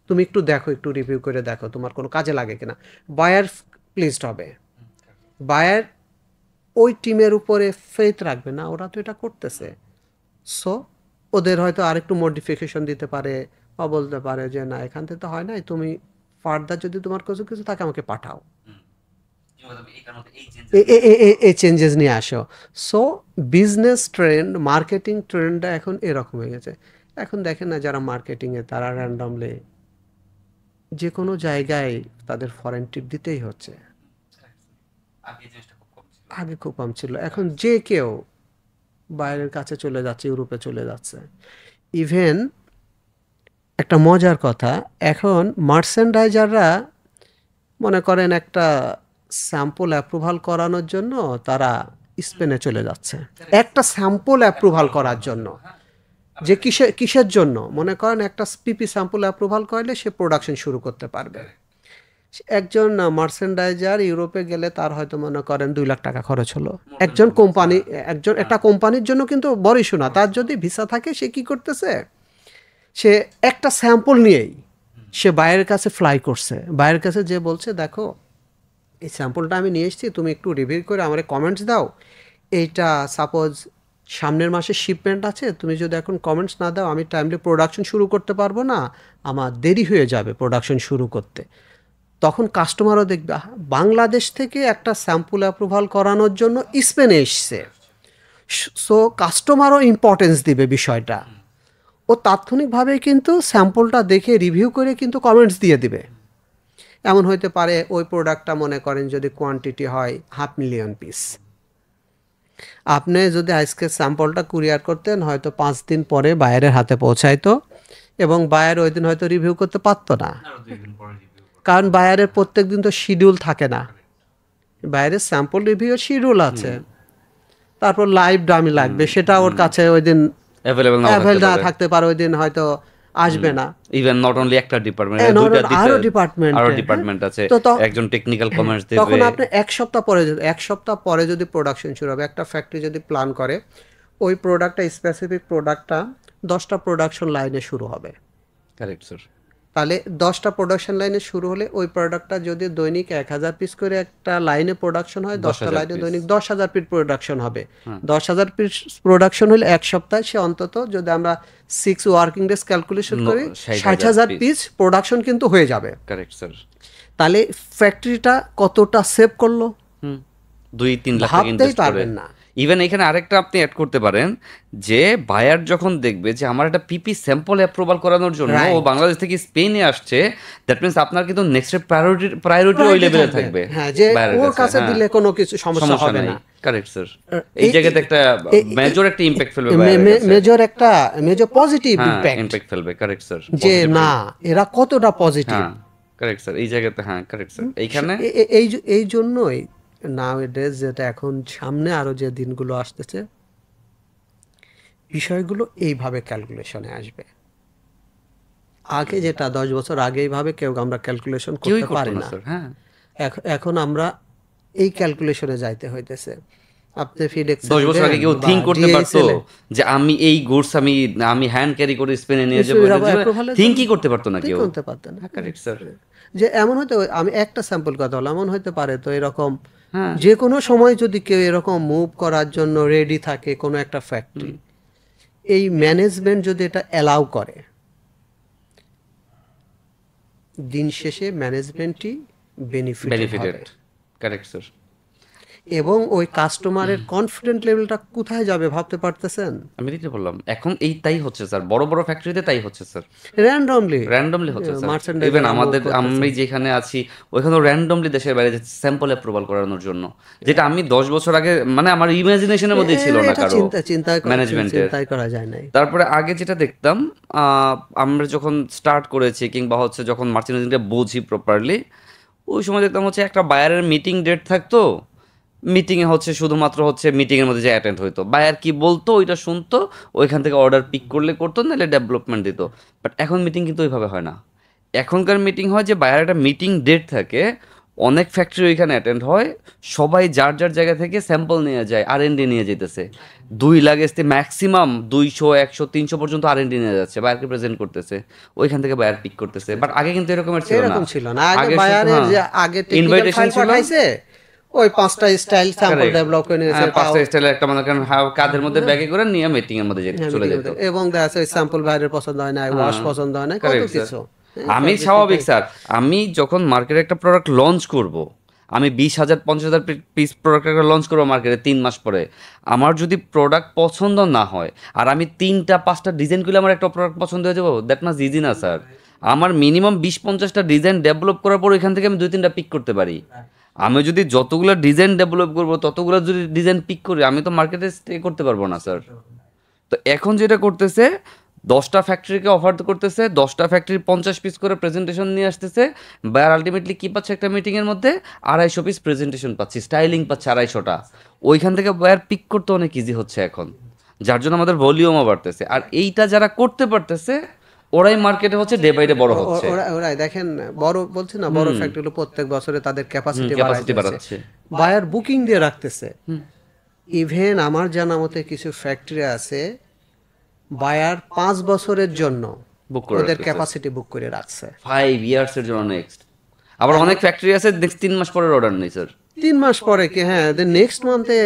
তুমি একটু দেখো, একটু রিভিউ করে দেখো তোমার কোনো কাজে লাগে কিনা। বায়ার প্লিজড হবে, বায়ার ওই টিমের উপরে ফেথ রাখবে না, ওরা তো এটা করতেছে, সো ওদের হয়তো আরেকটু মডিফিকেশন দিতে পারে বা বলতে পারে যে না এখান থেকে তো হয় নাই, তুমি ফার্দার যদি তোমার কিছু কিছু থাকে আমাকে পাঠাও, এই চেঞ্জেস নিয়ে আসো। সো বিজনেস ট্রেন্ড, মার্কেটিং ট্রেন্ডটা এখন এরকম হয়ে গেছে। এখন দেখেন না যারা মার্কেটিংয়ে তারা র্যান্ডমলি যে কোনো জায়গায় তাদের ফরেন ট্রিপ দিতেই হচ্ছে। আগে খুব কম ছিল, এখন যে কেউ বাইরের কাছে চলে যাচ্ছে, ইউরোপে চলে যাচ্ছে। ইভেন একটা মজার কথা, এখন মার্চেন্ডাইজাররা মনে করেন একটা স্যাম্পল অ্যাপ্রুভাল করানোর জন্য তারা স্পেনে চলে যাচ্ছে একটা স্যাম্পল অ্যাপ্রুভাল করার জন্য। যে কিসের জন্য? মনে করেন একটা পিপি স্যাম্পল অ্যাপ্রুভাল করলে সে প্রোডাকশন শুরু করতে পারবে। একজন মার্চেন্ডাইজার ইউরোপে গেলে তার হয়তো মনে করেন 2 লাখ টাকা খরচ হলো। একজন কোম্পানি, একটা কোম্পানির জন্য কিন্তু বড় ইস্যু না। তার যদি ভিসা থাকে সে কি করতেছে, সে একটা স্যাম্পল নিয়েই সে বাইরের কাছে ফ্লাই করছে, বাইরের কাছে যে বলছে দেখো এই স্যাম্পলটা আমি নিয়ে এসেছি, তুমি একটু রিভিউ করে আমার কমেন্টস দাও, এইটা সাপোজ সামনের মাসে শিপমেন্ট আছে, তুমি যদি এখন কমেন্টস না দাও আমি টাইমলি প্রোডাকশন শুরু করতে পারবো না, আমার দেরি হয়ে যাবে প্রোডাকশন শুরু করতে। তখন কাস্টমারও দেখবে বাংলাদেশ থেকে একটা স্যাম্পল অ্যাপ্রুভাল করানোর জন্য স্পেনে এসছে, সো কাস্টমারও ইম্পর্টেন্স দিবে বিষয়টা। ও তাৎক্ষণিকভাবে কিন্তু স্যাম্পলটা দেখে রিভিউ করে কিন্তু কমেন্টস দিয়ে দিবে। এমন হইতে পারে ওই প্রোডাক্টটা মনে করেন যদি কোয়ান্টিটি হয় 500,000 পিস, আপনি যদি আজকে স্যাম্পলটা কুরিয়ার করতেন হয়তো 5 দিন পরে বায়ারের হাতে পৌঁছাইতো, এবং বায়ার ওই দিন হয়তো রিভিউ করতে পারতো না, কারণ বায়ারের প্রত্যেক দিন তো শিডিউল থাকে না, বায়ারের স্যাম্পল রিভিউর শিডিউল আছে, তারপর লাইভ ডামি লাগবে, সেটা ওর কাছে ওই দিন অ্যাভেলেবল না থাকতে পারে, ওই দিন হয়তো আসবে না। ইভেন নট অনলি একটা ডিপার্টমেন্ট, হ্যাঁ, দুইটা আরো আরো ডিপার্টমেন্টে, হ্যাঁ। ডিপার্টমেন্ট আছে, তো একজন টেকনিক্যাল হ্যাঁ, কমার্স তখন দেবে। আপনি এক সপ্তাহ পরে যদি প্রোডাকশন শুরু হবে, একটা ফ্যাক্টরি যদি প্ল্যান করে ওই প্রোডাক্টটা, স্পেসিফিক প্রোডাক্টটা 10টা প্রোডাকশন লাইনে শুরু হবে, কারেক্ট স্যার। তাহলে 10টা প্রোডাকশন লাইনে শুরু হলে ওই প্রোডাক্টটা যদি দৈনিক 1000 পিস করে একটা লাইনে প্রোডাকশন হয়, 10টা 10,000 লাইনে পিস। দৈনিক 10,000 পিস প্রোডাকশন হবে। হ্যাঁ 10,000 পিস প্রোডাকশন হলে এক সপ্তাহে সে অন্তত, যদি আমরা 6 ওয়ার্কিং ডেজ ক্যালকুলেশন করি, 60,000 পিস প্রোডাকশন কিন্তু হয়ে যাবে। Correct sir. তাহলে ফ্যাক্টরিটা কতটা সেভ করলো 2-3 লাখ টাকা ভাবতেই ইনভেস্ট করে। পারবেন না। ইভেন এখানে আরেকটা আপনি অ্যাড করতে পারেন, যে বায়ার যখন দেখবে যে আমার একটা পিপি স্যাম্পল অ্যাপ্রুভাল করানোর জন্য ও Right. বাংলাদেশ থেকে স্পেনে আসছে, দ্যাট মিন্স আপনার কিন্তু নেক্সট প্রায়োরিটি ওই লেভেলে থাকবে। হ্যাঁ, যে বায়ারের ওর কাছে হ্যাঁ, দিলে কোনো কিছু সমস্যা হবে নাই। না। Correct sir. এই জায়গাতে একটা মেজর একটা ইম্প্যাক্ট ফেলবে মেজর পজিটিভ হ্যাঁ, ইম্প্যাক্ট, ইম্প্যাক্ট ফেলবে। Correct sir. যে না এরা কতটা পজিটিভ। হ্যাঁ কারেক্ট স্যার, এই জায়গাতে হ্যাঁ কারেক্ট স্যার। এইখানে এই জন্যই নাওএডেজ, যেটা এখন সামনে আরো যে দিনগুলো আসতেছে, বিষয়গুলো এইভাবে ক্যালকুলেশনে আসবে। আগে যেটা 10 বছর আগে এইভাবে কেউ আমরা ক্যালকুলেশন কেউই করতে করতো পারি না না, স্যার। হ্যাঁ এখন আমরা এই ক্যালকুলেশনে যাইতে হইতেছে। আপনি ফিডেক্স 10 বছর আগে কেউ থিঙ্ক করতে পারতো যে আমি এই গুডস আমি হ্যান্ড ক্যারি করে স্পেনে নিয়ে যাবো? থিঙ্কই করতে পারতো না কেউ। করতে পারতেন না। Correct sir. যে এমন হয়তো, আমি একটা স্যাম্পল কথা বললাম, এমন হতে পারে তো এরকম, হ্যাঁ যে কোনো সময় যদি কেউ এরকম মুভ করার জন্য রেডি থাকে কোনো একটা ফ্যাক্টরি, এই ম্যানেজমেন্ট যদি এটা অ্যালাউ করে, দিন শেষে ম্যানেজমেন্টই বেনিফিটেড হবে। বেনিফিটেড। Correct sir. এবং ওই কাস্টমারের কনফিডেন্ট লেভেলটা কোথায় যাবে ভাবতে পারতেছেন? আমি দিতে বললাম এখন তাই হচ্ছে স্যার, বড় বড় ফ্যাক্টরিতে তাই হচ্ছে স্যার, র্যান্ডমলি হচ্ছে স্যার। ইভেন আমি যেখানে আছি ওইখানেও র্যান্ডমলি দেশের বাইরে স্যাম্পল অ্যাপ্রুভাল করানোর জন্য, যেটা আমি 10 বছর আগে মানে আমার ইমাজিনেশনের মধ্যেই ছিল না কারো ম্যানেজমেন্টের। চিন্তাই করা যায় নাই। তারপরে আগে যেটা দেখতাম, আমরা যখন স্টার্ট করেছি কিংবা হচ্ছে যখন মার্চেন্ডিংটা বুঝি প্রপারলি, ওই সময় দেখতাম হচ্ছে একটা বায়ারের মিটিং ডেট থাকতো, মিটিংয়ে হচ্ছে শুধুমাত্র হচ্ছে মিটিংয়ের মধ্যে যে অ্যাটেন্ড হইতো, বায়ার কি বলতো ওইটা শুনতো, ওইখান থেকে অর্ডার পিক করলে করতো, নাহলে ডেভেলপমেন্ট দিত। বাট এখন মিটিং কিন্তু ওইভাবে হয় না। এখনকার মিটিং হয় যে বায়ার একটা মিটিং ডেট থাকে, অনেক ফ্যাক্টরি ওইখানে অ্যাটেন্ড হয়, সবাই যার যার জায়গা থেকে স্যাম্পল নিয়ে যায়, R&D নিয়ে যেতেছে, 2 লাখ আসতে ম্যাক্সিমাম 200 100 300 পর্যন্ত R&D নিয়ে যাচ্ছে, বায়ারকে প্রেজেন্ট করতেছে, ওইখান থেকে বায়ার পিক করতেছে। বাট আগে কিন্তু এরকমের ছিল না। এরকম ছিল না। আগে আগে বায়ারের যে আগে টেকনিক্যাল ইনভাইটেশন ফাইল ছিল, পাঠাইছে, ওই 5টা স্টাইল স্যাম্পল ডেভেলপ করে নিয়েছে, 5টা স্টাইলের একটা মনে করেন কাঁধের মধ্যে ব্যাগে করে নিয়ে মিটিং এর মধ্যে চলে যেত। এবং দেখা যাচ্ছে ওই স্যাম্পল বাইরের পছন্দ হয় না, ওয়াশ পছন্দ হয় না, কত Correct, sir. কিছু। আমি স্বাভাবিক স্যার, আমি যখন মার্কেটে একটা প্রোডাক্ট লঞ্চ করব, আমি 20,000 50,000 পিস প্রোডাক্ট একটা লঞ্চ করবো মার্কেটে 3 মাস পরে, আমার যদি প্রোডাক্ট পছন্দ না হয় আর আমি 3টা 5টা ডিজাইন করলে আমার একটা প্রোডাক্ট পছন্দ হয়ে যাবো, দ্যাট মাস ইজি না স্যার। আমার মিনিমাম 20-50টা ডিজাইন ডেভেলপ করার পর এখান থেকে আমি 2-3টা পিক করতে পারি। আমি যদি যতগুলো ডিজাইন ডেভেলপ করবো ততগুলো যদি ডিজাইন পিক করি, আমি তো মার্কেটে স্টে করতে পারবো না স্যার। তো এখন যেটা করতেছে, 10টা ফ্যাক্টরিকে অফার করতেছে, 10টা ফ্যাক্টরি 50 পিস করে প্রেজেন্টেশন নিয়ে আসতেছে, বায়ার আলটিমেটলি কি পাচ্ছে একটা মিটিংয়ের মধ্যে 250 পিস প্রেজেন্টেশন পাচ্ছি, স্টাইলিং পাচ্ছে 250টা, ওইখান থেকে বায়ার পিক করতে অনেক ইজি হচ্ছে এখন, যার জন্য আমাদের ভলিউমও বাড়তেছে। আর এইটা যারা করতে পারতেছে ওরাই মার্কেটে হচ্ছে ডে বাই ডে বড় হচ্ছে। ওরাই দেখেন, বড় বলছি না, বড় ফ্যাক্টরিগুলো প্রত্যেক বছরে তাদের ক্যাপাসিটি বাড়াচ্ছে। বাড়াচ্ছে, বায়ার বুকিং দিয়ে রাখতেছে। ইভেন আমার জানা মতে কিছু ফ্যাক্টরি আছে, বায়ার 5 বছরের জন্য বুক করে ওদের ক্যাপাসিটি বুক করে রাখছে 5 ইয়ার্স এর জন্য নেক্সট। আবার অনেক ফ্যাক্টরি আছে নেক্সট 3 মাস পরের অর্ডার নেই স্যার, 3 মাস পরে কি, হ্যাঁ নেক্সট মান্থে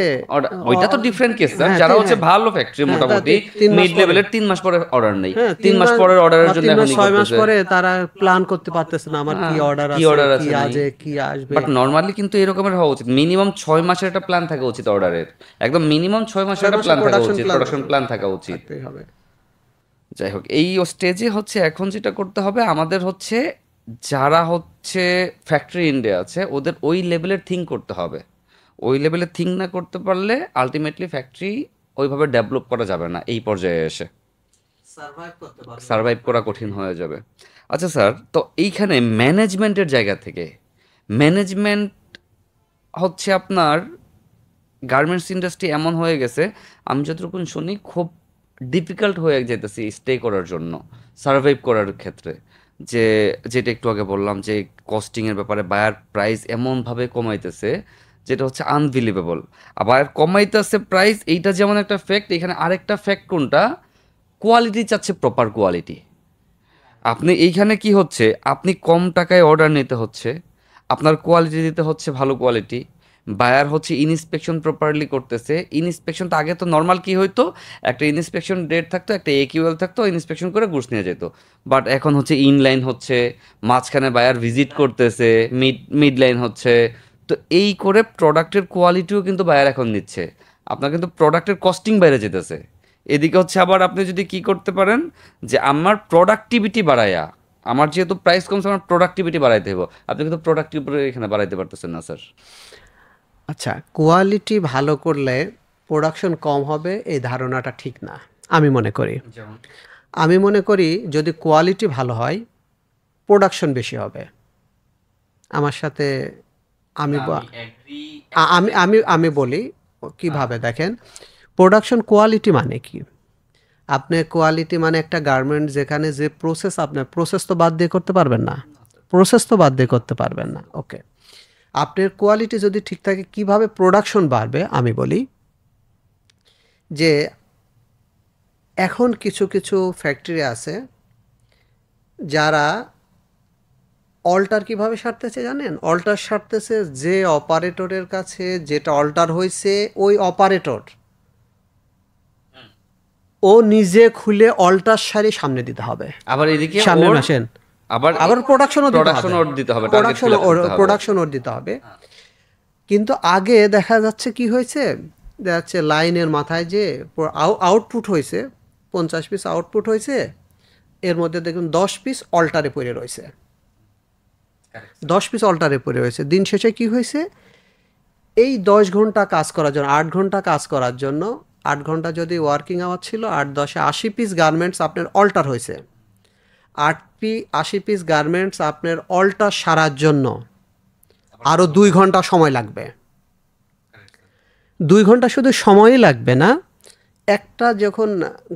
ওইটা তো ডিফারেন্ট কেস স্যার, যারা হচ্ছে ভালো ফ্যাক্টরি মোটামুটি মিড লেভেলের 3 মাস পরে অর্ডার নেই, 3 মাস পরের অর্ডারের জন্য এখন 6 মাস পরে তারা প্ল্যান করতে পারতেছে না আমার কি অর্ডার আছে, কি আজে কি আসবে। বাট নরমালি কিন্তু এরকমের হওয়া উচিত, মিনিমাম 6 মাসের একটা প্ল্যান থাকা উচিত অর্ডারের, একদম মিনিমাম 6 মাসের একটা প্ল্যান থাকা উচিত, প্রোডাকশন প্ল্যান থাকা উচিত। যাই হোক, এই স্টেজে হচ্ছে এখন যেটা করতে হবে আমাদের হচ্ছে, যারা হচ্ছে ফ্যাক্টরি ইন্ডিয়া আছে ওদের ওই লেভেলের থিঙ্ক করতে হবে। ওই লেভেলের থিঙ্ক না করতে পারলে আলটিমেটলি ফ্যাক্টরি ওইভাবে ডেভেলপ করা যাবে না, এই পর্যায়ে এসে সার্ভাইভ করা কঠিন হয়ে যাবে। আচ্ছা স্যার, তো এইখানে ম্যানেজমেন্টের জায়গা থেকে, ম্যানেজমেন্ট হচ্ছে আপনার গার্মেন্টস ইন্ডাস্ট্রি এমন হয়ে গেছে, আমি যতটুকু শুনি খুব ডিফিকাল্ট হয়ে যেতেছি স্টে করার জন্য, সার্ভাইভ করার ক্ষেত্রে। যে যেটা একটু আগে বললাম যে কস্টিংয়ের ব্যাপারে বায়ার প্রাইস এমনভাবে কমাইতেছে যেটা হচ্ছে আনবিলিভেবল। আর বায়ার কমাইতেছে প্রাইস, এইটা যেমন একটা ফ্যাক্ট, এখানে আরেকটা ফ্যাক্ট কোনটা, কোয়ালিটি চাচ্ছে, প্রপার কোয়ালিটি। আপনি এইখানে কি হচ্ছে, আপনি কম টাকায় অর্ডার নিতে হচ্ছে, আপনার কোয়ালিটি দিতে হচ্ছে ভালো কোয়ালিটি। বায়ার হচ্ছে ইনস্পেকশন প্রপারলি করতেছে। ইনস্পেকশনটা আগে তো নর্মাল কি হইতো, একটা ইনস্পেকশন ডেট থাকতো, একটা একিউএল থাকতো, ইনস্পেকশন করে গুডস নিয়ে যেত। বাট এখন হচ্ছে ইনলাইন হচ্ছে, মাঝখানে বায়ার ভিজিট করতেছে, মিড লাইন হচ্ছে। তো এই করে প্রোডাক্টের কোয়ালিটিও কিন্তু বায়ার এখন নিচ্ছে, আপনার কিন্তু প্রোডাক্টের কস্টিং বাইরে যেতেছে। এদিকে হচ্ছে আবার আপনি যদি কি করতে পারেন, যে আমার প্রোডাক্টিভিটি বাড়ায়া, আমার যেহেতু প্রাইস কমছে আমার প্রোডাক্টিভিটি বাড়াইতে হবে, আপনি কিন্তু প্রোডাক্টিভিটি এখানে বাড়াইতে পারতেছেন না স্যার। আচ্ছা, কোয়ালিটি ভালো করলে প্রোডাকশন কম হবে এই ধারণাটা ঠিক না আমি মনে করি। যেমন আমি মনে করি যদি কোয়ালিটি ভালো হয় প্রোডাকশন বেশি হবে। আমার সাথে আমি না, আমি ব- এগ্রি আ- আমি আমি আমি বলি হ্যাঁ। কিভাবে দেখেন, প্রোডাকশন কোয়ালিটি মানে কি? আপনার কোয়ালিটি মানে একটা গার্মেন্ট যেখানে যে প্রসেস, আপনার প্রসেস তো বাদ দিয়ে করতে পারবেন না, প্রসেস তো বাদ দিয়ে করতে পারবেন না। ওকে, আপনার কোয়ালিটি যদি ঠিক থাকে কিভাবে প্রোডাকশন বাড়বে আমি বলি যে এখন কিছু কিছু ফ্যাক্টরি আছে যারা অল্টার কিভাবে সারতেছে জানেন? অল্টার সারতেছে যে অপারেটরের কাছে যেটা অল্টার হয়েছে ওই অপারেটর ও নিজে খুলে অল্টার সারি সামনে দিতে হবে, আবার এদিকে সামনের ওর মাসেন। আবার আবার প্রোডাকশনও দিতে প্রোডাকশন হবে, ওর দিতে হবে, টার্গেট ফিল আপ করতে হবে। প্রোডাকশন ওর দিতে হবে। কিন্তু আগে দেখা যাচ্ছে কি হয়েছে, দেখা যাচ্ছে লাইনের মাথায় যে আউটপুট হয়েছে, 50 পিস আউটপুট হয়েছে, এর মধ্যে দেখুন 10 পিস অল্টারে পড়ে রয়েছে, 10 পিস অল্টারে পড়ে রয়েছে। দিন শেষে কি হয়েছে, এই 10 ঘন্টা কাজ করার জন্য, 8 ঘন্টা কাজ করার জন্য, 8 ঘন্টা যদি ওয়ার্কিং আওয়ার ছিল, 8 10 80 পিস গার্মেন্টস আপনার অল্টার হয়েছে। 80 পিস গার্মেন্টস আপনার অল্টার সারার জন্য আরও 2 ঘন্টা সময় লাগবে। 2 ঘন্টা শুধু সময়ই লাগবে না, একটা যখন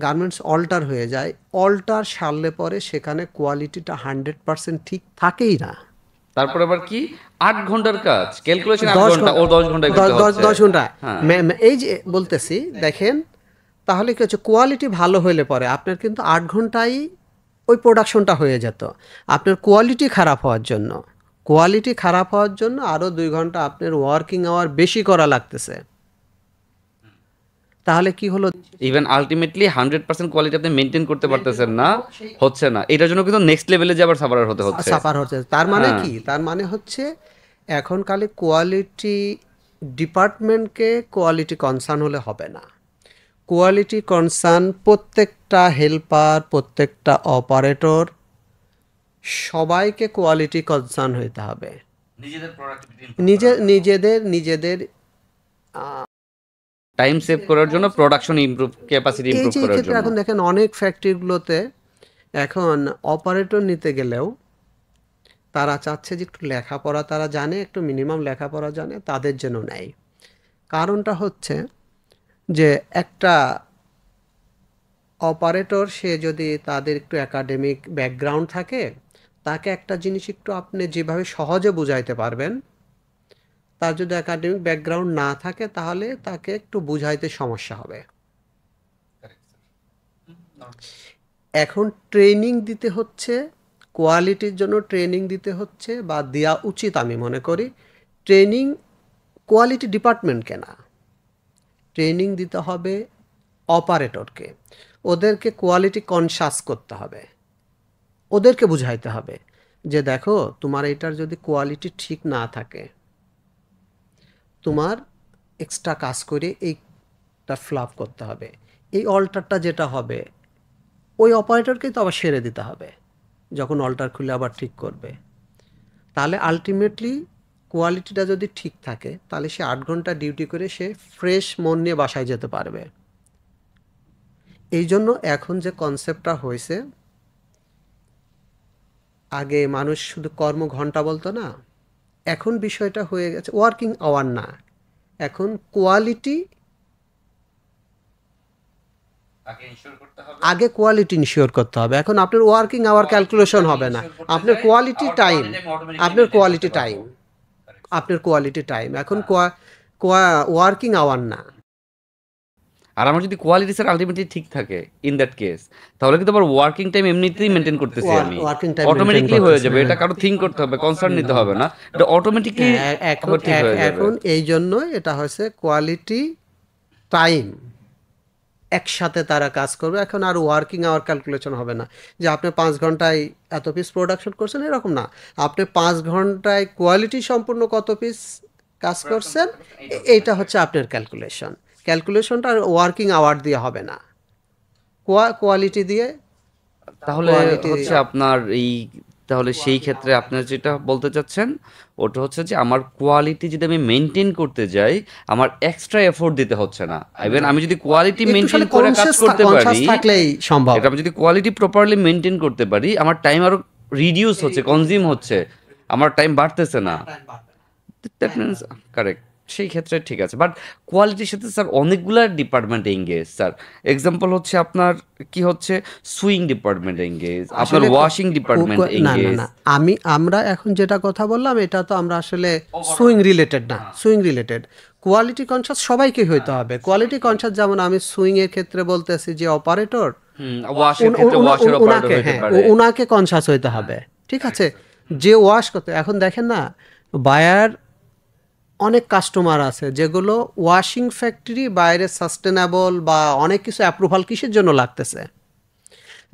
গার্মেন্টস অল্টার হয়ে যায়, অল্টার সারলে পরে সেখানে কোয়ালিটিটা 100% ঠিক থাকেই না। তারপর আবার কি, 8 ঘন্টার কাজ ক্যালকুলেশন, আট দশ ঘন্টা ও ঘন্টা 10 ঘন্টায় করতে হচ্ছে। 10 ঘন্টা হ্যাঁ। এই যে বলতেছি দেখেন, তাহলে কি হচ্ছে, কোয়ালিটি ভালো হলে পরে আপনার কিন্তু 8 ঘন্টায় ওই প্রোডাকশনটা হয়ে যেত। আপনার কোয়ালিটি খারাপ হওয়ার জন্য, কোয়ালিটি খারাপ হওয়ার জন্য আরও 2 ঘন্টা আপনার ওয়ার্কিং আওয়ার বেশি করা লাগতেছে। তাহলে কি হলো, ইভেন আলটিমেটলি 100% কোয়ালিটি আপনি মেনটেন করতে পারতেছেন না, হচ্ছে না, এটার জন্য কিন্তু নেক্সট লেভেলে যে আবার সাফারার হতে হচ্ছে। সাফার হচ্ছে। তার মানে হ্যাঁ। কি, তার মানে হচ্ছে এখন খালি কোয়ালিটি ডিপার্টমেন্টকে কোয়ালিটি কনসার্ন হলে হবে না, কোয়ালিটি কনসার্ন প্রত্যেকটা হেল্পার, প্রত্যেকটা অপারেটর, সবাইকে কোয়ালিটি কনসার্ন হইতে হবে। নিজেদের প্রোডাক্টিভিটি নিজেদের নিজেদের টাইম সেভ করার জন্য, প্রোডাকশন ইমপ্রুভ, ক্যাপাসিটি এই ইমপ্রুভ যে এই করার ক্ষেত্রে জন্য। এখন দেখেন অনেক ফ্যাক্টরিগুলোতে এখন অপারেটর নিতে গেলেও তারা চাচ্ছে যে একটু লেখাপড়া তারা জানে, একটু মিনিমাম লেখাপড়া জানে, তাদের জন্য নেয়। কারণটা হচ্ছে যে একটা অপারেটর সে যদি তাদের একটু একাডেমিক ব্যাকগ্রাউন্ড থাকে, তাকে একটা জিনিস একটু আপনি যেভাবে সহজে বুঝাইতে পারবেন, তার যদি একাডেমিক ব্যাকগ্রাউন্ড না থাকে তাহলে তাকে একটু বুঝাইতে সমস্যা হবে। এখন ট্রেনিং দিতে হচ্ছে, কোয়ালিটির জন্য ট্রেনিং দিতে হচ্ছে বা দেওয়া উচিত আমি মনে করি। ট্রেনিং কোয়ালিটি ডিপার্টমেন্টকে না, ট্রেনিং দিতে হবে অপারেটরকে। ওদেরকে কোয়ালিটি কনসাস করতে হবে, ওদেরকে বুঝাইতে হবে যে দেখো তোমার এটার যদি কোয়ালিটি ঠিক না থাকে, তোমার এক্সট্রা কাজ করে এইটা ফ্লাপ করতে হবে। এই অল্টারটা যেটা হবে ওই অপারেটরকেই তো আবার সেরে দিতে হবে যখন অল্টার খুলে আবার ঠিক করবে। তাহলে আলটিমেটলি কোয়ালিটিটা যদি ঠিক থাকে তাহলে সে 8 ঘন্টা ডিউটি করে সে ফ্রেশ মন নিয়ে বাসায় যেতে পারবে। এই জন্য এখন যে কনসেপ্টটা হয়েছে, আগে মানুষ শুধু কর্মঘণ্টা বলতো না, এখন বিষয়টা হয়ে গেছে ওয়ার্কিং আওয়ার না, এখন কোয়ালিটি আগে কোয়ালিটি ইনশিওর করতে হবে। এখন আপনার ওয়ার্কিং আওয়ার ক্যালকুলেশন হবে না, আপনার কোয়ালিটি টাইম, আপনার কোয়ালিটি টাইম, আপনার কোয়ালিটি টাইম এখন ওয়ার্কিং আওয়ার না। আর আমার যদি কোয়ালিটি স্যার আলটিমেটলি ঠিক থাকে ইন দ্যাট কেস, তাহলে কিন্তু আবার ওয়ার্কিং টাইম এমনিতেই মেনটেন করতেছি আমি, ওয়ার্কিং টাইম অটোমেটিকলি হয়ে যাবে। এটা কারো থিঙ্ক করতে হবে, কনসার্ন নিতে হবে না, এটা অটোমেটিকলি এখন ঠিক হয়ে যাবে। এখন এই জন্য এটা হচ্ছে কোয়ালিটি টাইম একসাথে তারা কাজ করবে। এখন আর ওয়ার্কিং আওয়ার ক্যালকুলেশন হবে না যে আপনি 5 ঘন্টায় এত পিস প্রোডাকশন করছেন, এরকম না। আপনি 5 ঘন্টায় কোয়ালিটি সম্পূর্ণ কত পিস কাজ করছেন, এইটা হচ্ছে আপনার ক্যালকুলেশনটা ওয়ার্কিং আওয়ার দিয়ে হবে না, কোয়ালিটি দিয়ে। তাহলে কোয়ালিটি হচ্ছে আপনার এই, তাহলে সেই ক্ষেত্রে আপনার যেটা বলতে চাচ্ছেন ওটা হচ্ছে যে আমার কোয়ালিটি যদি আমি মেনটেন করতে যাই, আমার এক্সট্রা এফোর্ট দিতে হচ্ছে না। ইভেন আমি যদি কোয়ালিটি মেনটেন করে কাজ করতে পারি, থাকলেই সম্ভব। এটা আমি যদি কোয়ালিটি প্রপারলি মেনটেন করতে পারি, আমার টাইম আরো রিডিউস হচ্ছে, কনজিউম হচ্ছে, আমার টাইম বাড়তেছে না। দ্যাট মিনস কারেক্ট, সেই ক্ষেত্রে ঠিক আছে। বাট কোয়ালিটির সাথে স্যার অনেকগুলো ডিপার্টমেন্ট এঙ্গেজ স্যার। এক্সাম্পল হচ্ছে আপনার কি হচ্ছে সুইং ডিপার্টমেন্ট এঙ্গেজ, আপনার আসলে ওয়াশিং ডিপার্টমেন্ট না না এঙ্গেজ। না, আমরা এখন যেটা কথা বললাম এটা তো আমরা আসলে সুইং রিলেটেড না, সুইং রিলেটেড। কোয়ালিটি কনসাস সবাইকে হইতে হবে। কোয়ালিটি কনসাস যেমন আমি সুইং এর ক্ষেত্রে বলতেছি যে অপারেটর, ওয়াশের ক্ষেত্রে ওয়াশের অপারেটর উনাকে, হতে হ্যাঁ, পারে। উনাকে কনসাস হইতে হবে, ঠিক আছে। যে ওয়াশ করতে, এখন দেখেন না, বায়ার অনেক কাস্টমার আছে যেগুলো ওয়াশিং ফ্যাক্টরি বাইরে সাস্টেনেবল বা অনেক কিছু অ্যাপ্রুভাল কিসের জন্য লাগতেছে,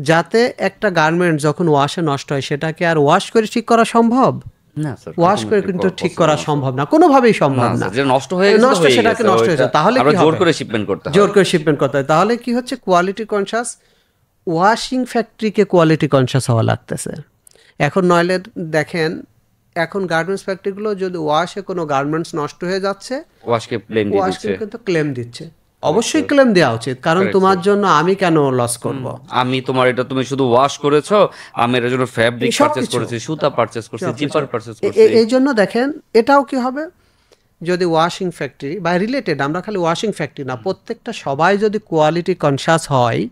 যাতে একটা গার্মেন্ট যখন ওয়াশে নষ্ট হয় সেটাকে আর ওয়াশ করে ঠিক করা সম্ভব? না স্যার, ওয়াশ করে কিন্তু ঠিক করা সম্ভব না, কোনোভাবেই সম্ভব না। যে নষ্ট হয়ে গেছে, নষ্ট, সেটাকে নষ্ট হয়ে যায়, তাহলে আমরা কি জোর হবে? করে শিপমেন্ট করতে হবে। জোর করে শিপমেন্ট করতে হয়। তাহলে কি হচ্ছে, কোয়ালিটি কনসাস ওয়াশিং ফ্যাক্টরিকে কোয়ালিটি কনসাস হওয়া লাগতেছে এখন। নইলে দেখেন এখন গার্মেন্টস ফ্যাক্টরিগুলো যদি ওয়াশে কোনো গার্মেন্টস নষ্ট হয়ে যাচ্ছে, ওয়াশকে ব্লেম দিয়ে ওয়াশকে দিচ্ছে। কিন্তু ক্লেম দিচ্ছে। অবশ্যই ক্লেম দেওয়া উচিত, কারণ তোমার জন্য আমি কেন লস করব? আমি তোমার এটা তুমি শুধু ওয়াশ করেছো, আমি এর জন্য ফ্যাব্রিক সবকিছু। পারচেজ করেছি, সুতা পারচেজ করছি, জিপার পারচেজ করছি। এই জন্য দেখেন এটাও কি হবে, যদি ওয়াশিং ফ্যাক্টরি বা রিলেটেড, আমরা খালি ওয়াশিং ফ্যাক্টরি না, প্রত্যেকটা সবাই যদি কোয়ালিটি কনসাস হয়,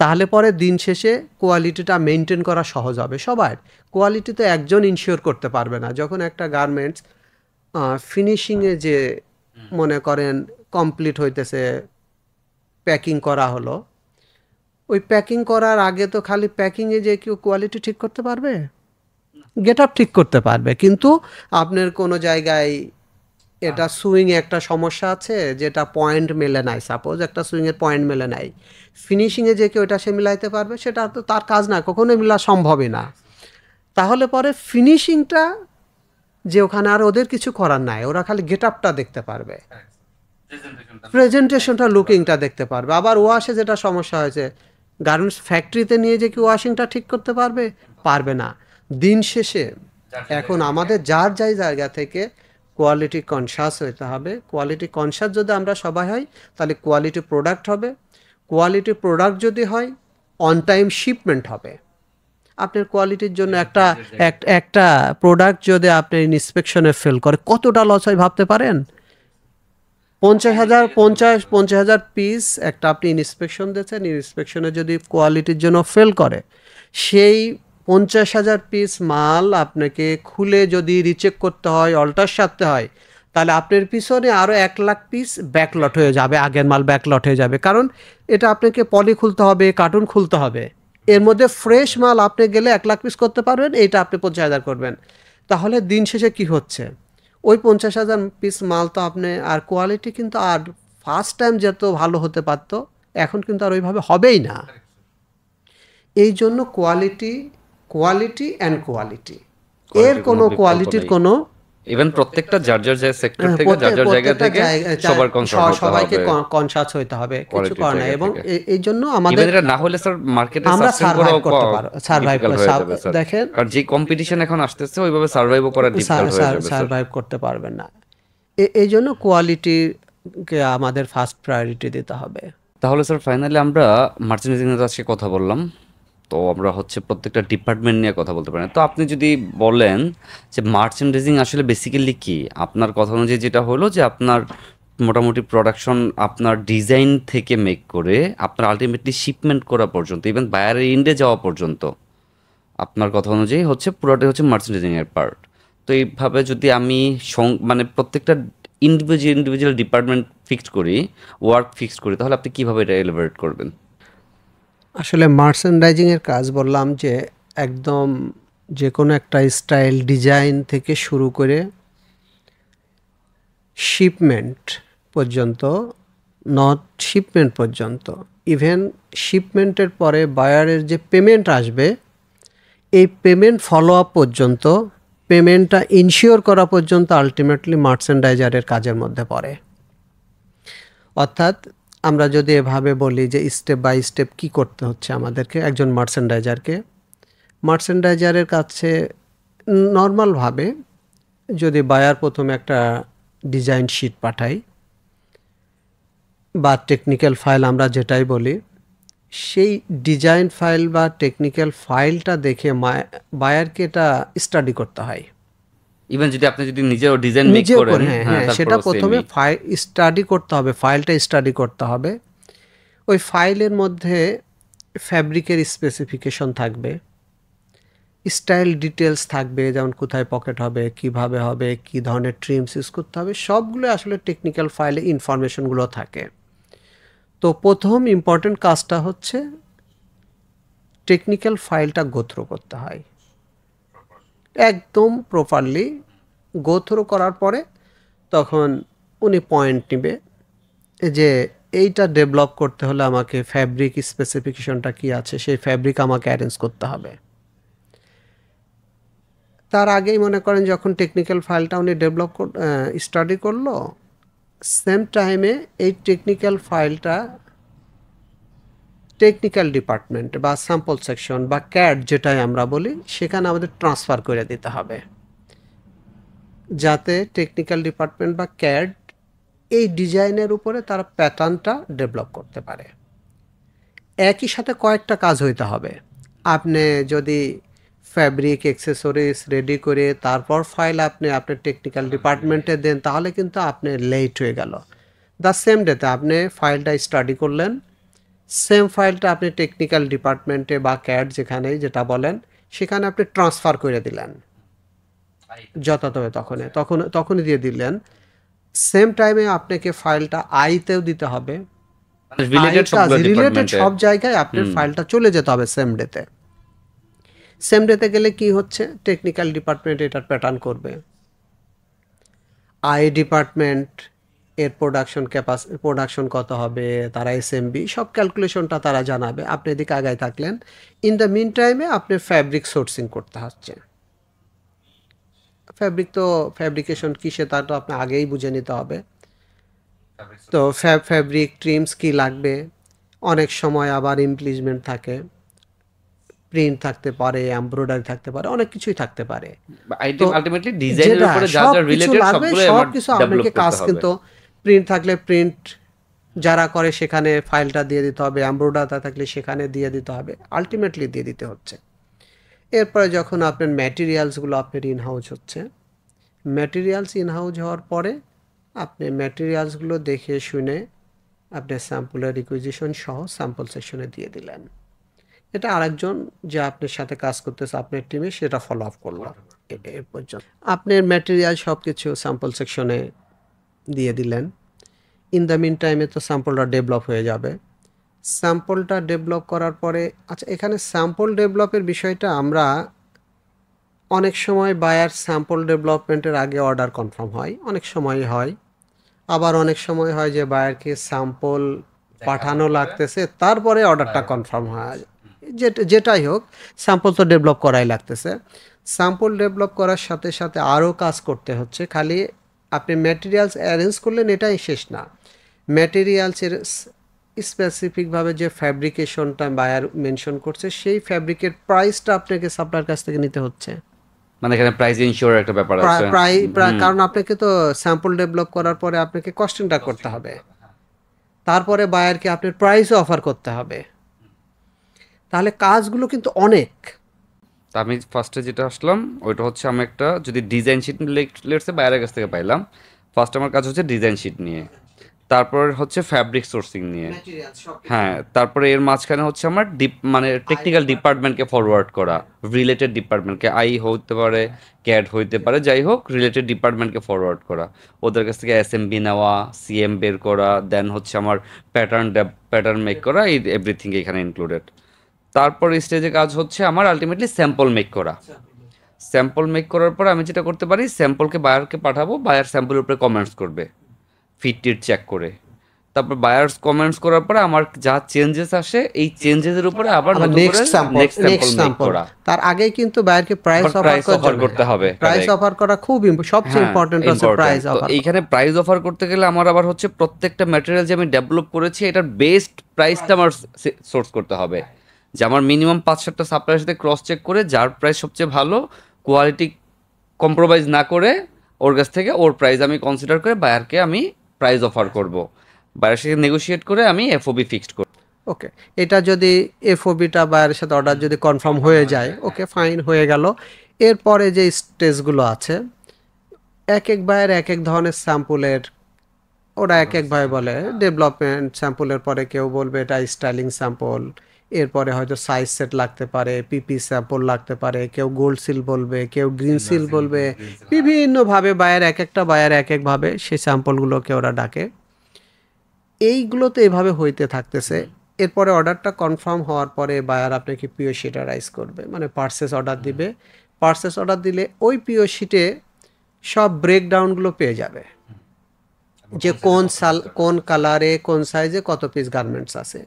তাহলে পরে দিন শেষে কোয়ালিটিটা মেনটেন করা সহজ হবে সবার। কোয়ালিটি তো একজন ইনশিওর করতে পারবে না। যখন একটা গার্মেন্টস ফিনিশিংয়ে যে মনে করেন কমপ্লিট হইতেছে, প্যাকিং করা হলো, ওই প্যাকিং করার আগে তো খালি প্যাকিংয়ে যে কেউ কোয়ালিটি ঠিক করতে পারবে? গেট আপ ঠিক করতে পারবে, কিন্তু আপনার কোনো জায়গায় এটা সুইংয়ে একটা সমস্যা আছে যেটা পয়েন্ট মেলে নাই, সাপোজ একটা সুইংয়ের পয়েন্ট মেলে নাই, ফিনিশিংয়ে যে কেউ এটা সে মিলাইতে পারবে? সেটা তো তার কাজ না, কখনোই মিলা সম্ভবই না। তাহলে পরে ফিনিশিংটা যে ওখানে আর ওদের কিছু করার নাই, ওরা খালি গেট আপটা দেখতে পারবে, প্রেজেন্টেশনটা, লুকিংটা দেখতে পারবে। আবার ওয়াশে যেটা সমস্যা হয়েছে, গার্মেন্টস ফ্যাক্টরিতে নিয়ে যে কি ওয়াশিংটা ঠিক করতে পারবে? পারবে না। দিন শেষে এখন আমাদের যার যাই জায়গা থেকে কোয়ালিটি কনসাস হইতে হবে। কোয়ালিটি কনসাস যদি আমরা সবাই হই, তাহলে কোয়ালিটি প্রোডাক্ট হবে। কোয়ালিটি প্রোডাক্ট যদি হয়, অন টাইম শিপমেন্ট হবে। আপনার কোয়ালিটির জন্য একটা প্রোডাক্ট যদি আপনি ইন্সপেকশনে ফেল করে কতটা লস হয় ভাবতে পারেন? 50,000 পিস একটা আপনি ইন্সপেকশন দিয়েছেন, ইন্সপেকশনে যদি কোয়ালিটির জন্য ফেল করে, সেই 50,000 পিস মাল আপনাকে খুলে যদি রিচেক করতে হয়, অল্টার সারতে হয়, তাহলে আপনার পিছনে আরও 1,00,000 পিস ব্যাকলট হয়ে যাবে, আগের মাল ব্যাকলট হয়ে যাবে। কারণ এটা আপনাকে পলি খুলতে হবে, কার্টুন খুলতে হবে। এর মধ্যে ফ্রেশ মাল আপনি গেলে 1,00,000 পিস করতে পারবেন, এইটা আপনি 50,000 করবেন। তাহলে দিন শেষে কি হচ্ছে, ওই 50,000 পিস মাল তো আপনি, আর কোয়ালিটি কিন্তু আর ফার্স্ট টাইম যত ভালো হতে পারত, এখন কিন্তু আর ওইভাবে হবেই না। এই জন্য কোয়ালিটি অ্যান্ড কোয়ালিটি, এর কোনো কোয়ালিটির কোনো, ইভেন প্রত্যেকটা যার যার সেক্টর থেকে, যার যার জায়গা থেকে সবার কনসার্ন হতে সবাইকে হবে, কনসাস হইতে হবে, কিছু কোয়ালিটির করার নাই। জায়গা এবং থেকে। এই জন্য ইভেন আমাদের এটা না হলে স্যার মার্কেটে আমরা সাস্টেইন সার্ভাইভ করা করতে পারবো, সার্ভাইভ difficult হয়ে যাবে স্যার। দেখেন কারণ যে কম্পিটিশন এখন আসতেছে, ওইভাবে সার্ভাইভও করা ডিফিকাল্ট হয়ে যাবে স্যার। সার্ভাইভ করতে পারবেন না। এই জন্য কোয়ালিটিকে আমাদের ফার্স্ট প্রায়োরিটি দিতে হবে। তাহলে স্যার ফাইনালি আমরা মার্চেন্ডাইজিং এর আজকে কথা বললাম, তো আমরা হচ্ছে প্রত্যেকটা ডিপার্টমেন্ট নিয়ে কথা বলতে পারেন। তো আপনি যদি বলেন যে মার্চেন্ডাইজিং আসলে বেসিক্যালি কি, আপনার কথা অনুযায়ী যেটা হলো যে আপনার মোটামুটি প্রোডাকশন আপনার ডিজাইন থেকে মেক করে আপনার আলটিমেটলি শিপমেন্ট করা পর্যন্ত, ইভেন বায়ারের এন্ডে যাওয়া পর্যন্ত, আপনার কথা অনুযায়ী হচ্ছে পুরোটাই হচ্ছে মার্চেন্ডাইজিং এর পার্ট। তো এইভাবে যদি আমি মানে প্রত্যেকটা ইন্ডিভিজুয়াল ডিপার্টমেন্ট ফিক্সড করি, ওয়ার্ক ফিক্সড করি, তাহলে আপনি কিভাবে এটা এলিভারেট করবেন? আসলে মার্চেন্ডাইজিংয়ের কাজ বললাম যে একদম যে কোনো একটা স্টাইল ডিজাইন থেকে শুরু করে শিপমেন্ট পর্যন্ত, নট শিপমেন্ট পর্যন্ত, ইভেন শিপমেন্টের পরে বায়ারের যে পেমেন্ট আসবে এই পেমেন্ট ফলো আপ পর্যন্ত, পেমেন্টটা ইনশিওর করা পর্যন্ত আলটিমেটলি মার্চেন্ডাইজারের কাজের মধ্যে পড়ে। অর্থাৎ আমরা যদি এভাবে বলি যে স্টেপ বাই স্টেপ কী করতে হচ্ছে আমাদেরকে একজন মার্চেন্ডাইজারের কাছে, নর্মালভাবে যদি বায়ার প্রথমে একটা ডিজাইন শিট পাঠাই বা টেকনিক্যাল ফাইল আমরা যেটাই বলি, সেই ডিজাইন ফাইল বা টেকনিক্যাল ফাইলটা দেখে বায়ারকে এটা স্টাডি করতে হয়। ইভেন যদি আপনি যদি নিজেও ডিজাইন মেক নিজেও করেন, করে, হ্যাঁ হ্যাঁ, হ্যাঁ, সেটা তারপরেও প্রথমে সেমই। স্টাডি করতে হবে, ফাইলটা স্টাডি করতে হবে। ওই ফাইলের মধ্যে ফ্যাব্রিকের স্পেসিফিকেশন থাকবে, স্টাইল ডিটেলস থাকবে, যেমন কোথায় পকেট হবে, কিভাবে হবে, কি ধরনের ট্রিমস ইউজ করতে হবে, সবগুলো আসলে টেকনিক্যাল ফাইলে ইনফরমেশনগুলো থাকে। তো প্রথম ইম্পর্টেন্ট কাজটা হচ্ছে টেকনিক্যাল ফাইলটা গো থ্রু করতে হয় একদম প্রপারলি। গো থ্রু করার পরে তখন উনি পয়েন্ট নেবে যে এইটা ডেভেলপ করতে হলে আমাকে ফ্যাব্রিক স্পেসিফিকেশনটা কি আছে, সেই ফ্যাব্রিক আমাকে অ্যারেঞ্জ করতে হবে। তার আগেই মনে করেন যখন টেকনিক্যাল ফাইলটা উনি স্টাডি করলো, সেম টাইমে এই টেকনিক্যাল ফাইলটা টেকনিক্যাল ডিপার্টমেন্ট বা স্যাম্পল সেকশন বা ক্যাড যেটাই আমরা বলি, সেখানে আমাদের ট্রান্সফার করে দিতে হবে, যাতে টেকনিক্যাল ডিপার্টমেন্ট বা ক্যাড এই ডিজাইনের উপরে তারা প্যাটার্নটা ডেভেলপ করতে পারে। একই সাথে কয়েকটা কাজ হইতে হবে। আপনি যদি ফ্যাব্রিক অ্যাক্সেসরিজ রেডি করে তারপর ফাইল আপনি আপনার টেকনিক্যাল ডিপার্টমেন্টে দেন, তাহলে কিন্তু আপনি লেট হয়ে গেল। দ্য সেম ডেতে আপনি ফাইলটা স্টাডি করলেন, সেম ফাইলটা আপনি টেকনিক্যাল ডিপার্টমেন্টে বা ক্যাড যেখানেই যেটা বলেন সেখানে আপনি ট্রান্সফার করে দিলেন যথাযথ, তখনই দিয়ে দিলেন। সেম টাইমে আপনাকে ফাইলটা আইতেও দিতে হবে, মানে রিলেটেড সবগুলো রিলেটেড ডিপার্টমেন্টে। সব জায়গায় আপনার ফাইলটা চলে যেতে হবে সেম ডেতে গেলে কি হচ্ছে, টেকনিক্যাল ডিপার্টমেন্ট এটার প্যাটার্ন করবে, আই ডিপার্টমেন্ট এর প্রোডাকশন কত হবে, তারা এসএমবি সব ক্যালকুলেশনটা তারা জানাবে, আপনি এদিকে আগায় থাকলেন। ইন দ্য মিন টাইমে আপনি ফ্যাব্রিক সোর্সিং করতে হচ্ছে। ফ্যাব্রিকেশন কিসে তা তো আপনি আগেই বুঝে নিতে হবে। তো ফ্যাব্রিক ট্রিমস কি লাগবে, অনেক সময় আবার ইমপ্লিজমেন্ট থাকে, প্রিন্ট থাকতে পারে, এমব্রয়ডারি থাকতে পারে, অনেক কিছুই থাকতে পারে। তো আলটিমেটলি ডিজাইনের যেটা উপরে যা সব যা কিছু রিলেটেড লাগবে, সবগুলোই সব আমার কিছু ডেভেলপ আপনাকে কাজ, করতে হবে। কিন্তু প্রিন্ট থাকলে প্রিন্ট যারা করে সেখানে ফাইলটা দিয়ে দিতে হবে, এমব্রয়ডারি থাকলে সেখানে দিয়ে দিতে হবে, আলটিমেটলি দিয়ে দিতে হচ্ছে। এরপরে যখন আপনার ম্যাটেরিয়ালসগুলো আপনার ইনহাউস হচ্ছে, ম্যাটেরিয়ালস ইনহাউস হওয়ার পরে আপনি ম্যাটেরিয়ালসগুলো দেখে শুনে আপনি স্যাম্পলের রিকুইজিশন সহ স্যাম্পল সেকশনে দিয়ে দিলেন। এটা আরেকজন যে আপনার সাথে কাজ করতেছে আপনার টিমে, সেটা ফলো আপ করলো। এ পর্যন্ত আপনার ম্যাটেরিয়াল সব কিছু স্যাম্পল সেকশনে দিয়ে দিলেন। ইন দ্য মিন টাইমে তো স্যাম্পলটা ডেভেলপ হয়ে যাবে। স্যাম্পলটা ডেভেলপ করার পরে, আচ্ছা এখানে স্যাম্পল ডেভেলপের বিষয়টা আমরা অনেক সময় বায়ার স্যাম্পল ডেভেলপমেন্টের আগে অর্ডার কনফার্ম হয়, অনেক সময় হয়, আবার অনেক সময় হয় যে বায়ারকে স্যাম্পল পাঠানো লাগতেছে তারপরে অর্ডারটা কনফার্ম হয়। যেটাই হোক, স্যাম্পল তো ডেভেলপ করাই লাগতেছে। স্যাম্পল ডেভেলপ করার সাথে সাথে আরও কাজ করতে হচ্ছে। খালি আপনি ম্যাটেরিয়ালস অ্যারেঞ্জ করলেন এটাই শেষ না, ম্যাটেরিয়ালসের স্পেসিফিকভাবে যে ফ্যাব্রিকেশনটা বায়ার মেনশন করছে, সেই ফ্যাব্রিকের প্রাইসটা আপনাকে সাপ্লায়ার কাছ থেকে নিতে হচ্ছে। মানে এখানে প্রাইস ইনশিওর একটা ব্যাপার আছে। কারণ আপনাকে তো স্যাম্পল ডেভেলপ করার পরে আপনাকে কস্টিংটা করতে হবে, তারপরে বায়ারকে আপনার প্রাইসও অফার করতে হবে, তাহলে কাজগুলো কিন্তু অনেক। তা আমি ফার্স্টে যেটা আসলাম ওইটা হচ্ছে, আমি একটা যদি ডিজাইন শিট লেটসে বাইরের কাছ থেকে পাইলাম, ফার্স্ট আমার কাজ হচ্ছে ডিজাইন শিট নিয়ে। তারপর হচ্ছে ফ্যাব্রিক সোর্সিং নিয়ে। ম্যাটেরিয়াল সব হ্যাঁ, তারপরে এর মাঝখানে হচ্ছে আমার মানে টেকনিক্যাল ডিপার্টমেন্টকে ফরওয়ার্ড করা, রিলেটেড ডিপার্টমেন্টকে, আই হতে পারে, ক্যাড হইতে পারে, যাই হোক রিলেটেড ডিপার্টমেন্টকে ফরওয়ার্ড করা, ওদের কাছ থেকে এসএমবি নেওয়া, সিএম বের করা, দেন হচ্ছে আমার প্যাটার্ন মেক করা, এই এভরিথিং এখানে ইনক্লুডেড। তারপর স্টেজে কাজ হচ্ছে আমার আলটিমেটলি স্যাম্পল মেক করা। স্যাম্পল মেক করার পর আমি যেটা করতে পারি, স্যাম্পলকে বায়ারকে পাঠাবো, বায়ার স্যাম্পলের উপরে কমেন্টস করবে ফিট টিট চেক করে। তারপর বায়ার্স কমেন্টস করার পরে আমার যা চেঞ্জেস আসে, এই চেঞ্জেসের উপরে আবার আবার নতুন করে next sample next sample next make sample করা, তার আগেই কিন্তু বায়ারকে প্রাইস আবার অফার প্রাইস অফার করতে হবে। Price correct। অফার করা খুব সবচেয়ে হ্যাঁ, ইম্পর্টেন্ট হচ্ছে ইম্পর্টেন্ট। প্রাইস তো অফার। এইখানে প্রাইস অফার করতে গেলে আমার আবার হচ্ছে প্রত্যেকটা ম্যাটেরিয়াল যে আমি ডেভেলপ করেছি এটার বেস্ট প্রাইসটা আমার সোর্স করতে হবে, যে আমার মিনিমাম 5-7টা সাপ্লাইয়ের সাথে ক্রস চেক করে যার প্রাইস সবচেয়ে ভালো, কোয়ালিটি কম্প্রোমাইজ না করে, ওর কাছ থেকে ওর প্রাইস আমি কনসিডার করে বায়ারকে আমি প্রাইস অফার করব, বায়ারের সাথে নেগোশিয়েট করে আমি এফওবি ফিক্সড করব। ওকে, এটা যদি এফওবিটা বায়ারের সাথে অর্ডার যদি কনফার্ম হয়ে যায়, ওকে ফাইন হয়ে গেল। এরপরে যে স্টেজগুলো আছে, এক এক বায়ার এক এক ধরনের স্যাম্পলের, ওরা এক এক ভাবে বলে ডেভেলপমেন্ট স্যাম্পলের পরে কেউ বলবে এটা স্টাইলিং স্যাম্পল, এরপরে হয়তো সাইজ সেট লাগতে পারে, পিপি স্যাম্পল লাগতে পারে, কেউ গোল্ড সিল বলবে, কেউ গ্রিন সিল বলবে, বিভিন্নভাবে বায়ার এক একটা বায়ার এক একভাবে সেই স্যাম্পলগুলোকে ওরা ডাকে। এইগুলো তো এভাবে হইতে থাকতেছে। এরপরে অর্ডারটা কনফার্ম হওয়ার পরে বায়ার আপনাকে পিও শিটে রাইজ করবে, মানে পার্সেস অর্ডার দিবে। পার্সেস অর্ডার দিলে ওই পিও শিটে সব ব্রেকডাউনগুলো পেয়ে যাবে, যে কোন কালারে কোন সাইজে কত পিস গার্মেন্টস আছে।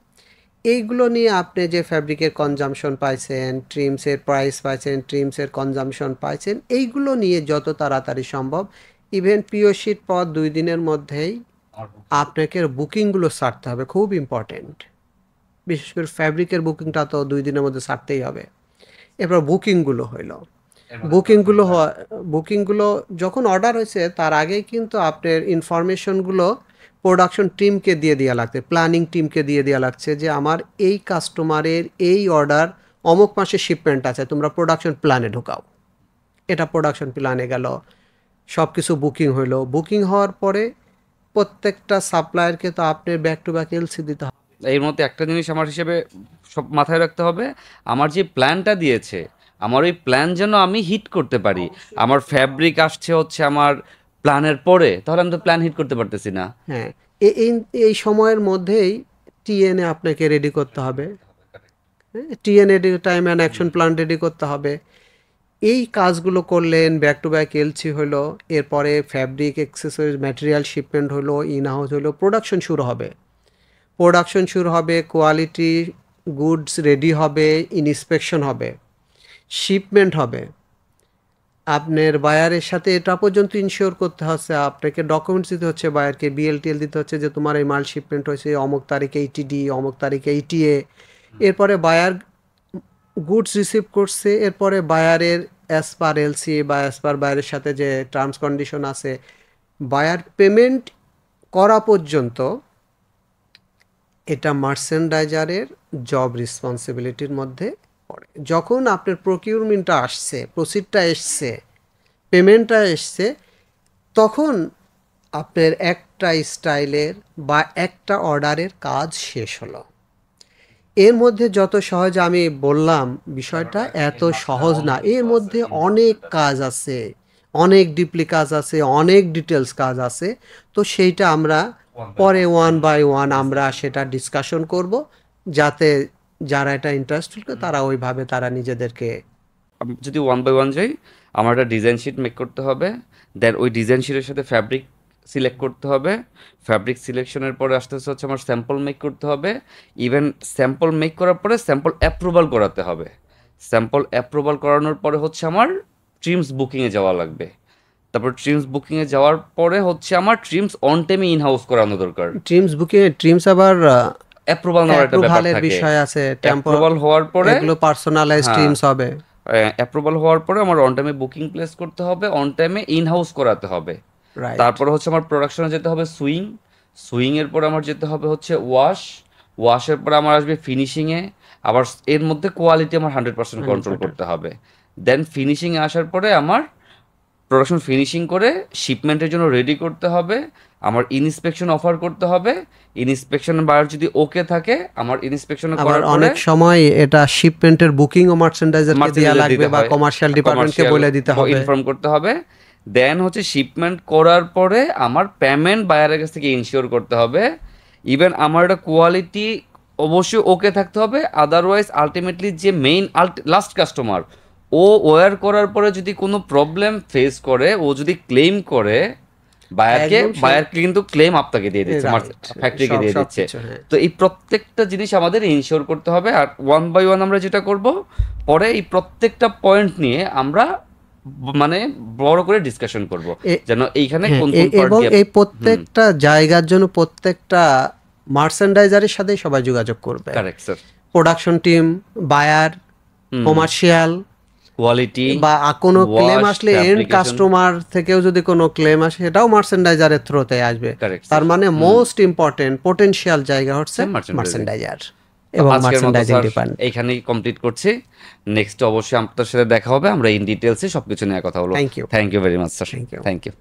এইগুলো নিয়ে আপনি যে ফ্যাব্রিকের কনজামশন পাইছেন, ট্রিমসের প্রাইস পাইছেন, ট্রিমসের কনজামশন পাইছেন, এইগুলো নিয়ে যত তাড়াতাড়ি সম্ভব, ইভেন পিও শিট পাওয়ার 2 দিনের মধ্যেই আপনাকে বুকিংগুলো সারতে হবে, খুব ইম্পর্টেন্ট। বিশেষ করে ফ্যাব্রিকের বুকিংটা তো 2 দিনের মধ্যে সারতেই হবে। এরপর বুকিংগুলো হইল, বুকিংগুলো যখন অর্ডার হয়েছে তার আগেই কিন্তু আপনার ইনফরমেশনগুলো প্রোডাকশন টিমকে দিয়ে দেওয়া লাগছে, প্ল্যানিং টিমকে দিয়ে দেওয়া লাগছে, যে আমার এই কাস্টমারের এই অর্ডার অমুক মাসে শিপমেন্ট আছে, তোমরা প্রোডাকশন প্ল্যানে ঢোকাও। এটা প্রোডাকশন প্ল্যানে গেল, সব কিছু বুকিং হইলো। বুকিং হওয়ার পরে প্রত্যেকটা সাপ্লায়ারকে তো আপনার ব্যাক টু ব্যাক এলসি দিতে হবে। এর মধ্যে একটা জিনিস আমার হিসেবে সব মাথায় রাখতে হবে, আমার যে প্ল্যানটা দিয়েছে, আমার ওই প্ল্যান যেন আমি হিট করতে পারি। আমার ফ্যাব্রিক আসছে হচ্ছে আমার প্ল্যানের পরে, তাহলে আমি তো প্ল্যান হিট করতে পারতেছি না। হ্যাঁ, এই এই সময়ের মধ্যেই টিএনএ আপনাকে রেডি করতে হবে। TNA time and action plan ready করতে হবে। এই কাজগুলো করলেন, ব্যাক টু ব্যাক এলসি হলো, এরপরে ফ্যাব্রিক অ্যাক্সেসরিজ ম্যাটেরিয়াল শিপমেন্ট হলো, ইন হাউস হলো, প্রোডাকশন শুরু হবে। কোয়ালিটি গুডস রেডি হবে, ইনস্পেকশন হবে, শিপমেন্ট হবে। আপনার বায়ারের সাথে এটা পর্যন্ত ইনশিওর করতে হচ্ছে, আপনাকে ডকুমেন্টস দিতে হচ্ছে, বায়ারকে বিএলটিএল দিতে হচ্ছে যে তোমার এই মাল শিপমেন্ট হয়েছে অমুক তারিখে এইটিডি, অমুক তারিখে এইটিএ। এরপরে বায়ার গুডস রিসিভ করছে, এরপরে বায়ারের অ্যাজ পার এলসি বা অ্যাজ পার বায়ারের সাথে যে টার্মস কন্ডিশন আছে, বায়ার পেমেন্ট করা পর্যন্ত এটা মার্চেন্ডাইজারের জব রেসপন্সিবিলিটির মধ্যে পড়ে। যখন আপনার প্রকিউরমেন্টটা আসছে, প্রসিডটা এসছে, পেমেন্টটা এসছে, তখন আপনার একটা স্টাইলের বা একটা অর্ডারের কাজ শেষ হলো। এর মধ্যে যত সহজ আমি বললাম, বিষয়টা এত সহজ না, এর মধ্যে অনেক কাজ আছে, অনেক ডিপলি কাজ আছে, অনেক ডিটেলস কাজ আছে। তো সেইটা আমরা পরে ওয়ান বাই ওয়ান আমরা সেটা ডিসকাশন করব, যাতে যারা এটা ইন্টারেস্টেড তারা ওইভাবে তারা নিজেদেরকে। আমি যদি ওয়ান বাই ওয়ান যাই, আমার একটা ডিজাইন শিট মেক করতে হবে, দেন ওই ডিজাইন শিটের সাথে ফ্যাব্রিক সিলেক্ট করতে হবে, ফ্যাব্রিক সিলেকশনের পরে আস্তে আস্তে হচ্ছে আমার স্যাম্পল মেক করতে হবে, ইভেন স্যাম্পল মেক করার পরে স্যাম্পল অ্যাপ্রুভাল করাতে হবে, স্যাম্পল অ্যাপ্রুভাল করানোর পরে হচ্ছে আমার ট্রিমস বুকিংয়ে যাওয়া লাগবে, তারপর ট্রিমস বুকিংয়ে যাওয়ার পরে হচ্ছে আমার ট্রিমস অন টাইমে ইন হাউস করানো দরকার। ট্রিমস আবার অ্যাপ্রুভাল নেওয়ার একটা ব্যাপার অ্যাপ্রুভালের থাকে, বিষয় আছে, অ্যাপ্রুভাল হওয়ার পরে এগুলো পার্সোনালাইজ হ্যাঁ, ট্রিমস হবে। অ্যাপ্রুভাল হওয়ার পরে আমার অন টাইমে বুকিং প্লেস করতে হবে, অন টাইমে ইন হাউস করাতে হবে। রাইট। তারপরে হচ্ছে আমার প্রোডাকশনে যেতে হবে সুইং এর পরে আমার যেতে হবে হচ্ছে ওয়াশের পরে আমার আসবে ফিনিশিংয়ে, আবার এর মধ্যে কোয়ালিটি আমার 100% কন্ট্রোল করতে হবে। দেন ফিনিশিংয়ে আসার পরে আমার প্রোডাকশন ফিনিশিং করে শিপমেন্টের জন্য রেডি করতে হবে, আমার ইনস্পেকশন অফার করতে হবে, ইনস্পেকশন বায়ার যদি ওকে থাকে আমার ইনস্পেকশন আবার করার পরে অনেক সময় এটা শিপমেন্টের বুকিং ও মার্চেন্ডাইজারকে দেওয়া মার্চেন্ডাইজার লাগবে দিতে বা হয়, কমার্শিয়াল ডিপার্টমেন্টকে বলে দিতে হবে। ইনফর্ম করতে হবে। দেন হচ্ছে শিপমেন্ট করার পরে আমার পেমেন্ট বায়ারের কাছ থেকে ইনশিওর করতে হবে। ইভেন আমার একটা কোয়ালিটি অবশ্যই ওকে থাকতে হবে, আদারওয়াইজ আলটিমেটলি যে মেইন লাস্ট কাস্টমার ও ওয়্যার করার পরে যদি কোনো প্রবলেম ফেস করে, ও যদি ক্লেম করে বায়ারকে, একদম বায়ারকে কিন্তু ক্লেম আপনাকে দিয়ে দিচ্ছে, রাইট, ফ্যাক্টরিকে দিয়ে দিচ্ছে। সবকিছু, হ্যাঁ। তো এই প্রত্যেকটা জিনিস আমাদের ইনশিওর করতে হবে। আর ওয়ান বাই ওয়ান আমরা যেটা করব, পরে এই প্রত্যেকটা পয়েন্ট নিয়ে আমরা মানে বড় করে ডিসকাশন করব, এ- যেন এইখানে হ্যাঁ, কোন কোন পার্ট এবং দিয়ে। এই প্রত্যেকটা জায়গার জন্য প্রত্যেকটা মার্চেন্ডাইজারের সাথেই সবাই যোগাযোগ করবে, correct sir. Production team, buyer, commercial, quality বা কোনো ক্লেম ওয়াশ আসলে এন্ড অ্যাপ্লিকেশন, কাস্টমার থেকেও যদি কোনো ক্লেম আসে সেটাও মার্চেন্ডাইজারের থ্রুতে আসবে। Correct, তার মানে মোস্ট ইম্পর্টেন্ট পোটেনশিয়াল জায়গা হচ্ছে Merchandising। মার্চেন্ডাইজার এবং আজকের মতো মার্চেন্ডাইজিং স্যার ডিপার্টমেন্ট। এইখানেই কমপ্লিট করছি। নেক্সট অবশ্যই আপনার সাথে দেখা হবে, আমরা ইন ডিটেলসে সবকিছু নিয়ে কথা বলবো। Thank you. Thank you very much sir, thank you. Thank you.